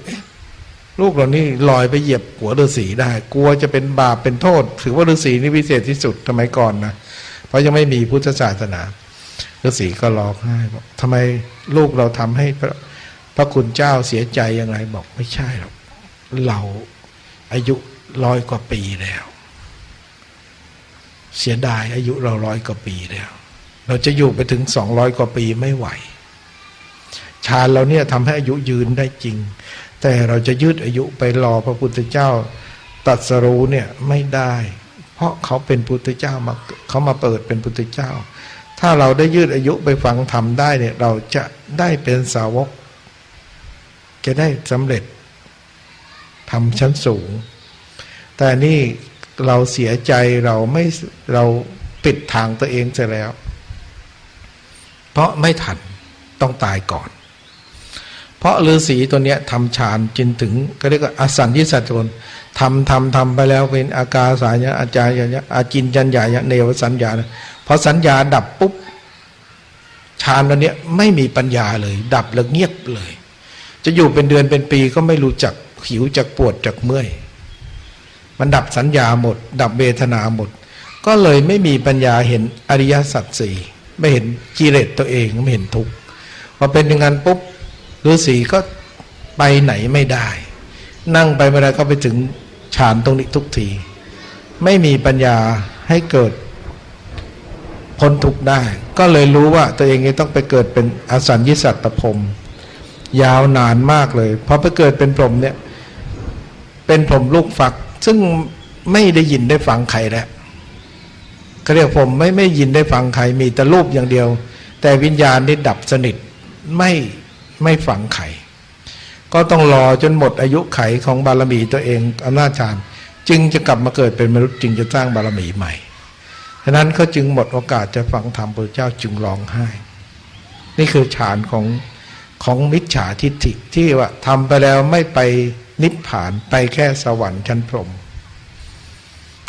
ลูกเรานี่ลอยไปเหยียบหัวฤาษีได้กลัวจะเป็นบาปเป็นโทษถือว่าฤาษีนี่วิเศษที่สุดสมัยก่อนนะเพราะยังไม่มีพุทธศาสนาฤาษีก็ร้องไห้บอกทำไมลูกเราทำให้พระคุณเจ้าเสียใจยังไงบอกไม่ใช่หรอกเราอายุ100 กว่าปีแล้วเสียดายอายุเรา100 กว่าปีแล้วเราจะอยู่ไปถึง200 กว่าปีไม่ไหวฌานเราเนี่ยทำให้อายุยืนได้จริงแต่เราจะยืดอายุไปรอพระพุทธเจ้าตรัสรู้เนี่ยไม่ได้เพราะเขาเป็นพุทธเจ้าเขามาเปิดเป็นพุทธเจ้าถ้าเราได้ยืดอายุไปฟังธรรมได้เนี่ยเราจะได้เป็นสาวกจะได้สำเร็จทำชั้นสูงแต่นี่เราเสียใจเราปิดทางตัวเองเสียแล้วเพราะไม่ทันต้องตายก่อนเพราะฤาษีตัวเนี้ยทำฌานจนถึงก็เรียกว่าอสัญญิสัจจนทำไปแล้วเป็นอากาสายะอาจารยะอาจินจัญญายะเนวสัญญาพอสัญญาดับปุ๊บฌานตัวเนี้ยไม่มีปัญญาเลยดับแล้วเงียบเลยจะอยู่เป็นเดือนเป็นปีก็ไม่รู้จักหิวจักปวดจักเมื่อยมันดับสัญญาหมดดับเวทนาหมดก็เลยไม่มีปัญญาเห็นอริยสัจสี่ไม่เห็นกิเลสตัวเองไม่เห็นทุกข์พอเป็นอย่างนั้นปุ๊บฤาษีก็ไปไหนไม่ได้นั่งไปเมื่อไรก็ไปถึงฌานตรงนี้ทุกทีไม่มีปัญญาให้เกิดพ้นทุกข์ได้ก็เลยรู้ว่าตัวเองต้องไปเกิดเป็นอสัญญิสัตตพรหมยาวนานมากเลยพอไปเกิดเป็นพรหมเนี่ยเป็นพรหมลูกฝักซึ่งไม่ได้ยินได้ฟังใครแล้วเขาเรียกผมไม่ยินได้ฟังใครมีแต่รูปอย่างเดียวแต่วิญญาณนี่ดับสนิทไม่ฝังใครก็ต้องรอจนหมดอายุไขของบารมีตัวเองอำนาจฌานจึงจะกลับมาเกิดเป็นมนุษย์จึงจะสร้างบารมีใหม่ฉะนั้นเขาจึงหมดโอกาสจะฟังธรรมพระเจ้าจึงร้องไห้นี่คือฌานของมิจฉาทิฏฐิที่ว่าทำไปแล้วไม่ไปนิพพานไปแค่สวรรค์ชั้นพรหม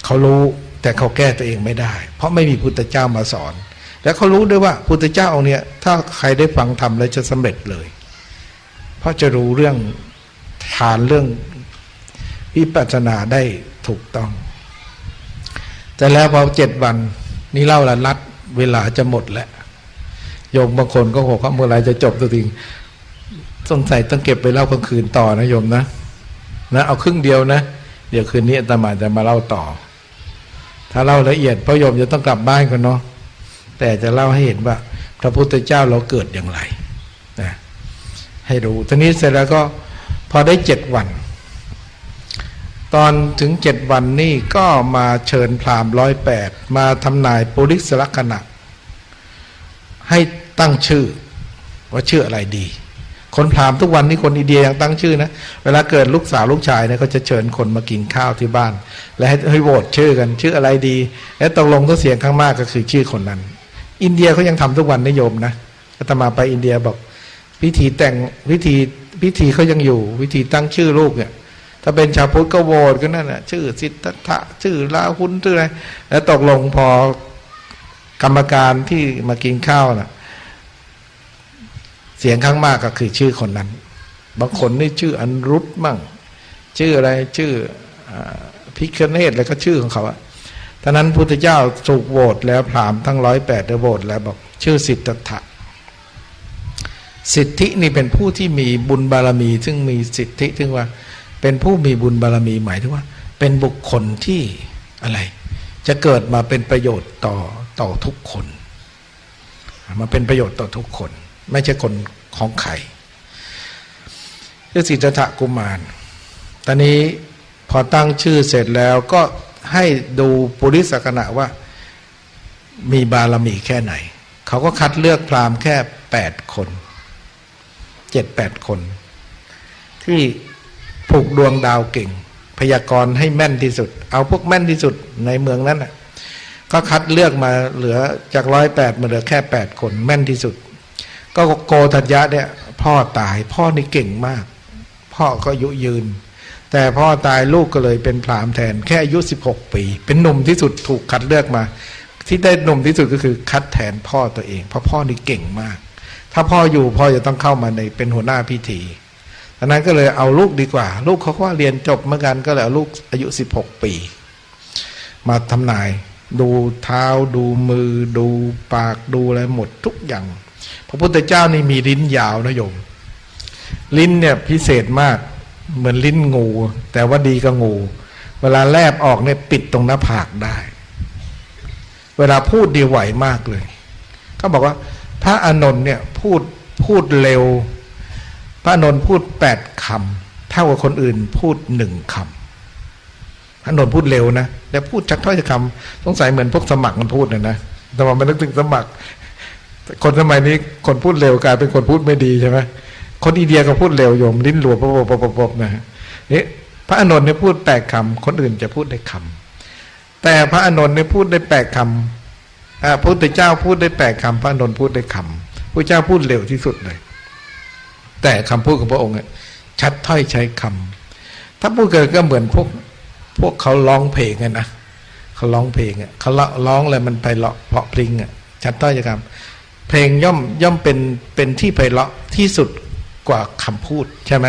เขารู้แต่เขาแก้ตัวเองไม่ได้เพราะไม่มีพุทธเจ้ามาสอนและเขารู้ด้วยว่าพุทธเจ้าองค์เนี้ยถ้าใครได้ฟังธรรมแล้วจะสำเร็จเลยเพราะจะรู้เรื่องฌานเรื่องวิปัสสนาได้ถูกต้องแต่แล้วพอ7 วันนี่เล่าละนัดเวลาจะหมดแล้วโยมบางคนก็บอกว่าเมื่อไรจะจบตัวจริงสงสัยต้องเก็บไปเล่ากลางคืนต่อนะโยมนะเอาครึ่งเดียวนะเดี๋ยวคืนนี้อาตมาจะมาเล่าต่อถ้าเล่าละเอียดเพราะโยมจะต้องกลับบ้านกันเนาะแต่จะเล่าให้เห็นว่าพระพุทธเจ้าเราเกิดอย่างไรนะให้รู้ทีนี้เสร็จแล้วก็พอได้7 วันตอนถึง7 วันนี่ก็มาเชิญพราหมณ์108มาทำนายปุริสลักษณะให้ตั้งชื่อว่าชื่ออะไรดีคนพราหมณ์ทุกวันนี้คนอินเดียยังตั้งชื่อนะเวลาเกิดลูกสาวลูกชายเนี่ยก็จะเชิญคนมากินข้าวที่บ้านและให้โหวตชื่อกันชื่ออะไรดีและตกลงก็เสียงข้างมากก็คือชื่อคนนั้นอินเดียเขายังทำทุกวันนิยมนะอาตมาไปอินเดียบอกพิธีแต่งพิธีเขายังอยู่วิธีตั้งชื่อลูกเนี่ยถ้าเป็นชาวพุทธก็โหวตกันนั่นแหละชื่อสิทธัตถะชื่อลาหุนชื่ออะไรแล้วตกลงพอกรรมการที่มากินข้าวน่ะเสียงข้างมากก็คือชื่อคนนั้นบางคนนี่ชื่ออนุรุตมั่งชื่ออะไรชื่อพิคเนตแล้วก็ชื่อของเขาอะท่านั้นพุทธเจ้าถูกโหวตแล้วพราหมณ์ทั้ง108ได้โหวตแล้วบอกชื่อสิทธัตถะสิทธินี่เป็นผู้ที่มีบุญบารมีซึ่งมีสิทธิถึงว่าเป็นผู้มีบุญบารมีหมายถึงว่าเป็นบุคคลที่อะไรจะเกิดมาเป็นประโยชน์ต่อทุกคนมาเป็นประโยชน์ต่อทุกคนไม่ใช่คนของใครชื่อสิทธัตถะกุมารตอนนี้พอตั้งชื่อเสร็จแล้วก็ให้ดูปุริสลักษณะว่ามีบารมีแค่ไหนเขาก็คัดเลือกพราหมณ์แค่8 คน 7-8 คนที่ผูกดวงดาวเก่งพยากรณ์ให้แม่นที่สุดเอาพวกแม่นที่สุดในเมืองนั้นก็คัดเลือกมาเหลือจาก108มาเหลือแค่8 คนแม่นที่สุดก็โกธัญญะเนี่ยพ่อตายพ่อนี่เก่งมากพ่อก็อายุยืนแต่พ่อตายลูกก็เลยเป็นพราหมณ์แทนแค่อายุ16 ปีเป็นหนุ่มที่สุดถูกคัดเลือกมาที่ได้หนุ่มที่สุดก็คือคัดแทนพ่อตัวเองเพราะพ่อนี่เก่งมากถ้าพ่ออยู่พ่อจะต้องเข้ามาในเป็นหัวหน้าพิธีดังนั้นก็เลยเอาลูกดีกว่าลูกเขาว่าเรียนจบเหมือนกันก็เลยเอาลูกอายุ16 ปีมาทำนายดูเท้าดูมือดูปากดูอะไรหมดทุกอย่างพระพุทธเจ้านี่มีลิ้นยาวนะโยมลิ้นเนี่ยพิเศษมากเหมือนลิ้นงูแต่ว่าดีกับงูเวลาแลบออกเนี่ยปิดตรงหน้าผากได้เวลาพูดดีไหวมากเลยก็บอกว่าพระอานนท์เนี่ยพูดเร็วพระอานนท์พูด8 คำเท่ากับคนอื่นพูด1 คำพระอานนท์พูดเร็วนะแต่พูดชักถ้อยชักคำสงสัยเหมือนพวกสมัครมันพูดนะแต่ว่ามันนึกถึงสมัครคนสมัยนี้คนพูดเร็วกลายเป็นคนพูดไม่ดีใช่ไหมคนอินเดียก็พูดเร็วโยมลิ้นหลวมนะนี่พระอานนท์เนี่ยพูด8 คำคนอื่นจะพูดได้คำแต่พระอานนท์เนี่ยพูดได้8 คำพระพุทธเจ้าพูดได้8 คำพระอานนท์พูดได้คำพระเจ้าพูดเร็วที่สุดเลยแต่คำพูดของพระองค์ชัดถ้อยใช้คำถ้าพูดเกิดก็เหมือนพวกเขาร้องเพลงนะเขาร้องเพลงเขาร้องอะไรมันไพเราะเพราะพริ้งชัดถ้อยใช้คำเพลงย่อมเป็นที่ไพเราะที่สุดกว่าคำพูดใช่ไหม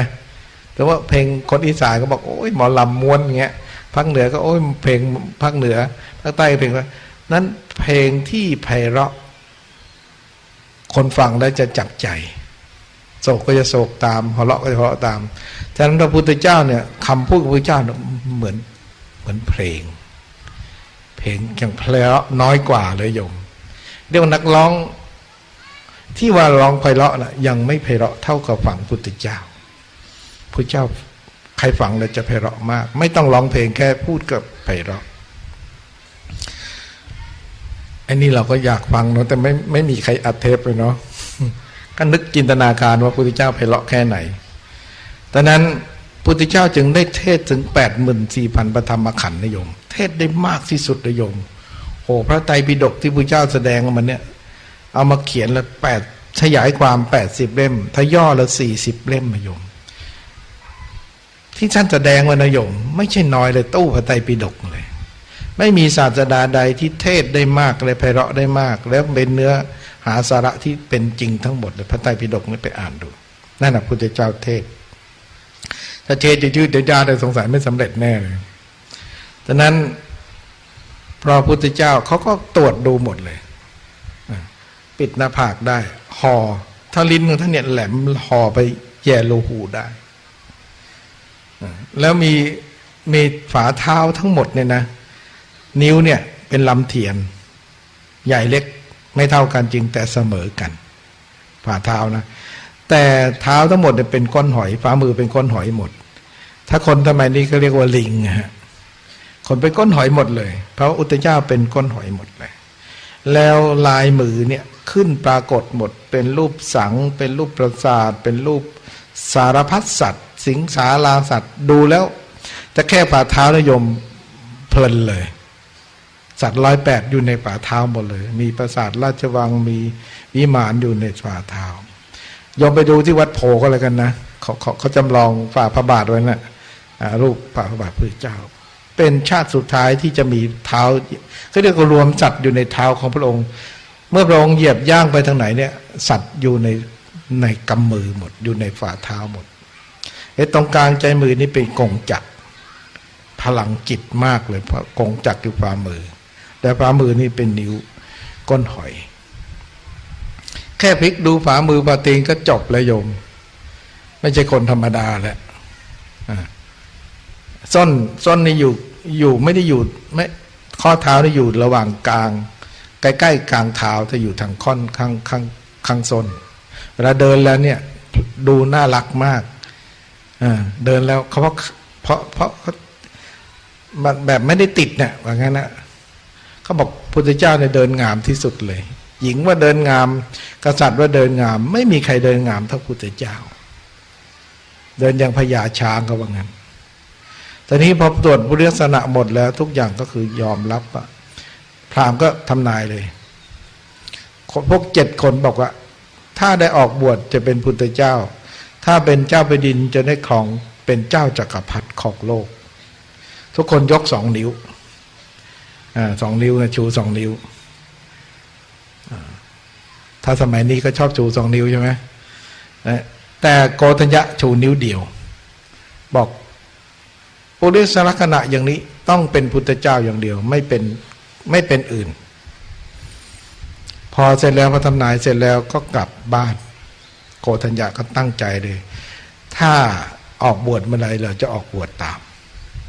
แต่ว่าเพลงคนอีสานก็บอกโอ้ยหมอลำม้วนอย่างเงี้ยภาคเหนือก็โอ้ยเพลงภาคเหนือภาคใต้เพลงนั้นเพลงที่ไพเราะคนฟังแล้วจะจับใจโศกก็จะโศกตามหัวเราะก็จะหัวเราะตามฉะนั้นพระพุทธเจ้าเนี่ยคำพูดของพระพุทธเจ้าเหมือนเพลงอย่างเพลาะน้อยกว่าเลยโยมเรียกว่านักร้องที่ว่าร้องไพเราะนะยังไม่ไพเราะเท่ากับฝั่งพุทธเจ้าพุทธเจ้าใครฟังแล้วจะไพเราะมากไม่ต้องร้องเพลงแค่พูดกับไพเราะอันนี้เราก็อยากฟังเนาะแต่ไม่มีใครอัดเทปเลยเนาะก็นึกจินตนาการว่าพุทธเจ้าไพเราะแค่ไหนดังนั้นพุทธเจ้าจึงได้เทศถึง 84,000 ปฐมขันธ์นะโยมเทศได้มากที่สุดนะโยมโอ้พระไตรปิฎกที่พุทธเจ้าแสดงมันเนี่ยเอามาเขียนแล้วขยายความ80 เล่มถ้าย่อแล้ว40 เล่มนะโยมที่ท่านแสดงไว้นะโยมไม่ใช่น้อยเลยตู้พระไตรปิฎกเลยไม่มีศาสดาใดที่เทศได้มากเลยไพเราะได้มากแล้วเป็นเนื้อหาสาระที่เป็นจริงทั้งหมดเลยพระไตรปิฎกนี่ไปอ่านดูนั่นน่ะพุทธเจ้าเทศถ้าเทศจะยืดยาวๆแต่สงสัยไม่สำเร็จแน่เลยดังนั้นพระพุทธเจ้าเขาก็ตรวจดูหมดเลยปิดหน้าผากได้ห่อถ้าลิ้นของท่านเนี่ยแหลมห่อไปแย่รูหูได้แล้วมีฝ่าเท้าทั้งหมดเนี่ยนะนิ้วเนี่ยเป็นลำเทียนใหญ่เล็กไม่เท่ากันจริงแต่เสมอกันฝ่าเท้านะแต่เท้าทั้งหมดเนี่ยเป็นก้อนหอยฝ่ามือเป็นก้อนหอยหมดถ้าคนสมัยนี้ก็เรียกว่าลิงฮะคนเป็นก้อนหอยหมดเลยเพราะอุตเจ้าเป็นก้อนหอยหมดเลยแล้วลายมือเนี่ยขึ้นปรากฏหมดเป็นรูปสังเป็นรูปปราสาทเป็นรูปสารพัดสัตว์สิงสาราสัตว์ดูแล้วจะแค่ฝ่าเท้านิยมเพลินเลยสัตว์108อยู่ในฝ่าเท้าหมดเลยมีปราสาทราชวังมีวิมานอยู่ในฝ่าเท้ายอมไปดูที่วัดโพก็แล้วกันนะเขาจำลองฝ่าพระบาทไว้นะรูปฝ่าพระบาทพระเจ้าเป็นชาติสุดท้ายที่จะมีเท้าเขาเรียกว่ารวมสัตว์อยู่ในเท้าของพระองค์เมื่อพระองค์เหยียบย่างไปทางไหนเนี่ยสัตว์อยู่ในกำมือหมดอยู่ในฝ่าเท้าหมดตรงกลางใจมือนี่เป็นกงจักรพลังจิตมากเลยเพราะกงจักรอยู่ฝ่ามือแต่ฝ่ามือนี่เป็นนิ้วก้นหอยแค่พลิกดูฝ่ามือฝ่าตีนก็จบแล้วโยมไม่ใช่คนธรรมดาแล้วส้นนี่อยู่ไม่ได้อยู่ไม่ข้อเท้านี่อยู่ระหว่างกลางใกล้ๆกลางเท้าจะอยู่ทางค่อนข้างส้นเวลาเดินแล้วเนี่ยดูน่ารักมากเดินแล้วเพราะแบบไม่ได้ติดเนี่ยว่างั้นนะเขาบอกพุทธเจ้าเนี่ยเดินงามที่สุดเลยหญิงว่าเดินงามกษัตริย์ว่าเดินงามไม่มีใครเดินงามเท่าพุทธเจ้า เดินอย่างพญาช้างเขาว่างั้นตอนนี้พอตรวจพุทธลักษณะหมดแล้วทุกอย่างก็คือยอมรับอะพราหมณ์ก็ทำนายเลยพวก7 คนบอกว่าถ้าได้ออกบวชจะเป็นพุทธเจ้าถ้าเป็นเจ้าแผ่นดินจะได้ครองเป็นเจ้าจักรพรรดิของโลกทุกคนยก2 นิ้ว2 นิ้วนะชู2 นิ้วถ้าสมัยนี้ก็ชอบชู2 นิ้วใช่ไหมแต่โกฏัญญะชูนิ้วเดียวบอกปุริสลักษณะอย่างนี้ต้องเป็นพุทธเจ้าอย่างเดียวไม่เป็นอื่นพอเสร็จแล้วพอทำนายเสร็จแล้วก็กลับบ้านโกฏัญญะก็ตั้งใจเลยถ้าออกบวชเมื่อไรเราจะออกบวชตาม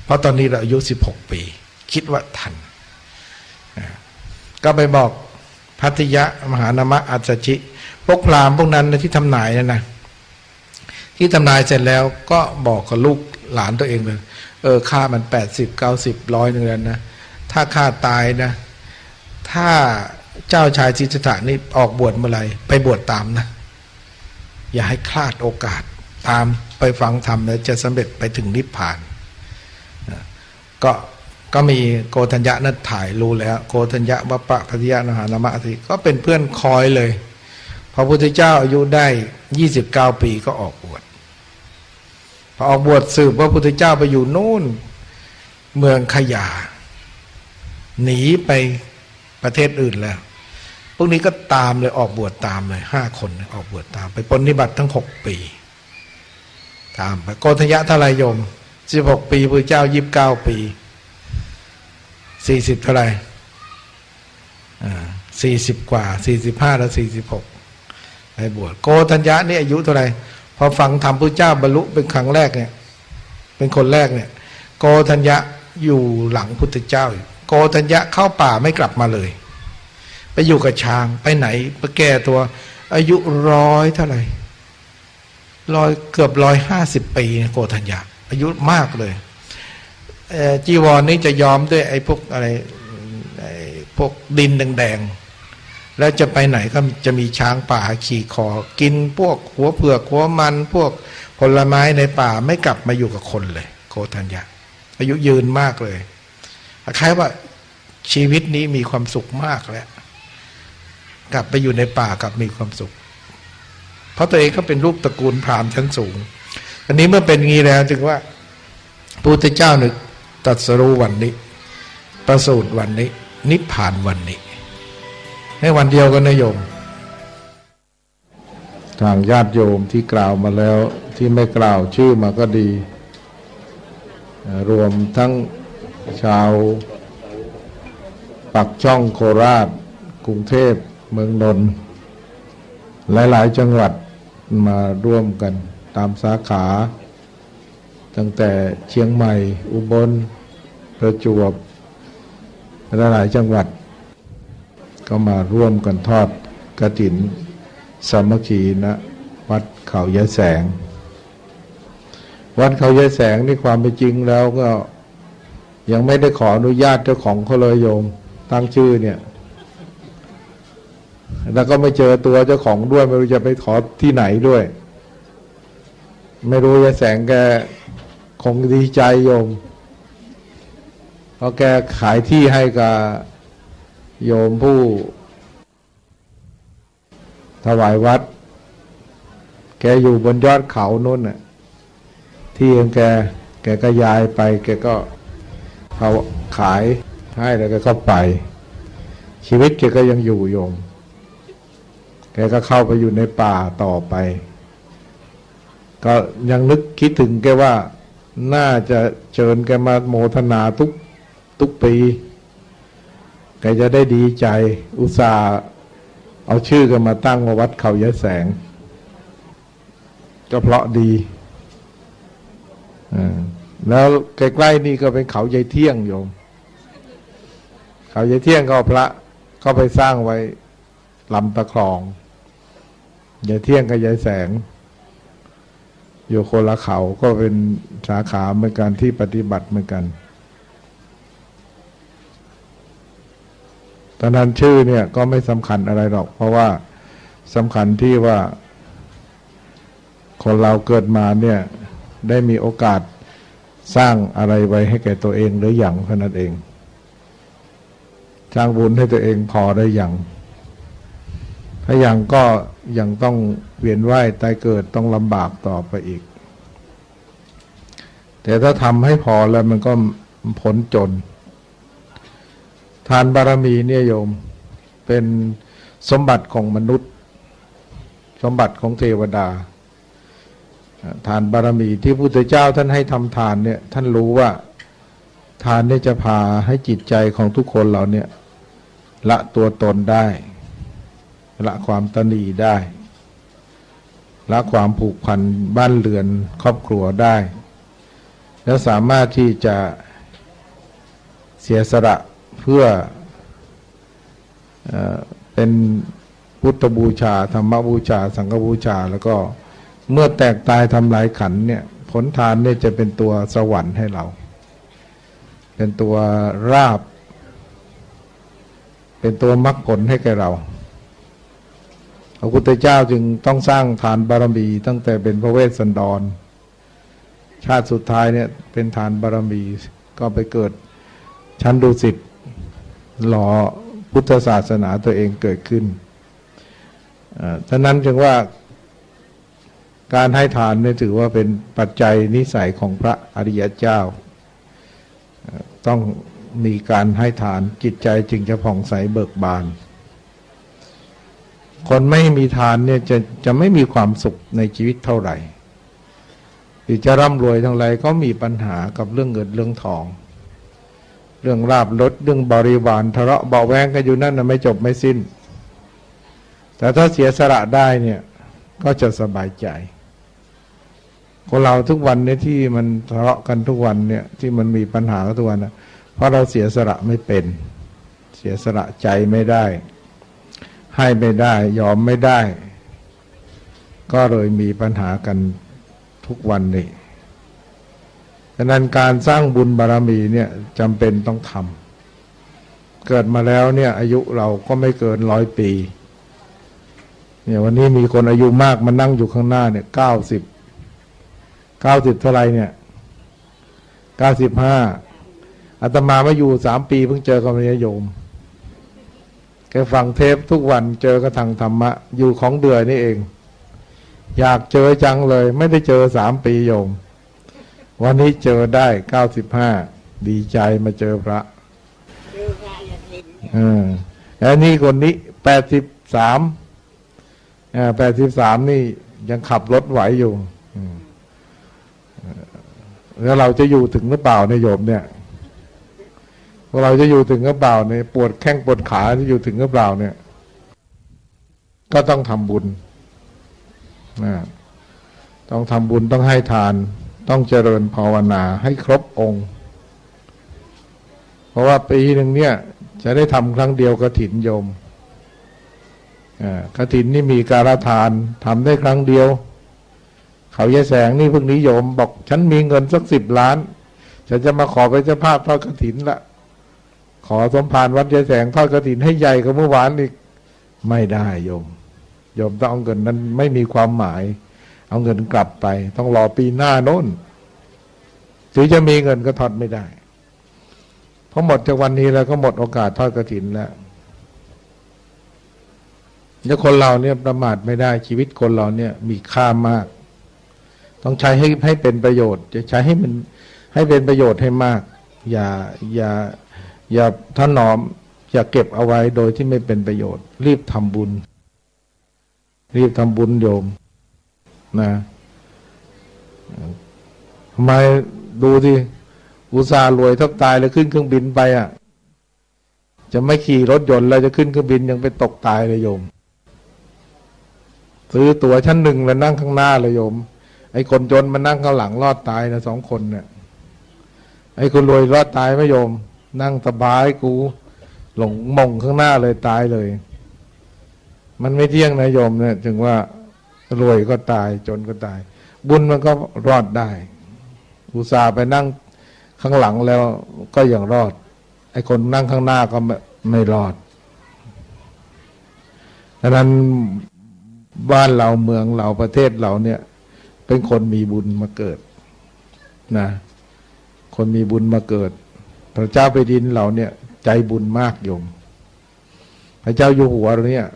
เพราะตอนนี้เราอายุ16 ปีคิดว่าทันก็ไปบอกภัททิยะมหานามะอัสสชิพวกพราหมณ์พวกนั้นที่ทำนายนั่นนะที่ทำนายเสร็จแล้วก็บอกกับลูกหลานตัวเองเลยค่ามัน80 90 100นึงแล้วนะถ้าข้าตายนะถ้าเจ้าชายสิทธัตถะนี่ออกบวชเมื่อไรไปบวชตามนะอย่าให้คลาดโอกาสตามไปฟังธรรมแล้วจะสำเร็จไปถึงนิพพานก็มีโกฏัญญะนั้นถ่ายรู้แล้วโกฏัญญะวัปปะภัททิยะมหานามะสิก็เป็นเพื่อนคอยเลยพระพุทธเจ้าอายุได้29 ปีก็ออกบวชพอออกบวชสืบว่าพระพุทธเจ้าไปอยู่นู่นเมืองขยาหนีไปประเทศอื่นแล้วพวกนี้ก็ตามเลยออกบวชตามเลย5 คนออกบวชตามไปปฏิบัติทั้ง6 ปีตามไปโกฏัญญะเท่าไรโยม16 ปีพระเจ้า29 ปี40เท่าไร40 กว่า45แล้ว46ไปบวชโกฏัญญะนี่อายุเท่าไรพอฟังธรรมพระเจ้าบรรลุเป็นครั้งแรกเนี่ยเป็นคนแรกเนี่ยโกฏัญญะอยู่หลังพุทธเจ้าโกฏัญญะเข้าป่าไม่กลับมาเลยไปอยู่กับช้างไปไหนไปแก่ตัวอายุ100เท่าไหร่เกือบ150 ปีโกฏัญญะอายุมากเลยจีวรนี้จะย้อมด้วยไอ้พวกอะไรพวกดินแดงๆแล้วจะไปไหนก็จะมีช้างป่าขี่คอกินพวกหัวเผือกหัวมันพวกผลไม้ในป่าไม่กลับมาอยู่กับคนเลยโกฏัญญะอายุยืนมากเลยคล้ายว่าชีวิตนี้มีความสุขมากแล้วกลับไปอยู่ในป่ากลับมีความสุขเพราะตัวเองก็เป็นรูปตระกูลพราหมณ์ชั้นสูงอันนี้เมื่อเป็นงี้แล้วจึงว่าพระพุทธเจ้านึกตรัสรู้วันนี้ประสูติวันนี้นิพพานวันนี้ในวันเดียวกันนะโยมทางญาติโยมที่กล่าวมาแล้วที่ไม่กล่าวชื่อมาก็ดีรวมทั้งชาวปักช่องโคราชกรุงเทพเมืองนนท์หลายๆจังหวัดมาร่วมกันตามสาขาตั้งแต่เชียงใหม่อุบลประจวบหลายๆจังหวัดก็มาร่วมกันทอดกฐินสามัคคีณวัดเขายะแสงวัดเขายะแสงนี่ความเป็นจริงแล้วก็ยังไม่ได้ขออนุญาตเจ้าของเขาเลยโยมตั้งชื่อเนี่ยแล้วก็ไม่เจอตัวเจ้าของด้วยไม่รู้จะไปขอที่ไหนด้วยไม่รู้ยะแสงแกคงดีใจโยมเพราะแกขายที่ให้กับโยมผู้ถวายวัดแกอยู่บนยอดเขาโน้นน่ะที่ของแกก็ย้ายไปแกก็เขาขายให้แล้วแกก็ไปชีวิตแกก็ยังอยู่โยมแกก็เข้าไปอยู่ในป่าต่อไปก็ยังนึกคิดถึงแกว่าน่าจะเชิญแกมาโมทนาทุกปีแกจะได้ดีใจอุตส่าห์เอาชื่อกันมาตั้งว่าวัดเขายะแสงก็เพราะดีแล้วใกล้ๆนี่ก็เป็นเขายายเที่ยงโยมเขายายเที่ยงก็พระก็ไปสร้างไว้ลำตะคลองยายเที่ยงกับยายแสงอยู่คนละเขาก็เป็นสาขาเหมือนกันที่ปฏิบัติเหมือนกันตอนนั้นชื่อเนี่ยก็ไม่สำคัญอะไรหรอกเพราะว่าสำคัญที่ว่าคนเราเกิดมาเนี่ย ได้มีโอกาสสร้างอะไรไว้ให้แก่ตัวเองหรืออย่างเท่านั้นเองสร้างบุญให้ตัวเองพอได้อย่างถ้าอย่างก็ยังต้องเวียนว่ายตายเกิดต้องลำบากต่อไปอีกแต่ถ้าทำให้พอแล้วมันก็พ้นจนทานบารมีเนี่ยโยมเป็นสมบัติของมนุษย์สมบัติของเทวดาทานบารมีที่พระพุทธเจ้าท่านให้ทำทานเนี่ยท่านรู้ว่าทานเนี่ยจะพาให้จิตใจของทุกคนเราเนี่ยละตัวตนได้ละความตนีได้ละความผูกพันบ้านเรือนครอบครัวได้แล้วสามารถที่จะเสียสละเพื่อเป็นพุทธบูชาธรรมบูชาสังฆบูชาแล้วก็เมื่อแตกตายทำลายขันธ์เนี่ยผลทานเนี่ยจะเป็นตัวสวรรค์ให้เราเป็นตัวราบเป็นตัวมรรคผลให้แก่เราพระพุทธเจ้าจึงต้องสร้างทานบารมีตั้งแต่เป็นพระเวสสันดรชาติสุดท้ายเนี่ยเป็นทานบารมีก็ไปเกิดชั้นดุสิตหล่อพุทธศาสนาตัวเองเกิดขึ้นฉะนั้นจึงว่าการให้ทานเนี่ยถือว่าเป็นปัจจัยนิสัยของพระอริยเจ้าต้องมีการให้ทานจิตใจจึงจะผ่องใสเบิกบานคนไม่มีทานเนี่ยจะไม่มีความสุขในชีวิตเท่าไหร่หรือจะร่ำรวยเท่าไรก็มีปัญหากับเรื่องเงินเรื่องทองเรื่องลาภลดเรื่องบริวารทะเลาะเบาะแว้งกันอยู่นั่นนะไม่จบไม่สิ้นแต่ถ้าเสียสละได้เนี่ยก็จะสบายใจคนเราทุกวันเนี่ยที่มันทะเลาะกันทุกวันเนี่ยที่มันมีปัญหาทุกวันนะเพราะเราเสียสละไม่เป็นเสียสละใจไม่ได้ให้ไม่ได้ยอมไม่ได้ก็เลยมีปัญหากันทุกวันนี้ฉะนั้นการสร้างบุญบารมีเนี่ยจำเป็นต้องทำเกิดมาแล้วเนี่ยอายุเราก็ไม่เกิน100 ปีเนี่ยวันนี้มีคนอายุมากมานั่งอยู่ข้างหน้าเนี่ย90เท่าไรเนี่ย95อาตมามาอยู่3 ปีเพิ่งเจอกับพระโยมแกฟังเทปทุกวันเจอกระทั่งธรรมะอยู่ของเดือนี่เองอยากเจอจังเลยไม่ได้เจอ3 ปีโยมวันนี้เจอได้95ดีใจมาเจอพระแล้วนี่คนนี้83นี่ยังขับรถไหวอยู่แล้วเราจะอยู่ถึงหรือเปล่าในโยมเนี่ยเราจะอยู่ถึงหรือเปล่าเนี่ยปวดแข้งปวดขาจะอยู่ถึงหรือเปล่าเนี่ยก็ต้องทำบุญต้องทำบุญต้องให้ทานต้องเจริญภาวนาให้ครบองค์เพราะว่าปีหนึ่งเนี่ยจะได้ทำครั้งเดียวกฐินโยมกฐินนี่มีการทานทำได้ครั้งเดียวเขาแย่แสงนี่เพิ่งนิยมบอกฉันมีเงินสัก10 ล้านฉันจะมาขอเป็นเจ้าภาพทอดกฐินละขอสมภารวัดแย่แสงทอดกฐินให้ใหญ่กว่าเมื่อวานอีกไม่ได้โยมต้องเอาเงินนั้นไม่มีความหมายเอาเงินกลับไปต้องรอปีหน้าโน้นถึงจะมีเงินก็ทอดไม่ได้เพราะหมดจากวันนี้แล้วก็หมดโอกาสทอดกฐินแล้วคนเราเนี่ยประมาทไม่ได้ชีวิตคนเราเนี่ยมีค่ามากต้องใช้ให้เป็นประโยชน์จะใช้ให้มันให้เป็นประโยชน์ให้มากอย่าถนอมอย่าเก็บเอาไว้โดยที่ไม่เป็นประโยชน์รีบทำบุญโยมนะทำไมดูดิอุตส่าห์รวยทับตายแล้วขึ้นเครื่องบินไปอ่ะจะไม่ขี่รถยนต์แล้วจะขึ้นเครื่องบินยังไปตกตายเลยโยมซื้อตั๋วชั้น 1แล้วนั่งข้างหน้าเลยโยมไอ้คนจนมันนั่งข้างหลังรอดตายนะ2 คนเนี่ยไอ้คนรวยรอดตายไหมโยมนั่งสบายกูหลงมงข้างหน้าเลยตายเลยมันไม่เที่ยงนะโยมเนี่ยถึงว่ารวยก็ตายจนก็ตายบุญมันก็รอดได้อุตส่าห์ไปนั่งข้างหลังแล้วก็ยังรอดไอ้คนนั่งข้างหน้าก็ไม่รอดดังนั้นบ้านเราเมืองเราประเทศเราเนี่ยเป็นคนมีบุญมาเกิด นะคนมีบุญมาเกิดพระเจ้าแผ่นดินเราเนี่ยใจบุญมากโยมพระเจ้าอยู่หัวเราเนี่ย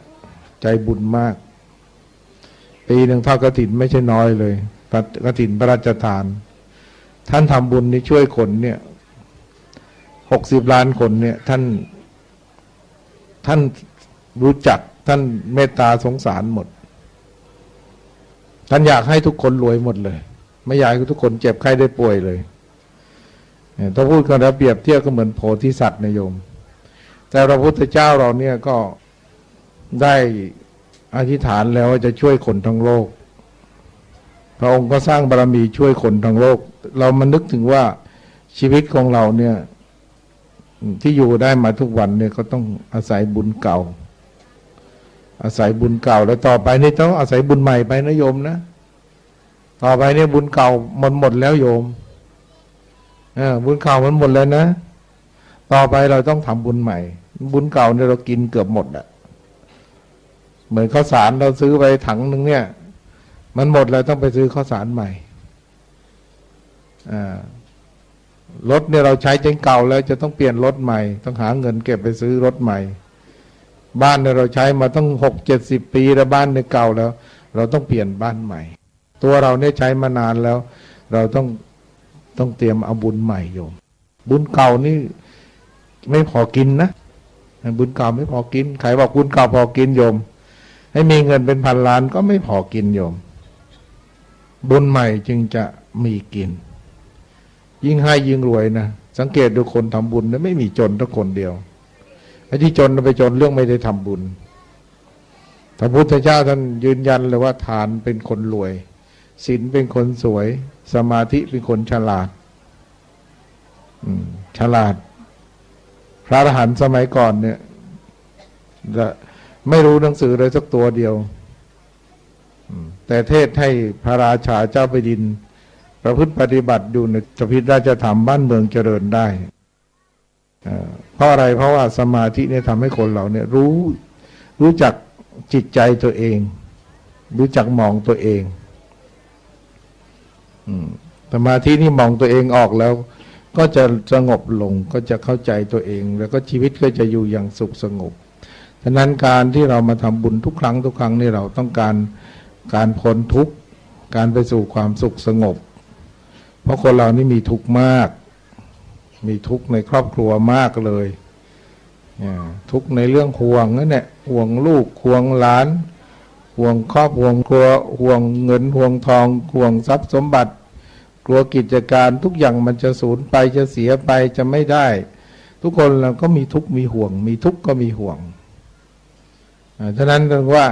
ใจบุญมากปีหนึ่งทอดกฐินไม่ใช่น้อยเลยกฐินพระราชทานท่านทำบุญนี่ช่วยคนเนี่ย60 ล้านคนเนี่ยท่านรู้จักท่านเมตตาสงสารหมดท่านอยากให้ทุกคนรวยหมดเลยไม่อยากให้ทุกคนเจ็บไข้ได้ป่วยเลยถ้าพูดกันแล้วเปรียบเทียบก็เหมือนโพธิสัตว์นะโยมแต่พระพุทธเจ้าเราเนี่ยก็ได้อธิษฐานแล้วว่าจะช่วยคนทั้งโลกพระองค์ก็สร้างบารมีช่วยคนทั้งโลกเรามานึกถึงว่าชีวิตของเราเนี่ยที่อยู่ได้มาทุกวันเนี่ยก็ต้องอาศัยบุญเก่าอาศัยบุญเก่าแล้วต่อไปนี่ต้องอาศัยบุญใหม่ไปนะโยมนะต่อไปเนี่ยบุญเก่าหมดแล้วโยมบุญเก่ามันหมดแล้วนะต่อไปเราต้องทำบุญใหม่บุญเก่าเนี่ยเรากินเกือบหมดอะเหมือนข้าวสารเราซื้อไปถังหนึ่งเนี่ยมันหมดแล้วต้องไปซื้อข้าวสารใหม่รถเนี่ยเราใช้จนเก่าแล้วจะต้องเปลี่ยนรถใหม่ต้องหาเงินเก็บไปซื้อรถใหม่บ้านเนี่ยเราใช้มาต้อง60-70 ปีแล้วบ้านเนี่ยเก่าแล้วเราต้องเปลี่ยนบ้านใหม่ตัวเราเนี่ยใช้มานานแล้วเราต้องเตรียมเอาบุญใหม่โยมบุญเก่านี่ไม่พอกินนะบุญเก่าไม่พอกินใครบอกบุญเก่าพอกินโยมให้มีเงินเป็นพันล้านก็ไม่พอกินโยมบุญใหม่จึงจะมีกินยิ่งให้ยิ่งรวยนะสังเกตดูคนทำบุญนะไม่มีจนสักคนเดียวไอ้ที่จนไปจนเรื่องไม่ได้ทำบุญพระพุทธเจ้าท่านยืนยันเลยว่าทานเป็นคนรวยศีลเป็นคนสวยสมาธิเป็นคนฉลาดฉลาดพระอรหันต์สมัยก่อนเนี่ยไม่รู้หนังสือเลยสักตัวเดียวแต่เทศให้พระราชาเจ้าแผ่นดินประพฤติปฏิบัติอยู่ในจพิตราชธรรมบ้านเมืองเจริญได้เพราะอะไรเพราะว่าสมาธิเนี่ยทำให้คนเราเนี่ยรู้จักจิตใจตัวเองรู้จักมองตัวเองสมาธินี่มองตัวเองออกแล้วก็จะสงบลงก็จะเข้าใจตัวเองแล้วก็ชีวิตก็จะอยู่อย่างสุขสงบฉะนั้นการที่เรามาทำบุญทุกครั้งนี่เราต้องการพ้นทุกข์การไปสู่ความสุขสงบเพราะคนเรานี่มีทุกข์มากมีทุกข์ในครอบครัวมากเลยทุกข์ในเรื่องห่วงนั่นแหละห่วงลูกห่วงหลานห่วงครอบห่วงครัวห่วงเงินห่วงทองห่วงทรัพย์สมบัติกลัวกิจการทุกอย่างมันจะสูญไปจะเสียไปจะไม่ได้ทุกคนเราก็มีทุกข์มีห่วงมีทุกข์ก็มีห่วงฉะนั้นถึงว่า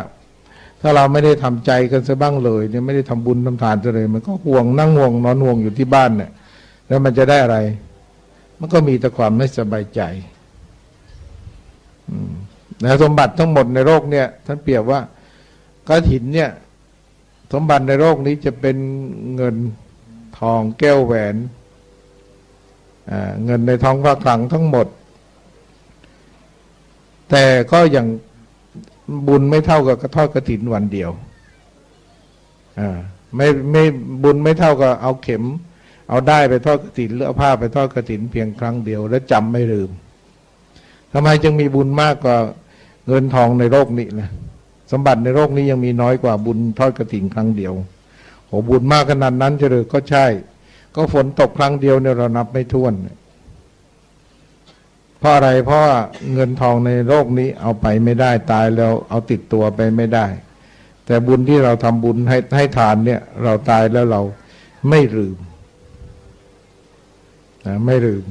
ถ้าเราไม่ได้ทำใจกันซะบ้างเลยเนี่ยไม่ได้ทำบุญทำทานซะเลยมันก็ห่วงนั่งห่วงนอนห่วงอยู่ที่บ้านเนี่ยแล้วมันจะได้อะไรมันก็มีแต่ความไม่สบายใจนะสมบัติทั้งหมดในโลกเนี่ยท่านเปรียบว่ากฐินเนี่ยสมบัติในโลกนี้จะเป็นเงินทองแก้วแหวนเงินในท้องพระคลังทั้งหมดแต่ก็อย่างบุญไม่เท่ากับทอดกฐินวันเดียวไม่บุญไม่เท่ากับเอาเข็มเอาได้ไปทอดกฐินหรือเอาผ้าไปทอดกฐินเพียงครั้งเดียวแล้วจำไม่ลืมทำไมจึงมีบุญมากกว่าเงินทองในโลกนี้นะสมบัติในโลกนี้ยังมีน้อยกว่าบุญทอดกฐินครั้งเดียวโหบุญมากขนาดนั้นจะเลยก็ใช่ก็ฝนตกครั้งเดียวเนี่ยเรานับไม่ถ้วนเพราะอะไรเพราะเงินทองในโลกนี้เอาไปไม่ได้ตายแล้วเอาติดตัวไปไม่ได้แต่บุญที่เราทำบุญให้ทานเนี่ยเราตายแล้วเราไม่ลืมไม่ลืม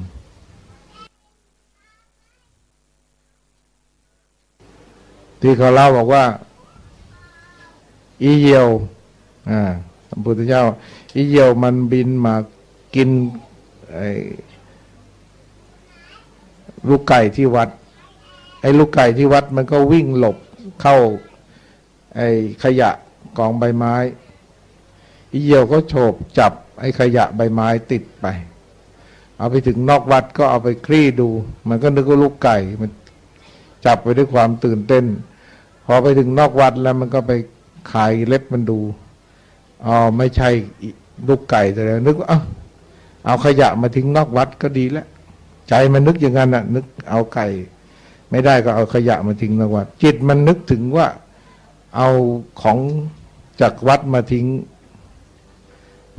ที่เขาเล่าบอกว่าอีเหยี่ยวพระพุทธเจ้าอีเหยี่ยวมันบินมากินลูกไก่ที่วัดไอ้ลูกไก่ที่วัดมันก็วิ่งหลบเข้าไอ้ขยะกองใบไม้อีเหยี่ยวก็โฉบจับไอ้ขยะใบไม้ติดไปเอาไปถึงนอกวัดก็เอาไปคลี่ดูมันก็นึกว่าลูกไก่มันจับไปด้วยความตื่นเต้นพอไปถึงนอกวัดแล้วมันก็ไปขายเล็บมันดูอ๋อไม่ใช่ลูกไก่แต่แล้วนึกว่า เอาขยะมาทิ้งนอกวัดก็ดีแล้วใจมันนึกอย่างนั้นน่ะนึกเอาไก่ไม่ได้ก็เอาขยะมาทิ้งนอกวัดจิตมันนึกถึงว่าเอาของจากวัดมาทิ้ง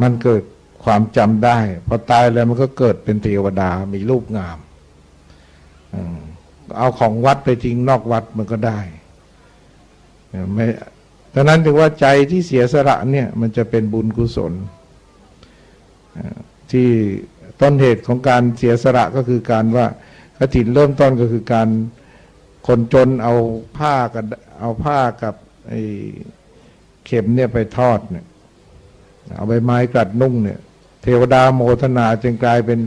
มันเกิดความจำได้พอตายแล้วมันก็เกิดเป็นเทวดามีรูปงามเอาของวัดไปทิ้งนอกวัดมันก็ได้ไม่ดังนั้นถึงว่าใจที่เสียสละเนี่ยมันจะเป็นบุญกุศลที่ต้นเหตุของการเสียสละก็คือการว่ากฐินเริ่มต้นก็คือการคนจนเอาผ้ากับไอ้เข็มเนี่ยไปทอดเนี่ยเอาใบไม้กลัดนุ่งเนี่ยเทวดาโมทนาจึงกลายเป็น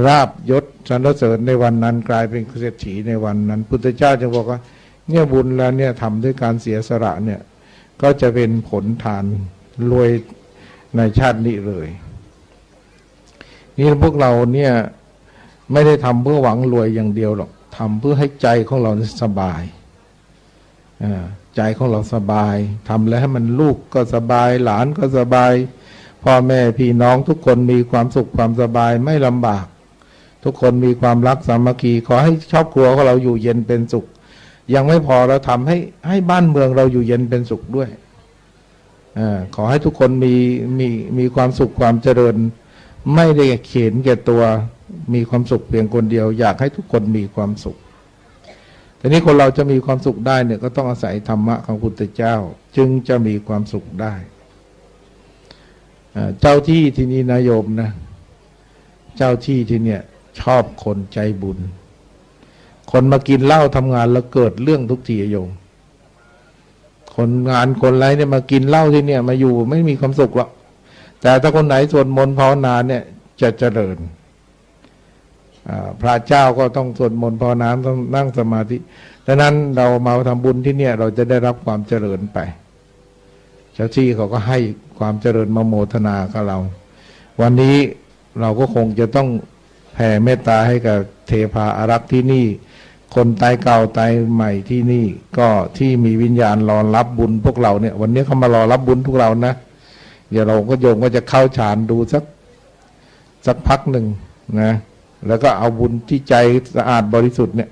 ราบยศสรรเสริญในวันนั้นกลายเป็นเศรษฐีในวันนั้นพุทธเจ้าจึงบอกว่าเนี่ยบุญแล้วเนี่ยทำด้วยการเสียสละเนี่ยก็จะเป็นผลทานรวยในชาตินี้เลยนี่พวกเราเนี่ยไม่ได้ทำเพื่อหวังรวยอย่างเดียวหรอกทำเพื่อให้ใจของเราสบายใจของเราสบายทำแล้วให้มันลูกก็สบายหลานก็สบายพ่อแม่พี่น้องทุกคนมีความสุขความสบายไม่ลำบากทุกคนมีความรักสามัคคีขอให้ครอบครัวของเราอยู่เย็นเป็นสุขยังไม่พอเราทำให้บ้านเมืองเราอยู่เย็นเป็นสุขด้วยขอให้ทุกคนมีความสุขความเจริญไม่ได้เข็นแก่ตัวมีความสุขเพียงคนเดียวอยากให้ทุกคนมีความสุขแต่นี้คนเราจะมีความสุขได้เนี่ยก็ต้องอาศัยธรรมะของพุทธเจ้าจึงจะมีความสุขได้เจ้าที่ที่นี่นายโยมนะเจ้าที่ที่เนี่ยชอบคนใจบุญคนมากินเหล้าทำงานแล้วเกิดเรื่องทุกทีโยมคนงานคนไรเนี่ยมากินเหล้าที่เนี่ยมาอยู่ไม่มีความสุขหรอกแต่ถ้าคนไหนสวดมนต์ภาวนาเนี่ยจะเจริญพระเจ้าก็ต้องสวดมนต์ภาวนาต้องนั่งสมาธิดังนั้นเรามาทำบุญที่เนี่ยเราจะได้รับความเจริญไปเจ้าที่เขาก็ให้ความเจริญมาโมทนากับเราวันนี้เราก็คงจะต้องแผ่เมตตาให้กับเทพาอารักษ์ที่นี่คนตายเก่าตายใหม่ที่นี่ก็ที่มีวิญญาณรอรับบุญพวกเราเนี่ยวันนี้เขามารอรับบุญพวกเรานะเดี๋ยวเราก็โยมก็จะเข้าฌานดูสักพักหนึ่งนะแล้วก็เอาบุญที่ใจสะอาดบริสุทธิ์เนี่ย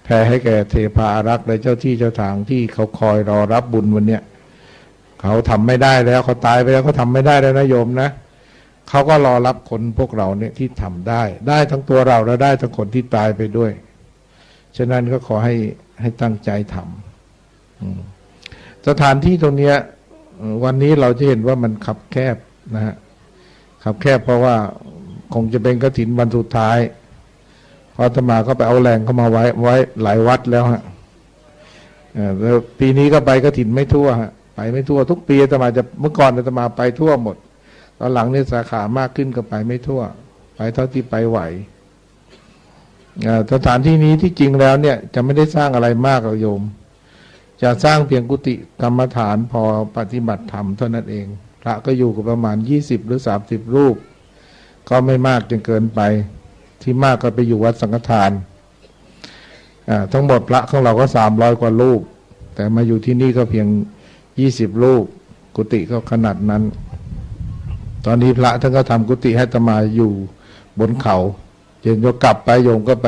แผ่ให้แก่เทพาอารักษ์และเจ้าที่เจ้าทางที่เขาคอยรอรับบุญวันเนี้ยเขาทำไม่ได้แล้วเขาตายไปแล้วเขาทำไม่ได้แล้วนะโยมนะเขาก็รอรับคนพวกเราเนี่ยที่ทำได้ทั้งตัวเราและได้ทั้งคนที่ตายไปด้วยฉะนั้นก็ขอให้ตั้งใจทำสถานที่ตรงเนี้ยวันนี้เราจะเห็นว่ามันคับแคบนะฮะคับแคบเพราะว่าคงจะเป็นกฐินวันสุดท้ายพออาตมาก็ไปเอาแรงเข้ามาไว้หลายวัดแล้วฮะแล้วปีนี้ก็ไปกฐินไม่ทั่วฮะไปไม่ทั่วทุกปีอาตมาจะเมื่อก่อนอาตมาไปทั่วหมดตอนหลังนี่สาขามากขึ้นก็ไปไม่ทั่วไปเท่าที่ไปไหวสถานที่นี้ที่จริงแล้วเนี่ยจะไม่ได้สร้างอะไรมากหรอกโยมจะสร้างเพียงกุฏิกรรมฐานพอปฏิบัติธรรมเท่านั้นเองพระก็อยู่กับประมาณ20หรือ30รูปก็ไม่มากจนเกินไปที่มากก็ไปอยู่วัดสังฆทานทั้งหมดพระของเราก็300กว่ารูปแต่มาอยู่ที่นี่ก็เพียง20รูปกุฏิก็ขนาดนั้นตอนนี้พระท่านก็ทำกุฏิให้อาตมาอยู่บนเขาเย็นก็กลับไปโยมก็ไป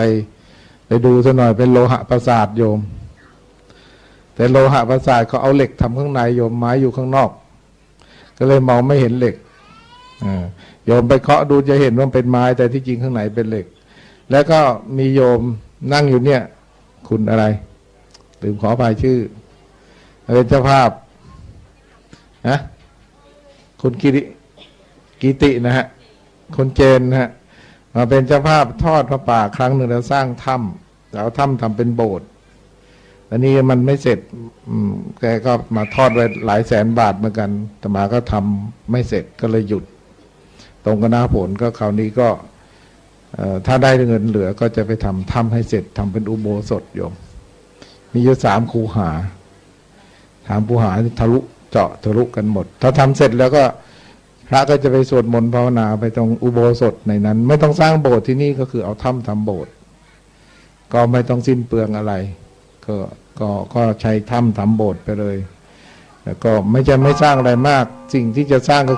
ดูซะหน่อยเป็นโลหะปราสาทโยมแต่โลหะปราสาทเขาเอาเหล็กทำข้างในโยมไม้อยู่ข้างนอกก็เลยมองไม่เห็นเหล็กโยมไปเคาะดูจะเห็นว่าเป็นไม้แต่ที่จริงข้างในเป็นเหล็กแล้วก็มีโยมนั่งอยู่เนี่ยคุณอะไรลืมขออภัยชื่อเป็นเจ้าภาพนะคุณกิตินะฮะคนเจนนะฮะมาเป็นเจ้าภาพทอดพระป่าครั้งหนึ่งแล้วสร้างถ้ำแล้วถ้ำทำเป็นโบสถ์อันนี้มันไม่เสร็จแกก็มาทอดไว้หลายแสนบาทเหมือนกันแต่มาก็ทำไม่เสร็จก็เลยหยุดตรงกันหน้าผลก็คราวนี้ก็ถ้าได้เงินเหลือก็จะไปทำถ้ำให้เสร็จทำเป็นอุโบสถโยมมีอยู่3 คูหา3 คูหาทะลุกันหมดถ้าทำเสร็จแล้วก็พระก็จะไปสวดมนต์ภาวนาไปตรงอุโบสถในนั้นไม่ต้องสร้างโบสถ์ที่นี่ก็คือเอาถ้ำทำโบสถ์ก็ไม่ต้องสิ้นเปลืองอะไรก็ใช้ถ้ำทำโบสถ์ไปเลยแล้วก็ไม่สร้างอะไรมากสิ่งที่จะสร้างก็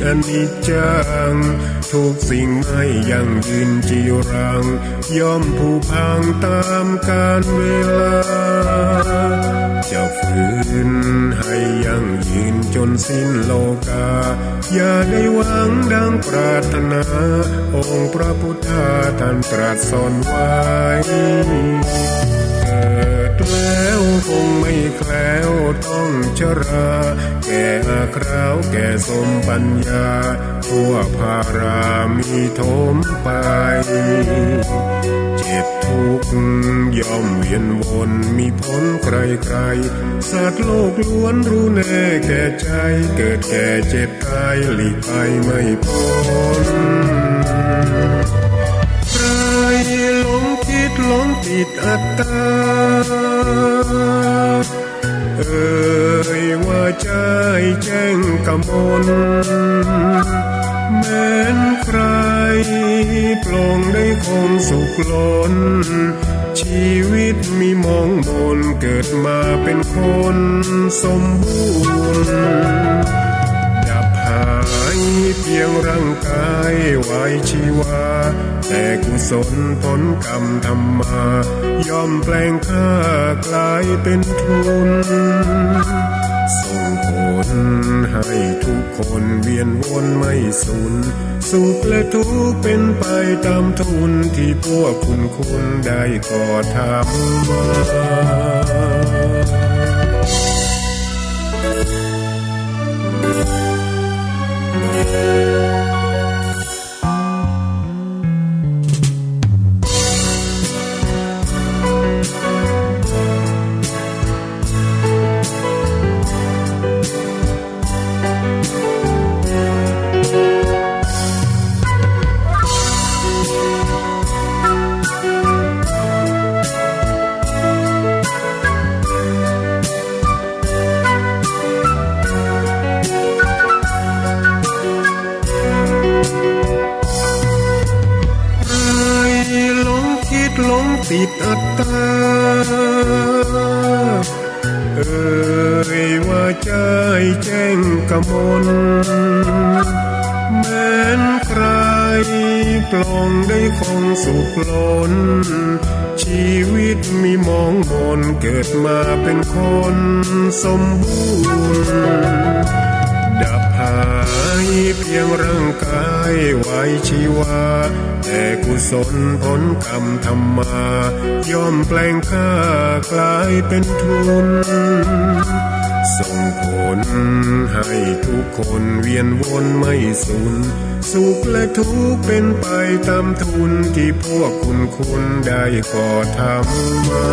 อนิจจังทุกสิ่งไม่ยั่งยืนจีรังย่อมผุพังตามกาลเวลาจะฝืนให้ยั่งยืนจนสิ้นโลกาอย่าได้หวังดังปรารถนาองค์พระพุทธาท่านตรัสสอนไว้เกิดแล้วคงไม่แคล้วต้องชราแก่อาคราวแก่สมปัญญาทั่วภารามีโถมไปเจ็บทุกข์ย่อมเวียนวนมีพ้นใครๆสัตว์โลกล้วนรู้แน่แก่ใจเกิดแก่เจ็บตายหลีกไปไม่พ้นใครหลงคิดหลงติดอัตตาว่าใจแจ้งกำมลแม้นใครปลงได้คงสุขล้นชีวิตมีมองบนเกิดมาเป็นคนสมบูรณ์ดับหายเพียงร่างกายไว้ชีวาแต่กุศลผลกรรมทำมาย่อมแปลงค่ากลายเป็นทุนส่งผลให้ทุกคนเวียนวนไม่สูญสุขและทุกข์เป็นไปตามทุนที่พวกคุณได้ก่อทำมาติดอัตตาว่าใจแจ้งกำมลแม้นใครปลงได้คงสุขล้นชีวิตมีมองมนเกิดมาเป็นคนสมบูรณ์ดับหายเพียงร่างกายไว้ชีวาแต่กุศลผลกรรมทำมาย่อมแปลงค่ากลายเป็นทุนส่งผลให้ทุกคนเวียนวนไม่สูญสุขและทุกข์เป็นไปตามทุนที่พวกคุณได้ก่อทำมา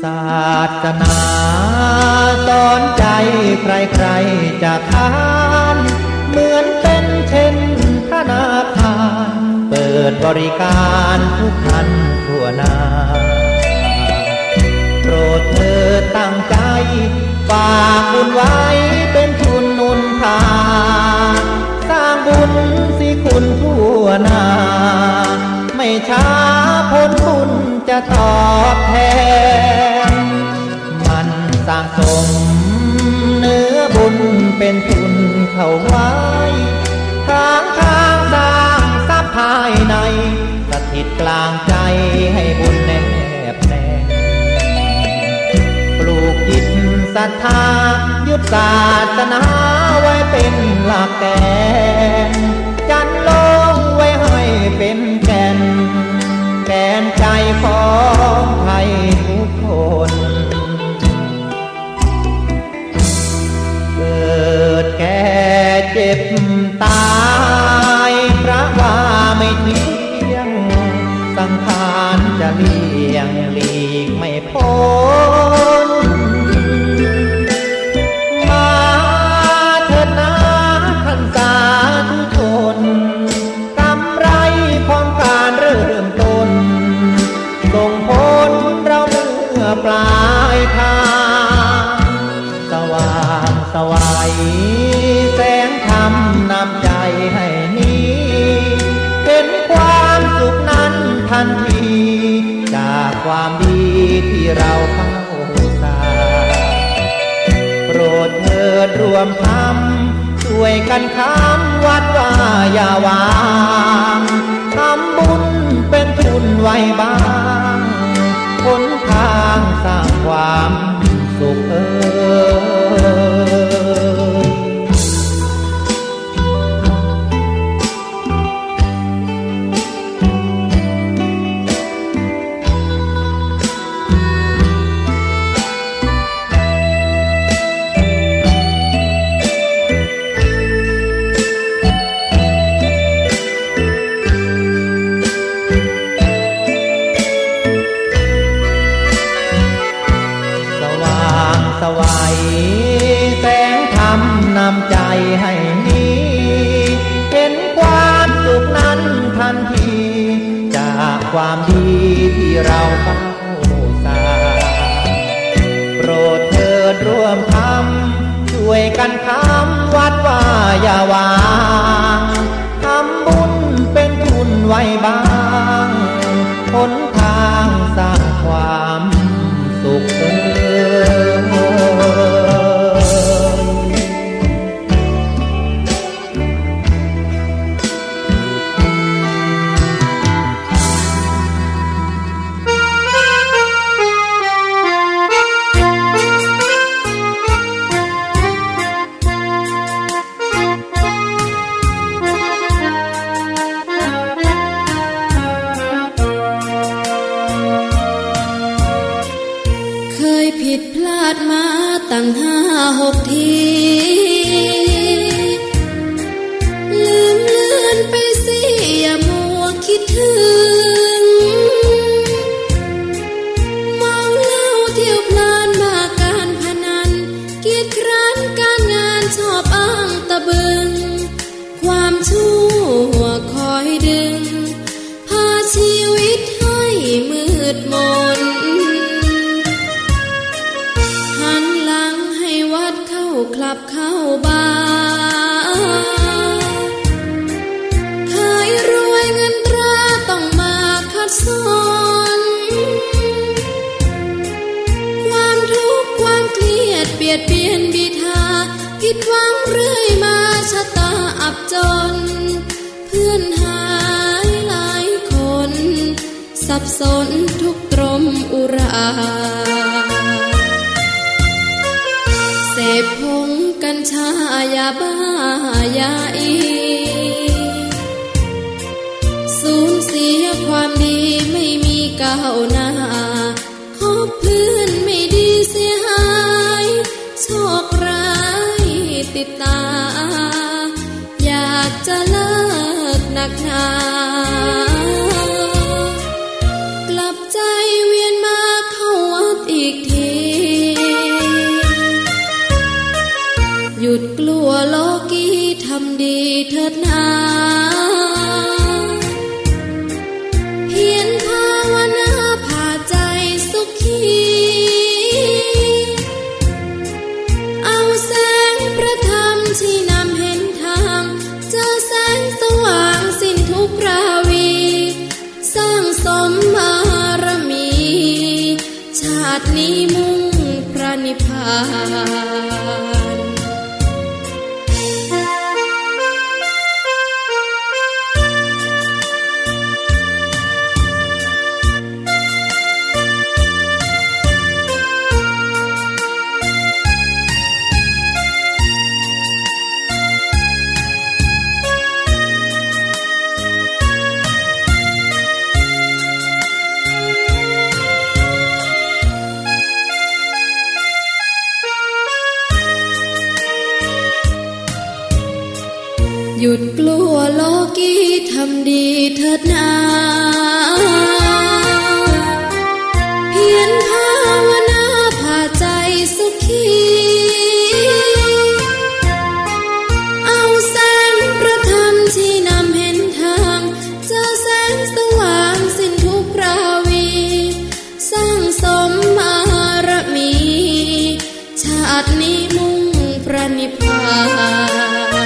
ศาสนาสอนใจใครๆจะทานเหมือนเป็นเช่นธนาคารเปิดบริการทุกท่านทั่วหน้าโปรดเธอตั้งใจฝากบุญไว้เป็นทุนหนุนพาสร้างบุญสิคุณทั่วหน้าไม่ช้าผลบุญจะตอบแทนมันสร้างสมเนื้อบุญเป็นทุนเข้าไว้ทางสร้างทรัพย์ภายในสถิตกลางใจให้บุญแนบแน่นปลูกจิตศรัทธายึดศาสนาไว้เป็นหลักแกนจันลงไว้ให้เป็นแก่นใจของใครทุกคนเกิดแก่เจ็บตายพระว่าไม่เที่ยงสังขารจะเลี่ยงหลีกไม่ างสวัยแสงธรรมนำใจให้นี้เป็นความสุขนั้นทันทีจากความดีที่เราเข้าสร้างโปรดเถิดรวมทำช่วยกันค้ำวัดว่าอย่าวางทำบุญเป็นทุนไว้บ้างหนทางสร้างความสุขสวัยแสงธรรมนำใจให้นี้เห็นความสุขนั้นทันทีจากความดีที่เราเฝ้าสร้างโปรดเถิดร่วมทำช่วยกันค้ำวัดว่าอย่าวางทำบุญเป็นทุนไว้บ้างหนทางสร้างความสุขผิดพลาดมาตั้ง5-6 ทีลืมเลือนไปสิอย่ามัวคิดถึงเมาเหล้าเที่ยวพลานบ้าการพนันเกียจคร้านการงานชอบอ้างตะบึงความชั่วคอยดึงพาชีวิตให้มืดมนคลับเข้าบาเคยรวยเงินตราต้องมาขัดสนความทุกข์ความเครียดเบียดเบียนบิดาผิดหวังเรื่อยมาชะตาอับจนเพื่อนหายหลายคนสับสนทุกตรมอุราเสพผงกัญชายาบ้ายาอีสูญเสียความดีไม่มีก้าวหน้าคบเพื่อนไม่ดีเสียหายโชคร้ายติดตาอยากจะเลิกหนักหนากลับใจเวียนมาเข้าวัดอีกทีหยุดกลัวโลกีทำดีเถิดนาเพียรภาวนาพาใจสุขีเอาแสงพระธรรมที่นำเห็นทางเจอแสงสว่างสิ้นทุกข์ราวีสร้างสมบารมีชาตินี้มุ่งพระนิพพานหยุดกลัวโลกีทำดีเถิดนาเพียรภาวนาพาใจสุขีเอาแสงพระธรรมที่นำเห็นทางเจอแสงสว่างสิ้นทุกข์ราวีสร้างสมบารมีชาตินี้มุ่ง ระนิพพาน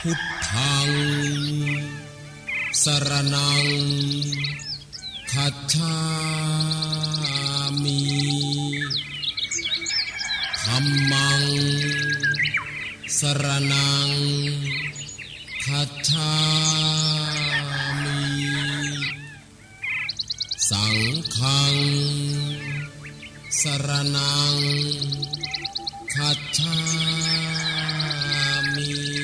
พุทธังสรณังคัจฉามิธัมมังสรณังคัจฉามิสังฆังสรณังคั คัจฉามิ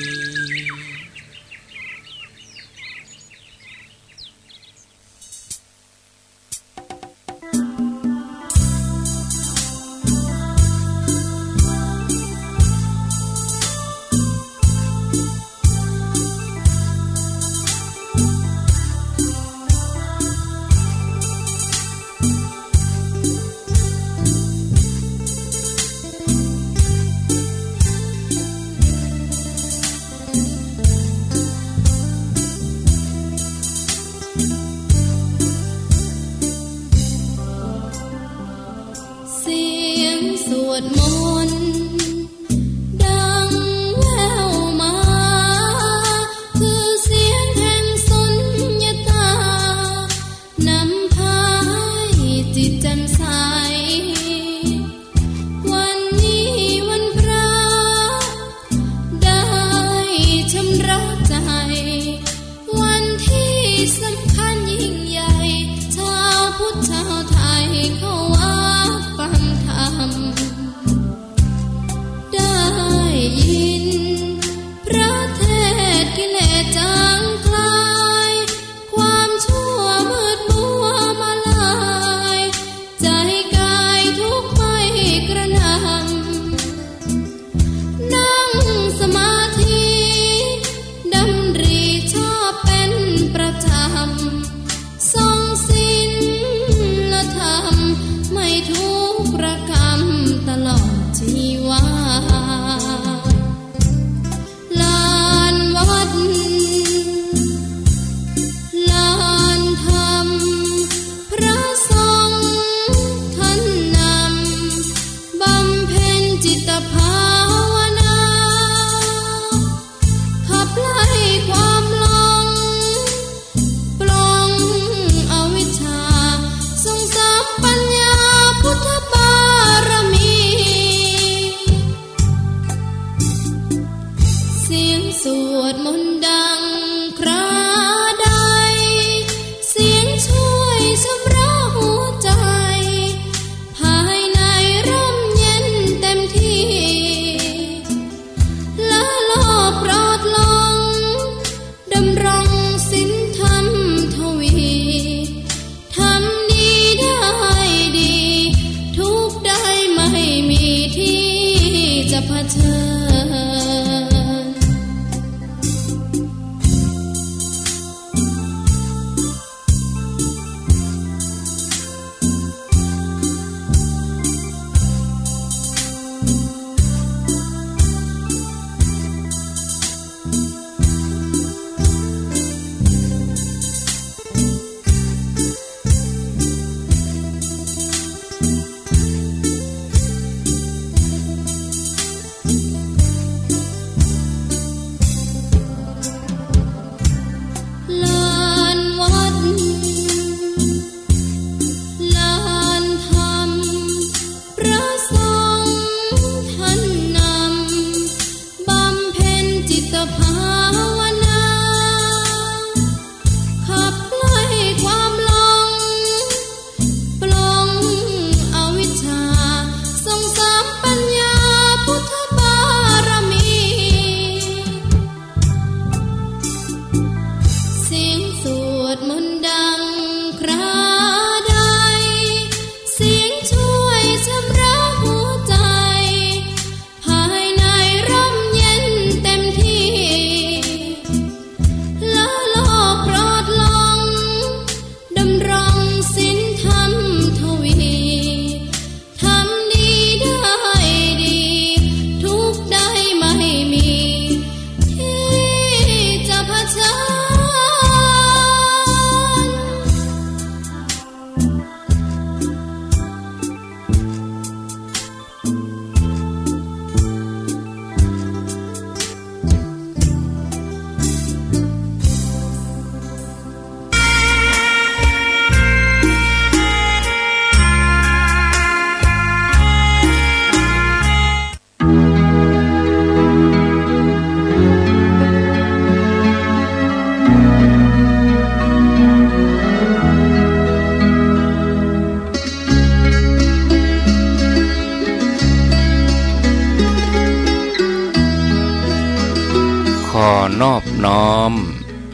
อนอบน้อม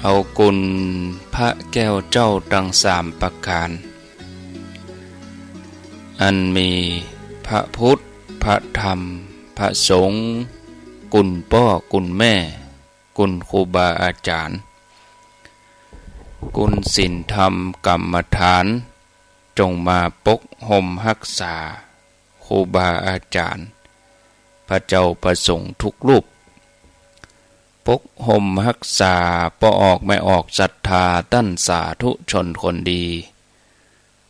เอากุลพระแก้วเจ้าทั้งสามประการอันมีพระพุทธพระธรรมพระสงฆ์กุลพ่อกุลแม่กุลครูบาอาจารย์กุลศีลธรรมกรรมฐานจงมาปกห่มรักษาครูบาอาจารย์พระเจ้าประสงค์ทุกรูปปกห่มรักษาปออกไม่ออกศรัทธาตั้นสาธุชนคนดี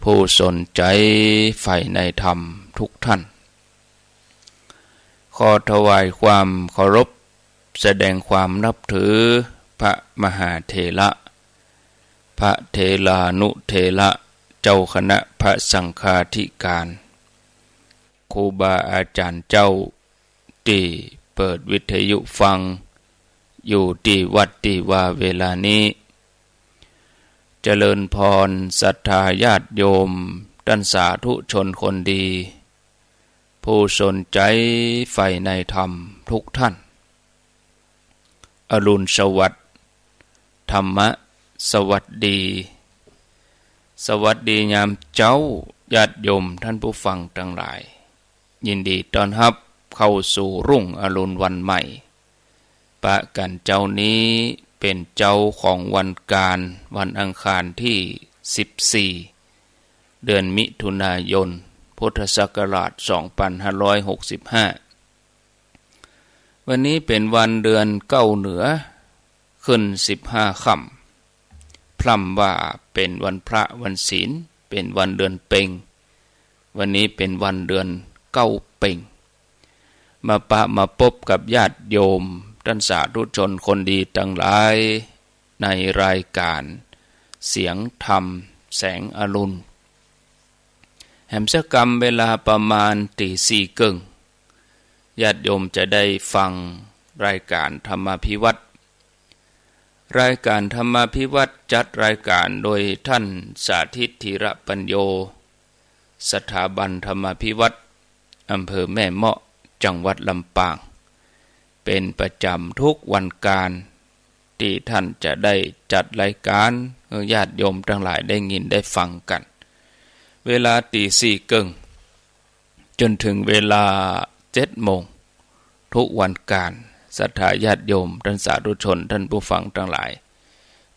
ผู้สนใจใฝ่ในธรรมทุกท่านขอถวายความเคารพแสดงความนับถือพระมหาเถระพระเถรานุเถระเจ้าคณะพระสังฆาธิการครูบาอาจารย์เจ้าที่เปิดวิทยุฟังอยู่ที่วัดที่ว่าเวลานี้เจริญพรศรัทธาญาติโยมท่านสาธุชนคนดีผู้สนใจใฝ่ในธรรมทุกท่านอรุณสวัสดิ์ธรรมะสวัสดีสวัสดียามเจ้าญาติโยมท่านผู้ฟังทั้งหลายยินดีต้อนรับเข้าสู่รุ่งอรุณวันใหม่ปะกันเจ้านี้เป็นเจ้าของวันการวันอังคารที่14เดือนมิถุนายนพุทธศักราช2565วันนี้เป็นวันเดือนเก้าเหนือขึ้น15ค่ำพร่ำว่าเป็นวันพระวันศีลเป็นวันเดือนเพ็ญวันนี้เป็นวันเดือนเก้าเพ็ญมาพบกับญาติโยมท่านสาธุชนคนดีทั้งหลายในรายการเสียงธรรมแสงอรุณแหมกรรมเวลาประมาณตีสี่ครึ่งญาติโยมจะได้ฟังรายการธรรมาภิวัตรรายการธรรมาภิวัตรจัดรายการโดยท่านสาธิตธีระปัญโยสถาบันธรรมาภิวัตรอำเภอแม่เมาะจังหวัดลำปางเป็นประจำทุกวันการที่ท่านจะได้จัดรายการให้ญาติโยมทั้งหลายได้ยินได้ฟังกันเวลาตีสี่ครึ่งจนถึงเวลา7 โมงทุกวันการศรัทธาญาติโยมท่านสาธุชนท่านผู้ฟังทั้งหลาย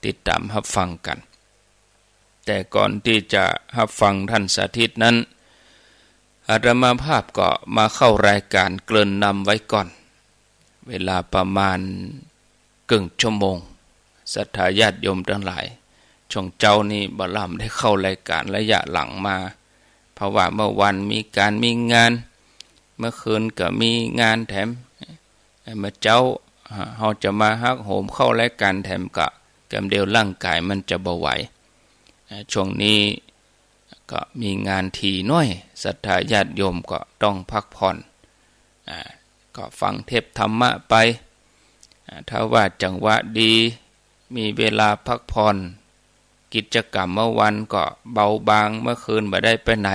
ติดตามรับฟังกันแต่ก่อนที่จะรับฟังท่านสาธิตนั้นอาตมาภาพก็มาเข้ารายการเกริ่นนำไว้ก่อนเวลาประมาณครึ่งชั่วโมงศรัทธาญาติโยมทั้งหลายช่วงเจ้านี่บ่ล่ำได้เข้ารายการระยะหลังมาเพราะว่าเมื่อวันมีงานเมื่อคืนก็มีงานแถมเมื่อเจ้าเราจะมาฮักโหมเข้ารายการแถมก็กำเดียวร่างกายมันจะบ่ไหวช่วงนี้ก็มีงานทีน้อยศรัทธาญาติโยมก็ต้องพักผ่อนก็ฟังเทปธรรมะไปถ้าว่าจังหวะดีมีเวลาพักผ่อนกิจกรรมเมื่อวันก็เบาบางเมื่อคืนบ่ได้ไปไหน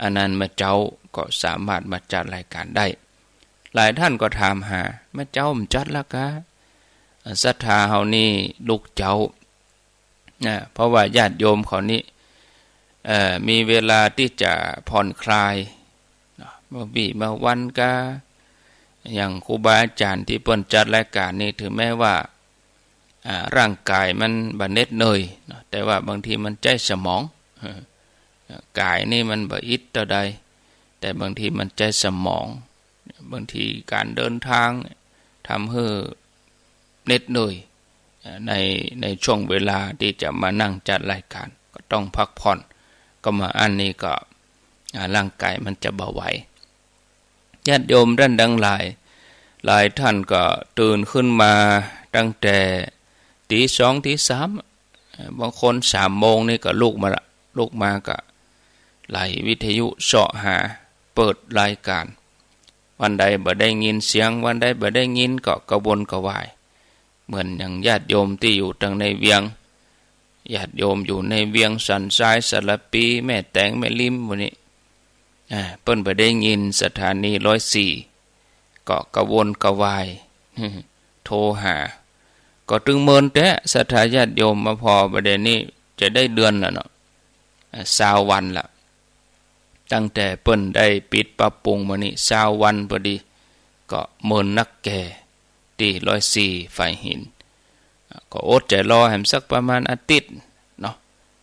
อันนั้นมาเจ้าก็สามารถมาจัดรายการได้หลายท่านก็ถามหาแม่เจ้ามันจัดแล้วกะศรัทธาเฮานี่ลูกเจ้าเพราะว่าญาติโยมเขานี่มีเวลาที่จะผ่อนคลายมาวันกะอย่างครูบาอาจารย์ที่เปิ้นจัดรายการนี่ถึงแม้ว่าร่างกายมันบ่เหน็ดเหนื่อยแต่ว่าบางทีมันใจสมองกายนี่มันบ่อิดเท่าใดแต่บางทีมันใจสมองบางทีการเดินทางทำให้เหน็ดเหนื่อยในช่วงเวลาที่จะมานั่งจัดรายการก็ต้องพักผ่อนก็มาอันนี้ก็ร่างกายมันจะเบาไหวญาติโยมท่านทั้งหลายท่านก็ตื่นขึ้นมาตั้งแต่ตี 2 ตี 3บางคน3 โมงนี่ก็ลุกมาก็ไล่วิทยุเสาะหาเปิดรายการวันใดบ่ได้ยินเสียงวันใดบ่ได้ยินก็กระวนกระวายเหมือนอย่างญาติโยมที่อยู่ทางในเวียงญาติโยมอยู่ในเวียงสันทรายสารปีแม่แตงแม่ลิมวันนี้เปิ้นบ่ได้ยินสถานี104ก็กระวนกระวายโทรหา ก็ตึงเมินแต่ศรัทธาญาติโยมมาพอประเด็นนี้จะได้เดือนแล้วเนาะ20 วันละตั้งแต่เปิ้นได้ปิดปรับปรุงมานี่20 วันพอดีก็เมินนักแก่ที่104ฝ่ายหินก็อดใจรอแหมสักประมาณอาทิตย์เนาะ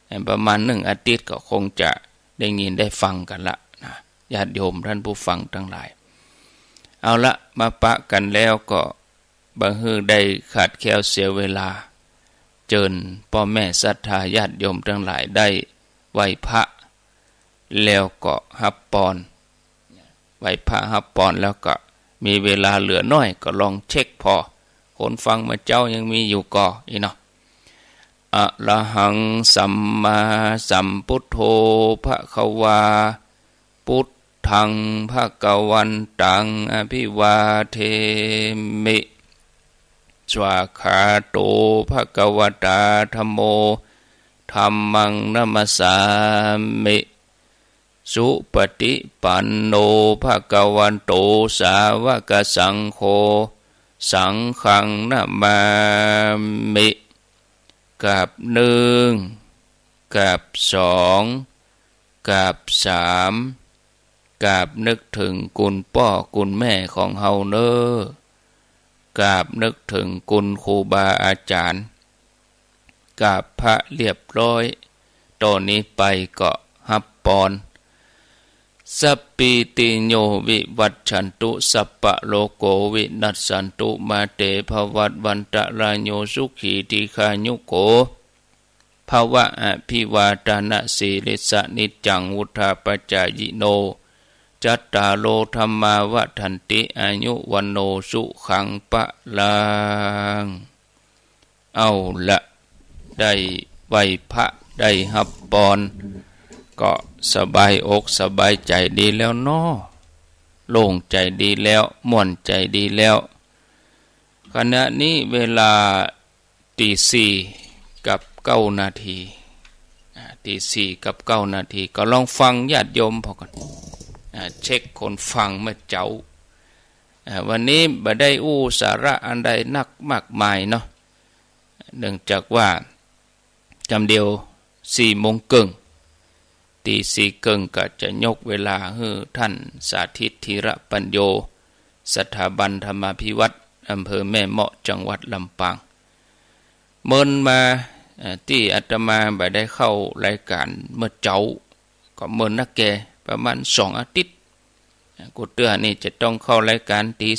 แหมประมาณ1 อาทิตย์ก็คงจะได้ยินได้ฟังกันละนะญาติโยมท่านผู้ฟังทั้งหลายเอาละมาปะกันแล้วก็บังฮือได้ขาดแคลวเสียเวลาเจิญพ่อแม่ศรัทธาญาติโยมทั้งหลายได้ไหว้พระแล้วก็ฮับปอนไหว้พระฮับปอนแล้วก็มีเวลาเหลือน้อยก็ลองเช็คพอคนฟังมาเจ้ายังมีอยู่ก่ออีเนาะอะระหังสัมมาสัมพุทโธภควาพุทธังภควันตังอภิวาเทมิสวากขาโตภควตาธัมโมธัมมังนัมสสามิสุปฏิปันโนภควโตสาวกสังโฆสังฆังนะมามิกับ1กับ2กับ3กับนึกถึงคุณพ่อคุณแม่ของเฮาเน้อกราบนึกถึงคุณครูบาอาจารย์กราบพระเรียบร้อยตอนนี้ไปก็ฮับปอนสัพพิติโยวิวัชชันตุสัพพะโลโกวินัสสันตุมาเตภวัตวันตรายโยสุขีติคายุโกภวะอภิวาทนาสีลิสนิจังวุธาปจายโนจัตตาโลธรรมาวทันติอายุวันโนสุขังปะลังเอาละได้ไหวพระได้ฮับปอนก็สบายอกสบายใจดีแล้วเนาะโล่งใจดีแล้วม่วนใจดีแล้วขณะนี้เวลาตี4กับ9 นาทีตี4กับ9 นาทีก็ลองฟังญาติโยมพอก่อนเช็คคนฟังเมื่อเจ้าวันนี้บ่ได้สาระอันใดนักมากมายเนาะเนื่องจากว่าจำเดียว4 โมงครึ่งตี4 ครึ่งก็จะยกเวลาให้ท่านสาธิตธีระปัญโยสถาบันธรรมาภิวัตรอำเภอแม่เมาะจังหวัดลำปางเมินมาที่อาตมาบ่ได้เข้ารายการเมื่อเจ้าก็เมินนักแก่ประมาณ2 อาทิตย์กูเตือนนี่จะต้องเข้ารายการตี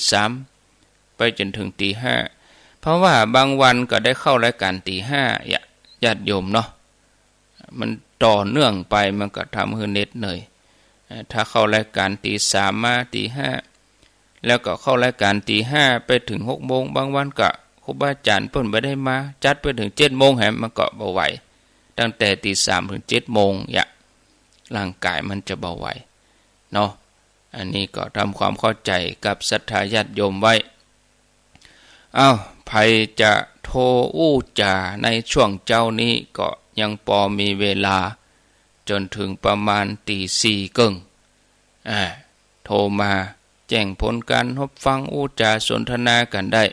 3ไปจนถึงตี 5เพราะว่าบางวันก็ได้เข้ารายการตี 5ญาติโยมเนาะมันต่อเนื่องไปมันก็ทำให้เน็ตเหนื่อยถ้าเข้ารายการตี 3มาตี 5แล้วก็เข้ารายการตี 5ไปถึง6 โมงบางวันก็ครูบาอาจารย์เพิ่นบ่ได้มาจัดไปถึง7 โมงแหมมันก็บ่ไหวตั้งแต่ตี 3ถึง7 โมงร่างกายมันจะเบาไหวเนาะอันนี้ก็ทำความเข้าใจกับศรัทธาญาติโยมไว้ใครจะโทรจาในช่วงเจ้านี้ก็ยังพอมีเวลาจนถึงประมาณตี 4 ครึ่งโทรมาแจ้งผลการรับฟังจาสนทนากันได้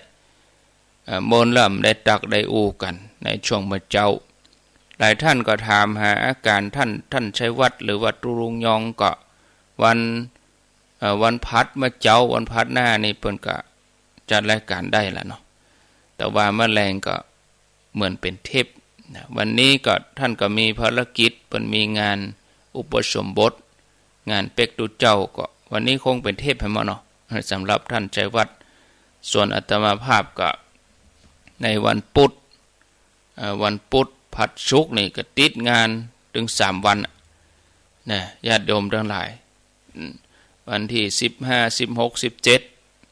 มนล่ำได้ตักได้กันในช่วงมื้อเจ้าหลายท่านก็ถามหาอาการท่านชัยวัฒน์หรือวัดตุรุงยองก็วันพัดมื้อเจ้าวันพัดหน้านี่เพิ่นก็จัดรายการได้ละเนาะแต่ว่าแมลงก็เหมือนเป็นเทพวันนี้ก็ท่านก็มีภารกิจเพิ่นมีงานอุปสมบทงานเป็กตุเจ้าก็วันนี้คงเป็นเทพให้หมดเนาะสำหรับท่านชัยวัฒน์ส่วนอาตมาภาพก็ในวันพุธพัดชุกนี่ก็ติดงานถึง3 วันนะญาติโยมทั้งหลายวันที่15 16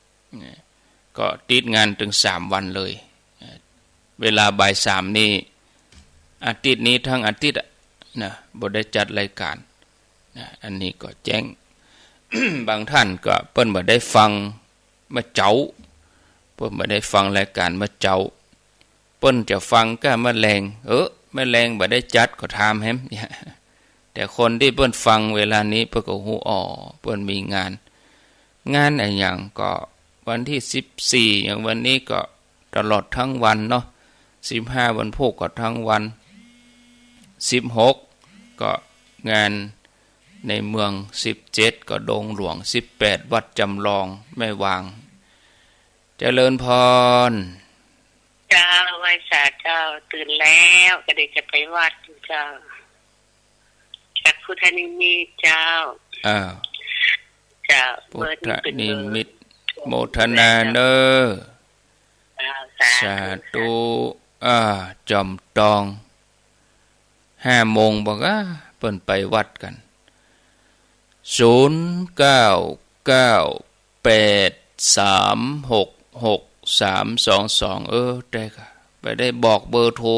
17ก็ติดงานถึง3 วันเลยเวลาบ่าย 3นี่อาทิตย์นี้ทั้งอาทิตย์นะบ่ได้จัดรายการนะอันนี้ก็แจ้ง บางท่านก็เปิ้นบ่ได้ฟังมาเจ้าเปิ้นบ่ได้ฟังรายการมาเจ้าเปิ้นจะฟังก็แมลงแมลงบ่ได้จัดก็ถามแฮมแต่คนที่เปิ้นฟังเวลานี้เปิ้นก็ฮู้เปิ้นมีงานอะไรอย่างก็วันที่14อย่างวันนี้ก็ตลอดทั้งวันเนาะ 15วันโภคก็ทั้งวัน16ก็งานในเมือง17ก็ดงหลวง18วัดจำลองแม่วางเจริญพรเจ้าไหว้สาเจ้าตื่นแล้วก็เดี๋ยวจะไปวัดเจ้าจากพุทธนิมิตเจ้าเจ้าพุทธนิมิตโมทนาเนอสาธุจอมตอง5 โมงบอกเปิ้นไปวัดกัน0998366322ได้ค่ะไปได้บอกเบอร์โทร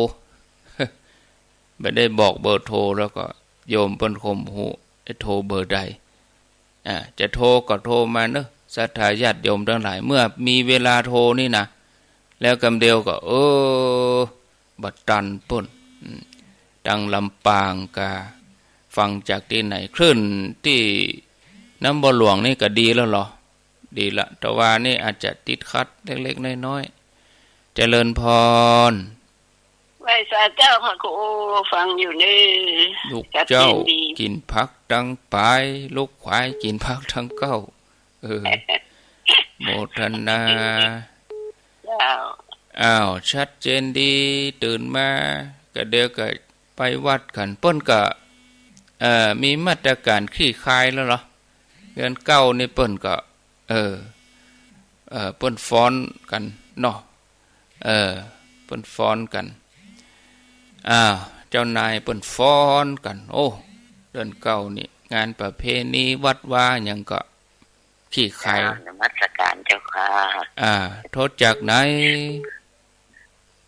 ไปได้บอกเบอร์โทรแล้วก็โยมเปิ้นคมหูโทรเบอร์ใดจะโทรก็โทรมาเนอะศรัทธาญาติโยมทั้งหลายเมื่อมีเวลาโทรนี่นะแล้วกำเดียวก็บัดตันปุ่นดังลำปางกาฟังจากที่ไหนคลื่นที่น้ำบ่อหลวงนี่ก็ดีแล้วเหรอดีละแต่ว่านี่อาจจะติดขัดเล็กๆน้อยๆเจริญพรไหว้สาเจ้าค่ะครูฟังอยู่นี่ลูกเจ้ากินผักทั้งปลายลูกควายกินผักทั้งเก้าโมทนาชัดเจนดีตื่นมาก็เดี๋ยวก็ไปวัดกันเปิ้นก็มีมาตรการคลี่คลายแล้วเหรอเดือนเก้านี่เปิ้นก็เปิ้นฟ้อนกันเนาะเปิ้นฟ้อนกันเจ้านายเปิ้นฟ้อนกันโอ้เดือนเก้านี่งานประเพณีวัดว่าหยังก็ขี้ใครนมัสการเจ้าค่ะโทษจากไหน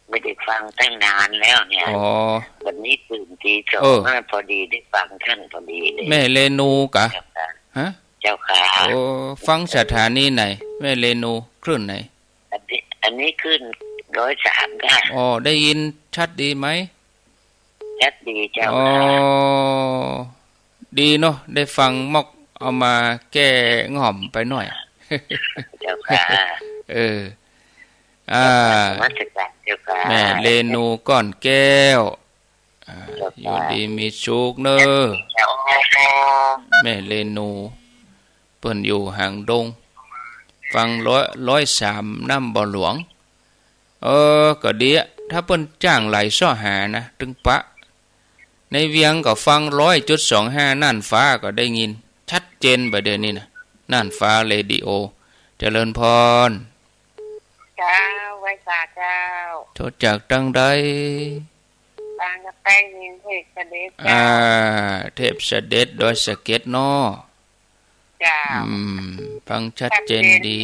ไม่ได้ฟังตั้งนานแล้วเนี่ยวันนี้ตื่นตีสองพอดีได้ฟังท่านพอดีเลยแม่เลนูกะฮะเจ้าค่ะฟังสถานีไหนแม่เลนูคลื่นไหนอันนี้ขึ้น103ค่ะได้ยินชัดดีไหมชัดดีเจ้าค่ะดีเนาะได้ฟังมอกเอามาแก้ง่อมไปหน่อยเจ้าค่ะแม่เลนูก้อนแก้วอยู่ดีมีชุกเนอแม่เลนูเปิ้นอยู่ห่างดงฟัง103น้ำบ่อหลวงก็ดีถ้าเปิ้นจ้างไหลซ้อหานะถึงปะในเวียงก็ฟัง100.25น่านฟ้าก็ได้ยินชัดเจนประเดี๋ยวนี้นะน่านฟ้าเรดิโอเจริญพรเจ้าไว้สาเจ้าโทษจากตั้งใดตั้งกับแป้งยินเทพเสด็จเทพเสด็จโดยสเก็ตเนาะเจ้าฟังชัดเจนดี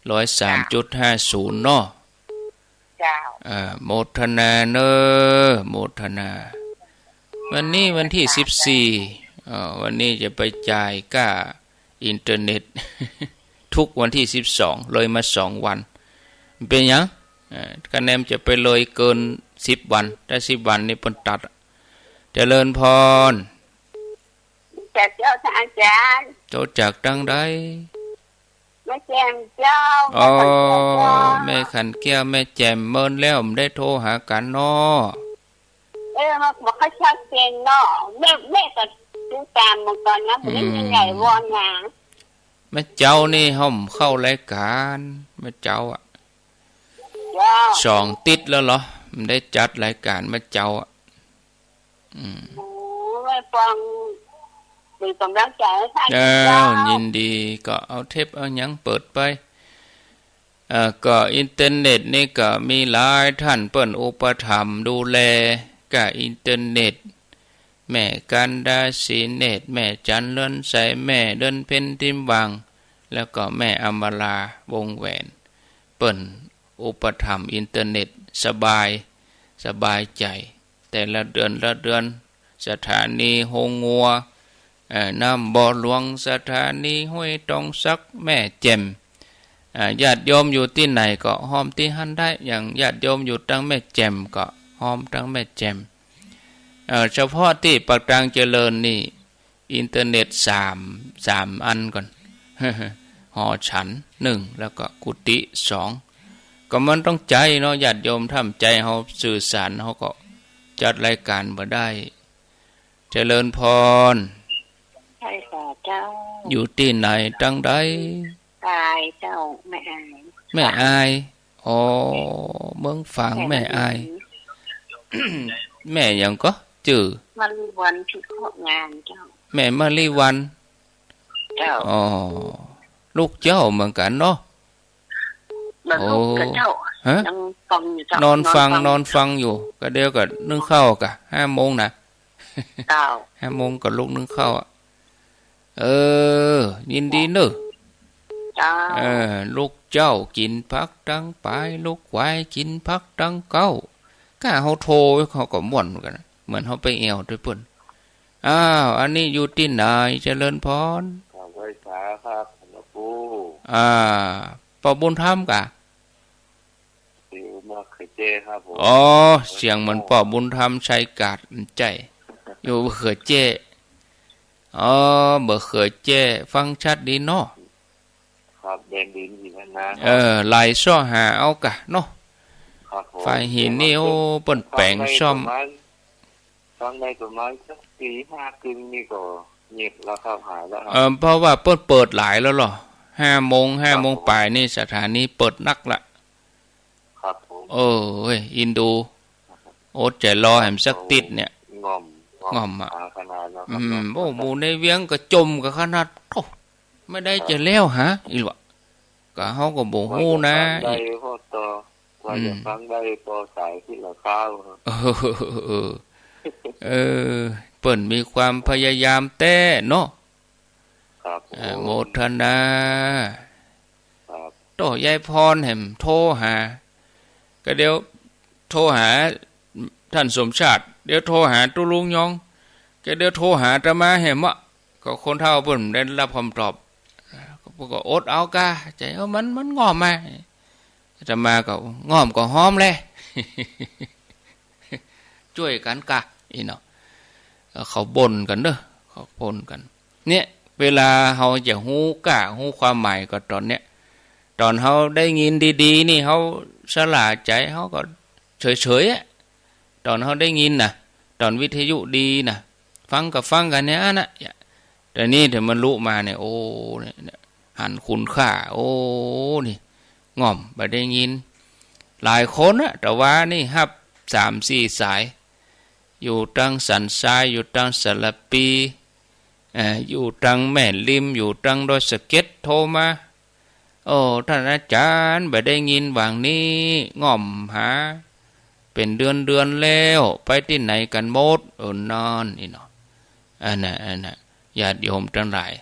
103.50เนาะเจ้าโมทนาเนอโมทนาวันนี้วันที่14วันนี้จะไปจ่ายค่าอินเทอร์เน็ตทุกวันที่12เลยมา2วันเป็นยังคะแนนจะไปเลยเกิน10วันถ้า10วันนี่เพิ่นตัดเจริญพรจากเจ้าอาจารย์เจ้าจากตั้งใดแม่แจ่มเจ้าแม่ขันแก้วแม่แจ่มเมินแล้วไม่ได้โทรหากันเนาะมันก็ชัดเจนเนาะแม่ก็ดูตามมันก่อนนะผมไม่ใหญ่วอนงานแม่เจ้านี่ห่มเข้ารายการแม่เจ้า2ติดแล้วเหรอมันได้จัดรายการแม่เจ้าไม่ฟังมีกำลังใจให้ท่านยินดีก็เอาเทปเอาหยังเปิดไปก็อินเทอร์เน็ตนี่ก็มีหลายท่านเปิ้นอุปถัมภ์ดูแลก็อินเทอร์เน็ตแม่กันดาสีเนตแม่จันเลื่อนใสแม่เดินเพ็ญทิมวังแล้วก็แม่อมราวงแหวนเปิ้นอุปถัมภ์อินเทอร์เน็ตสบายใจแต่ละเดือนสถานีโฮงงัวน้ำบ่อหลวงสถานีห้วยตองซักแม่แจ่มญาติโยมอยู่ที่ไหนก็หอมที่หันได้อย่างญาติโยมอยู่ตั้งแม่แจ่มก็หอมตั้งแม่แจ่มเฉพาะที่ปากทางเจริญนี่อินเทอร์เน็ต3อันก่อนหอฉัน1แล้วก็กุฏิ2 ก็มันต้องใจเนาะญาติโยมทำใจเขาสื่อสารเขาก็จัดรายการมาได้เจริญพรใช่ค่ะเจ้าอยู่ที่ไหนตั้งใดตายเจ้าแม่อายแม่อายอ๋อเมืองฝางแม่อาย แม่ยังก็จื่อมาลีวันที่ข้องานเจ้าแม่มาลีวันเจ้าอ๋อลูกเจ้าเหมือนกันเนาะโอ้เจ้าฮะนอนฟังอยู่ก็เดี๋ยวก็นึ่งข้าวกะ5 โมงนะเจ้า5 โมงก็ลุกนึ่งข้าวยินดีเนอะเจ้าลูกเจ้ากินพักตั้งปลายลูกไว้กินพักตั้งเก้าก้าเขาโทรเขาก็ม่วนกันเหมือนเขาไปแอวด้วยปุ่นอันนี้อยู่ที่ไหนเจริญพรไว้สาครับหลวงปู่ปอบุญธรรมกะอยู่มาเคยเจครับผมเสียงเหมือนปอบุญธรรมชัยกาดใจอยู่เคยเจเบอเคยเจฟังชัดดีเนาะครับแดงดินอยู่นะไหลซ้อหาเอากะเนาะฝ่ายหินนี่เปิ้นแปลงซ่อมฟังได้ประมาณสัก4-5 คืนนี่ก็เงียบแล้วครับหายแล้วเพราะว่าเปิดหลายแล้วหรอ5 โมงปลายนี่สถานีเปิดนักละครับผมอินดูโอดใจรอแหมสักติดเนี่ยงอมโอ้หมู่ในเวียงก็จมก็ขนาดไม่ได้จะแล้วหาอีหลวะก็เฮาก็บ่ฮู้นะได้พอต่อว่าจะฟังได้พอสายที่ละข้าวเปิ้นมีความพยายามแต่เนาะครับโมทนาครับโตยายพรแห่มโทรหาก็เดี๋ยวโทรหาท่านสมชาติเดี๋ยวโทรหาตุลุงยองก็เดี๋ยวโทรหาอาตมาแห่มก็คนเฒ่าเพิ่นได้รับคำตอบก็อดเอากะใจมันงอมมาอาตมาก็งอมก็หอมแลช่วยกันกะอีเนาะเขาบ่นกันเด้อเขาบ่นกันเนี่ยเวลาเฮาจะฮู้กะฮู้ความหมายก็ตอนเนี้ยตอนเฮาได้ยินดีๆนี่เฮาสลาดใจเฮาก็เฉยๆตอนเฮาได้ยินน่ะตอนวิทยุดีน่ะฟังกันเนี่ยนะแต่นี่ถ้ามันรู้มาเนี่ยโอ้เนี่ยหันคุณค่านี่ง่อมบ่ได้ยินหลายคนนะแต่ว่านี่ฮับ3-4 สายอยู่ตั้งสันทรายอยู่ตั้งสารปีอยู่ตั้งแม่ริมอยู่ตั้งดอยสะเก็ดโทรมาท่านอาจารย์บ่ได้ยินวางนี้ง่อมหาเป็นเดือนแล้วไปที่ไหนกันหมดนอนนี่เนาะอันน่ะญาติโยมทั้งหลาย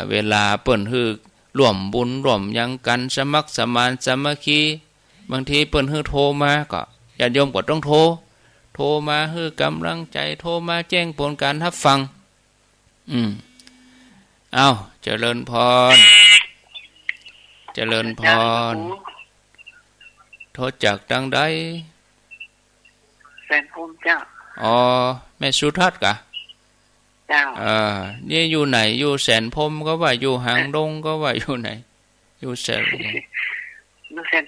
เวลาเปิ้นฮือร่วมบุญร่วมยังกันสมัครสมานสามัคคีบางทีเปิ้นฮือโทรมาก็ญาติโยมก็ต้องโทรมาฮือกำลังใจโทรมาแจ้งผลการรับฟังเอาเจริญพรโทษจากดังใดแฟนผมเจ้าแม่สุทัศน์กะเจ้านี่อยู่ไหนอยู่แสนพรมก็ว่าอยู่หางดงก็ว่าอยู่ไหนอยู่แสน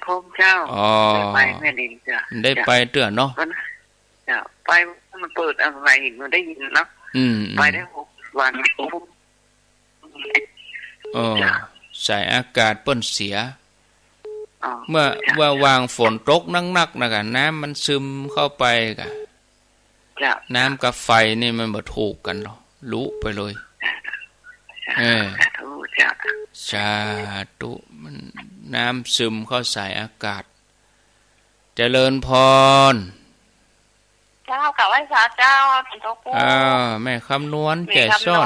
พรมเจ้าได้ไปแม่ดินจ้ะได้ไปเตื้อเนาะเจ้าไปมันเปิดอะไรเห็นมันได้ยินเนาะไปได้6 วันสายอากาศเปิ้นเสียเมื่อว่าวางฝนตกนักๆนะกะน้ำมันซึมเข้าไปกะน้ำกับไฟนี่มันบ่ถูกกันหรอกลุไปเลยสาธุมันน้ำซึมเข้าสายอากาศเจริญพรเจ้ากับว่าสาเจ้าเป็นตัวกูแม่คำนวณแก่ซ่อน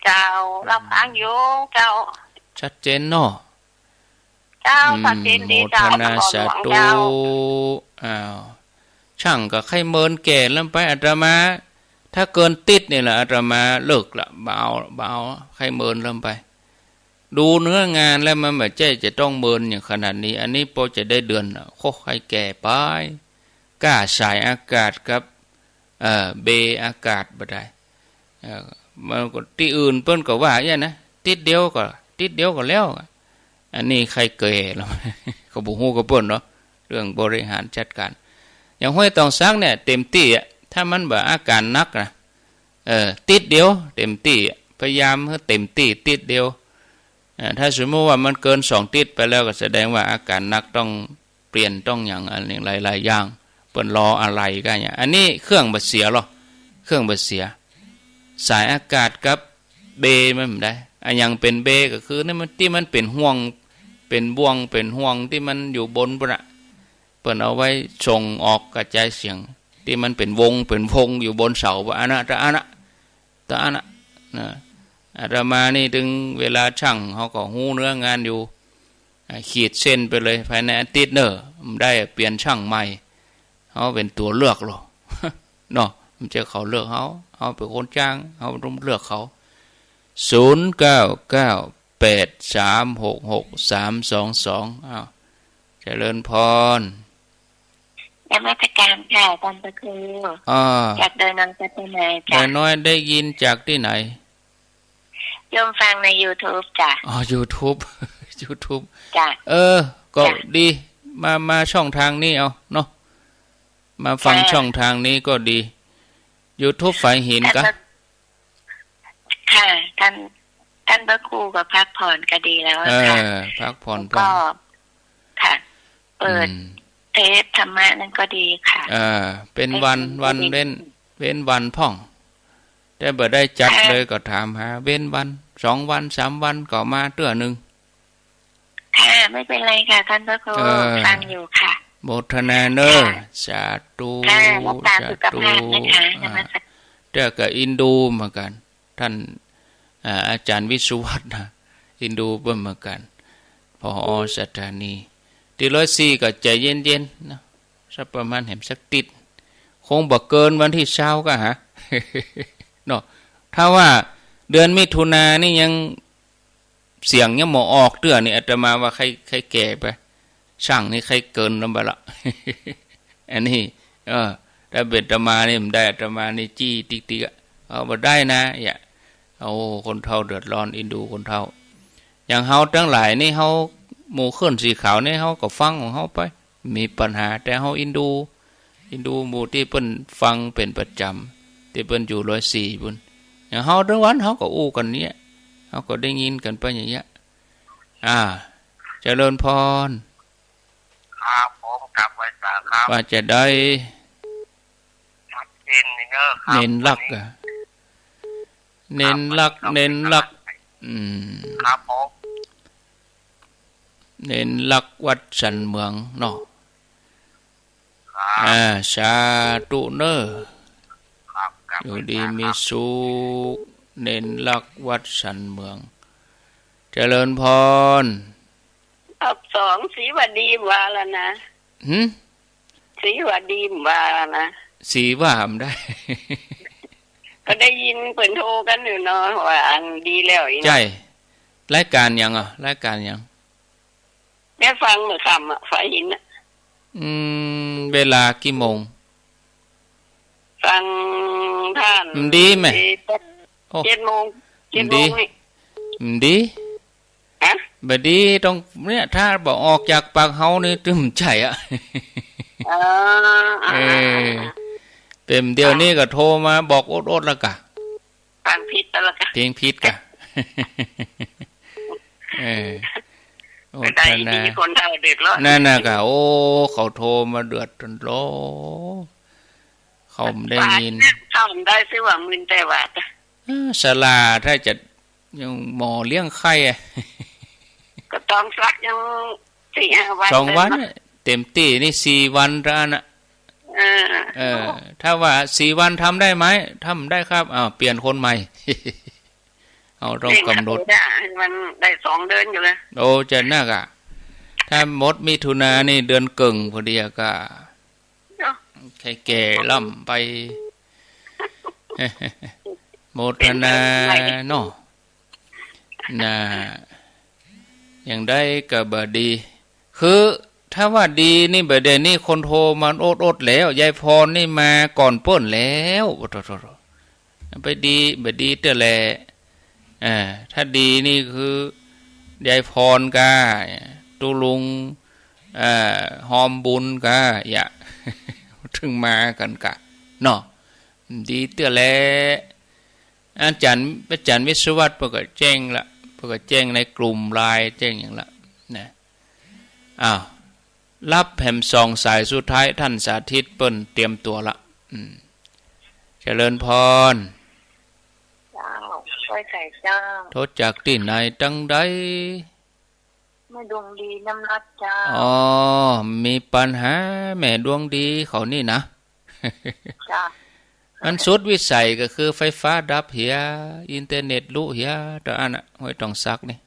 เจ้ารับฟังอยู่เจ้าชัดเจนเนาะเจ้าชัดเจนดีเจ้าโมทนาสาธุช่างกับไข้เมินแก่แล้วไปอาตมาถ้าเกินติดนี่แหละอาตมาเลิกละเบาไข้เมินแล้วไปดูเนื้องานแล้วมันแบบจะต้องเมินอย่างขนาดนี้อันนี้พอจะได้เดือนโคไข้แก่ไปกล้าสายอากาศกับเบอากาศบ่ได้มันก็ที่อื่นเปิ้นก็ว่าอย่างนะติดเดียวก็แล้ว อันนี้ใครเกยแล้วเขาบุหูกระเปิ้นเนาะเรื่องบริหารจัดการอย่างห้วยตองซักเนี่ยเต็มที่อ่ะถ้ามันแบบอาการนักนะติดเดียวเต็มที่พยายามให้เต็มที่ติดเดียวถ้าสมมติว่ามันเกิน2 ติดไปแล้วก็แสดงว่าอาการนักต้องเปลี่ยนต้องอย่างอะไรหลายๆอย่างเปิดรออะไรกันอย่างอันนี้เครื่องบัดเสียหรอเครื่องบัดเสียสายอากาศกับเบมันไม่ได้อันยังเป็นเบก็คือนี่มันที่มันเป็นห่วงเป็นบ่วงเป็นห่วงที่มันอยู่บนประเปิดเอาไว้ส่งออกกระจายเสียงที่มันเป็นวงอยู่บนเสาว่าอันนั้นนะอาตมานี่ถึงเวลาช่างเขาก็หู้เนื้องานอยู่ขีดเส้นไปเลยภายในอาทิตย์เนอะได้เปลี่ยนช่างใหม่เขาเป็นตัวเลือกหรอเนาะมันจะเขาเลือกเขาเป็นคนจ้างเขาต้องเลือกเขา0998366322อ้าวเจริญพรนมัสการค่ะตอนตะคือจากเดินนางจัตนาจ้ะน้อยได้ยินจากที่ไหนโยมฟังใน YouTube จ้ะYouTube จ้ะก็ดีมาช่องทางนี้เอาเนาะมาฟังช่องทางนี้ก็ดี YouTube ฝ่ายหินกะค่ะท่านพระครูก็พักผ่อนก็ดีแล้วค่ะพักผ่อนก็ค่ะเปิดเทปธรรมะนั่นก็ดีค่ะเป็นวันเว้นวันพ่องแต่บ่ได้จัดเลยก็ถามหาเว้นวัน2 วัน 3 วันก็มาเตื้อนึงค่ะไม่เป็นไรค่ะท่านพระครูฟังอยู่ค่ะโมทนาเนอสาธุสาธุนะคะเจ้าก็อินดูเหมือนกันท่านอาจารย์วิสุวัฒน์นะอินดูเบิ่มเหมือนกันพอสถานีที่104ก็ใจเย็นๆนะสักประมาณแหมสักติดคงบ่เกินวันที่20ก็ฮะเนาะถ้าว่าเดือนมิถุนายนนี่ยังเสียงยังบ่ออกเตื้อนี่อาตมาว่าใครแก่ไปช่างนี่ใครเกินนำบ่ละอันนี้ถ้าเป็นอาตมานี่มันได้อาตมานี่จี้ติ๊กๆเอาบ่ได้นะอย่าเอาคนเฒ่าเดือดร้อนอินดูคนเฒ่าอย่างเฮาทั้งหลายนี่เฮาหมู่เคลื่อนสีขาวนี่เฮาก็ฟังของเฮาไปมีปัญหาแต่เฮาอินดูหมู่ที่เพิ่นฟังเป็นประจำที่เพิ่นอยู่104พุ่นอย่างเฮาทั้งวันเฮาก็อู้กันเนี้ยเฮาก็ได้ยินกันไปอย่างเงี้ยเจริญพรครับผมกลับไว้สาครับว่าจะได้เน้นลักอ่ะเน้นลักครับผมเน้นลักวัดสันเมืองเนาะสาธุเนออยู่ดีมีสุขเน้นลักวัดสันเมืองเจริญพร2ศรีวดีมว่าแล้วนะศรีวดีมว่าแล้วนะศรีว่ามได้ก็ได้ยินเพิ่นโทรกันอยู่เนาะว่าอันดีแล้วอีกใช่รายการยังรายการยังได้ฟังเมื่อค่ำฝ่ายหินเวลากี่โมงฟังท่านดีไหม7 โมงดีบดีต้องเนี่ยถ้าบอกออกจากปากเฮานี่ตึมใจเต็มเดียวนี่ก็โทรมาบอกโอ๊ตแล้วกะฟังผิดแล้วกะเพียงผิดกะได้มีคนเฒ่าเดือดร้อนนั่นน่ะกะโอ้เขาโทรมาเดือดร้อนเขาได้ยินเขาได้ซื้อว่ามื่นแต่ว่าศาลาถ้าจะยังหมอเลี้ยงไข่ก็ต้องสักยัง4-5 วัน2 วันเต็มที่นี่4 วันแล้วนะถ้าว่า4 วันทำได้ไหมทำได้ครับเปลี่ยนคนใหม่เอาต้องกำหนดมันได้2 เดือนอยู่เลยโอ้จะน่ากะถ้าหมดมิถุนายนนี่เดือนกึ่งพอดีก็ใครแก่ล่ำไปโมทนาเนาะอย่างได้ก็บ่ดีคือถ้าว่าดีนี่บ่ได้นี่คนโทรมาโอดแล้วยายพรนี่มาก่อนเปิ้นแล้วไปดีบ่ดีเด้อแลถ้าดีนี่คือ ยายพรกาตุลุงหอมบุญกาอย่าถึงมากันกะเนาะดีเตื้อแลอาจารย์วิศวัตรประกาศแจ้งละประกาศแจ้งในกลุ่มไลน์แจ้งอย่างละนะรับแผ่มซองสายสุดท้ายท่านสาธิตเปิ้นเตรียมตัวละเจริญพรเจ้าช่วยใส่เจ้าโทษจากที่ไหนตั้งใดแม่ดวงดีน้ำรัดเจ้ามีปัญหาแม่ดวงดีเขานี่นะจ้าอันสุดวิสัยก็คือไฟฟ้าดับเหียอินเทอร์เน็ตลุเหียแต่อันน่ะห้อยต้องซักนี่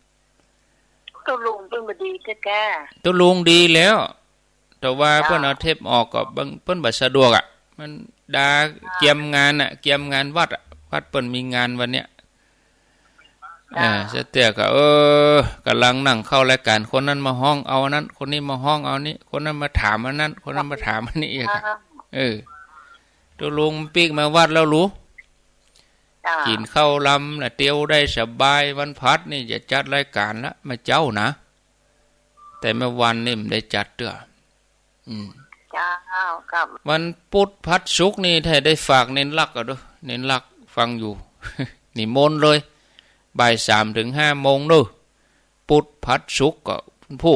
ตัวลุงเพิ่นบ่ดีแก่ตัวลุงดีแล้วแต่ว่าเพิ่นเอาเทปออกก็เพิ่นบ่สะดวกอ่ะมันดาเกี่ยมงานน่ะเกี่ยมงานวัดอ่ะวัดเพิ่นมีงานวันเนี้ยเสร็จแต่ก็กำลังนั่งเข้ารายการคนนั้นมาห้องเอานั้นคนนี้มาห้องเอานี้คนนั้นมาถามอันนั้นคนนั้นมาถามอันนี้อีกตัวลุงปีกมาวัดแล้วรู้กินข้าวลำนะเตียวได้สบายวันพัดนี่จะจัดรายการละมาเจ้านะแต่เมื่อวันนี่มันได้จัดเด้อเจ้าครับวันพุธพัดศุกร์นี่ถ้าได้ฝากเน้นลักก็ด้วยเน้นลักฟังอยู่นี่มนเลยบ่าย3 ถึง 5 โมงเด้อพุธพัดศุกร์ก็วันพุ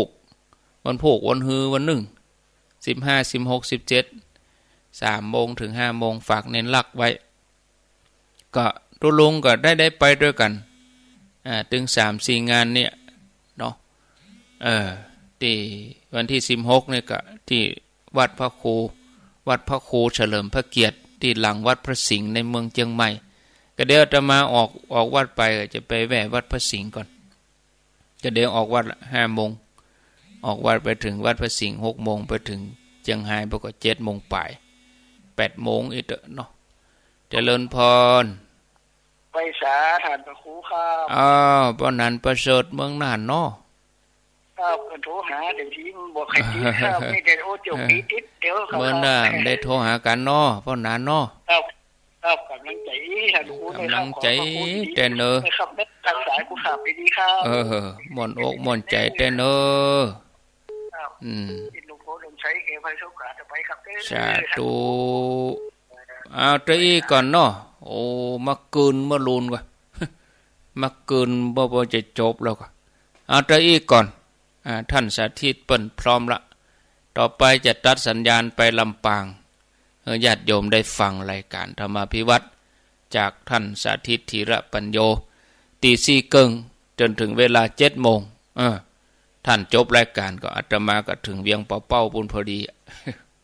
ธวันฮือวันหนึ่ง15 16 17 3 โมงถึง 5 โมงฝากเน้นลักไว้ก็ตัวลุงก็ได้ไปด้วยกันถึง 3-4 งานเนี่ยเนาะที่วันที่16เนี่ยก็ที่วัดพระครูเฉลิมพระเกียรติที่หลังวัดพระสิงห์ในเมืองเชียงใหม่ก็เดี๋ยวจะมาออกวัดไปจะไปแวะวัดพระสิงห์ก่อนก็เดี๋ยวออกวัด5 โมงออกวัดไปถึงวัดพระสิงห์6 โมงไปถึงเชียงไฮ้ประกอบ7 โมงปลาย8 โมงอีกเนาะเจริญพรไปสาฐานพระครูครับป้อนันประเสริฐเมืองน่านเนาะครับโทรหาเดี๋ยวที่บอกให้ติดครับไม่ได้โอ้จบติดเดี๋ยวเมื่อน่ะได้โทรหากันเนาะป้อนันเนาะครับกำลังใจท่านครูกำลังใจแต่เนอครับนักศึกษากูขับไปดีครับม่อนอกม่อนใจแต่เนอลุงโพลุงใช้เอไฟโชคาจะไปครับสาธุเอาใจก่อนเนาะโอ้มาคืนมาลูนกว่ามาคืนบ่จะจบแล้วก็เอาใจก่อนท่านสาธิตเปิ้นพร้อมละต่อไปจะตัดสัญญาณไปลำปางญาติโยมได้ฟังรายการธรรมาภิวัตรจากท่านสาธิตธีระปัญโยตี4 ครึ่งจนถึงเวลา7 โมงท่านจบรายการก็อาตมาก็ถึงเวียงเป้าบุญพอดี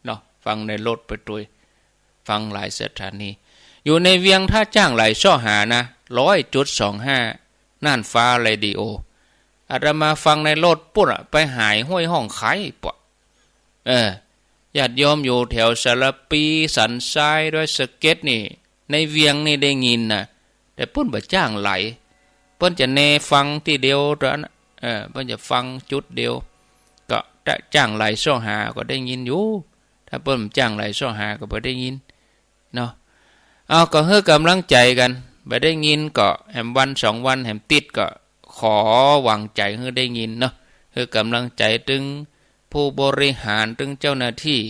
เนาะฟังในรถไปด้วยฟังหลายสถานีอยู่ในเวียงท่าจ้างหลายช่อหานะ 100.25 น่านฟ้าเรดิโออาตมาฟังในรถปุ๊บไปหายห้วยห้องไข่ปะญาติโยมอยู่แถวสารปีสันทรายด้วยสเก็ตนี่ในเวียงนี่ได้ยินนะแต่เพิ่นบ่จ้างไหลเพิ่นจะแนฟังที่เดียวเท่านั้นเพิ่นจะฟังจุดเดียวก็จ้างไหลช่อหาก็ได้ยินอยู่ถ้าเพิ่นจ้างไหลช่อหาก็บ่ได้ยินเนาะเอาก็ให้กำลังใจกันบ่ได้ยินก็แหมวัน2 วันแหมติดก็ขอหวังใจให้ได้ยินเนาะให้กำลังใจถึงผู้บริหารถึงเจ้าหน้าที่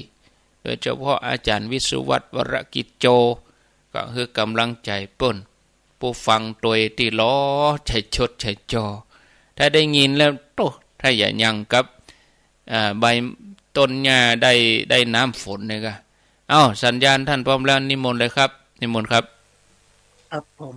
โดยเฉพาะอาจารย์วิสุวัตรวรกิจโจก็คือกำลังใจเปิ้นผู้ฟังตัวที่ล้อใช้ชดใช้จอถ้าได้ยินแล้วโตถ้าอย่ายังกับใบต้นหญ้าได้น้ำฝนเนี่ยก็สัญญาณท่านพร้อมแล้วนิมนต์เลยครับนิมนต์ครับผม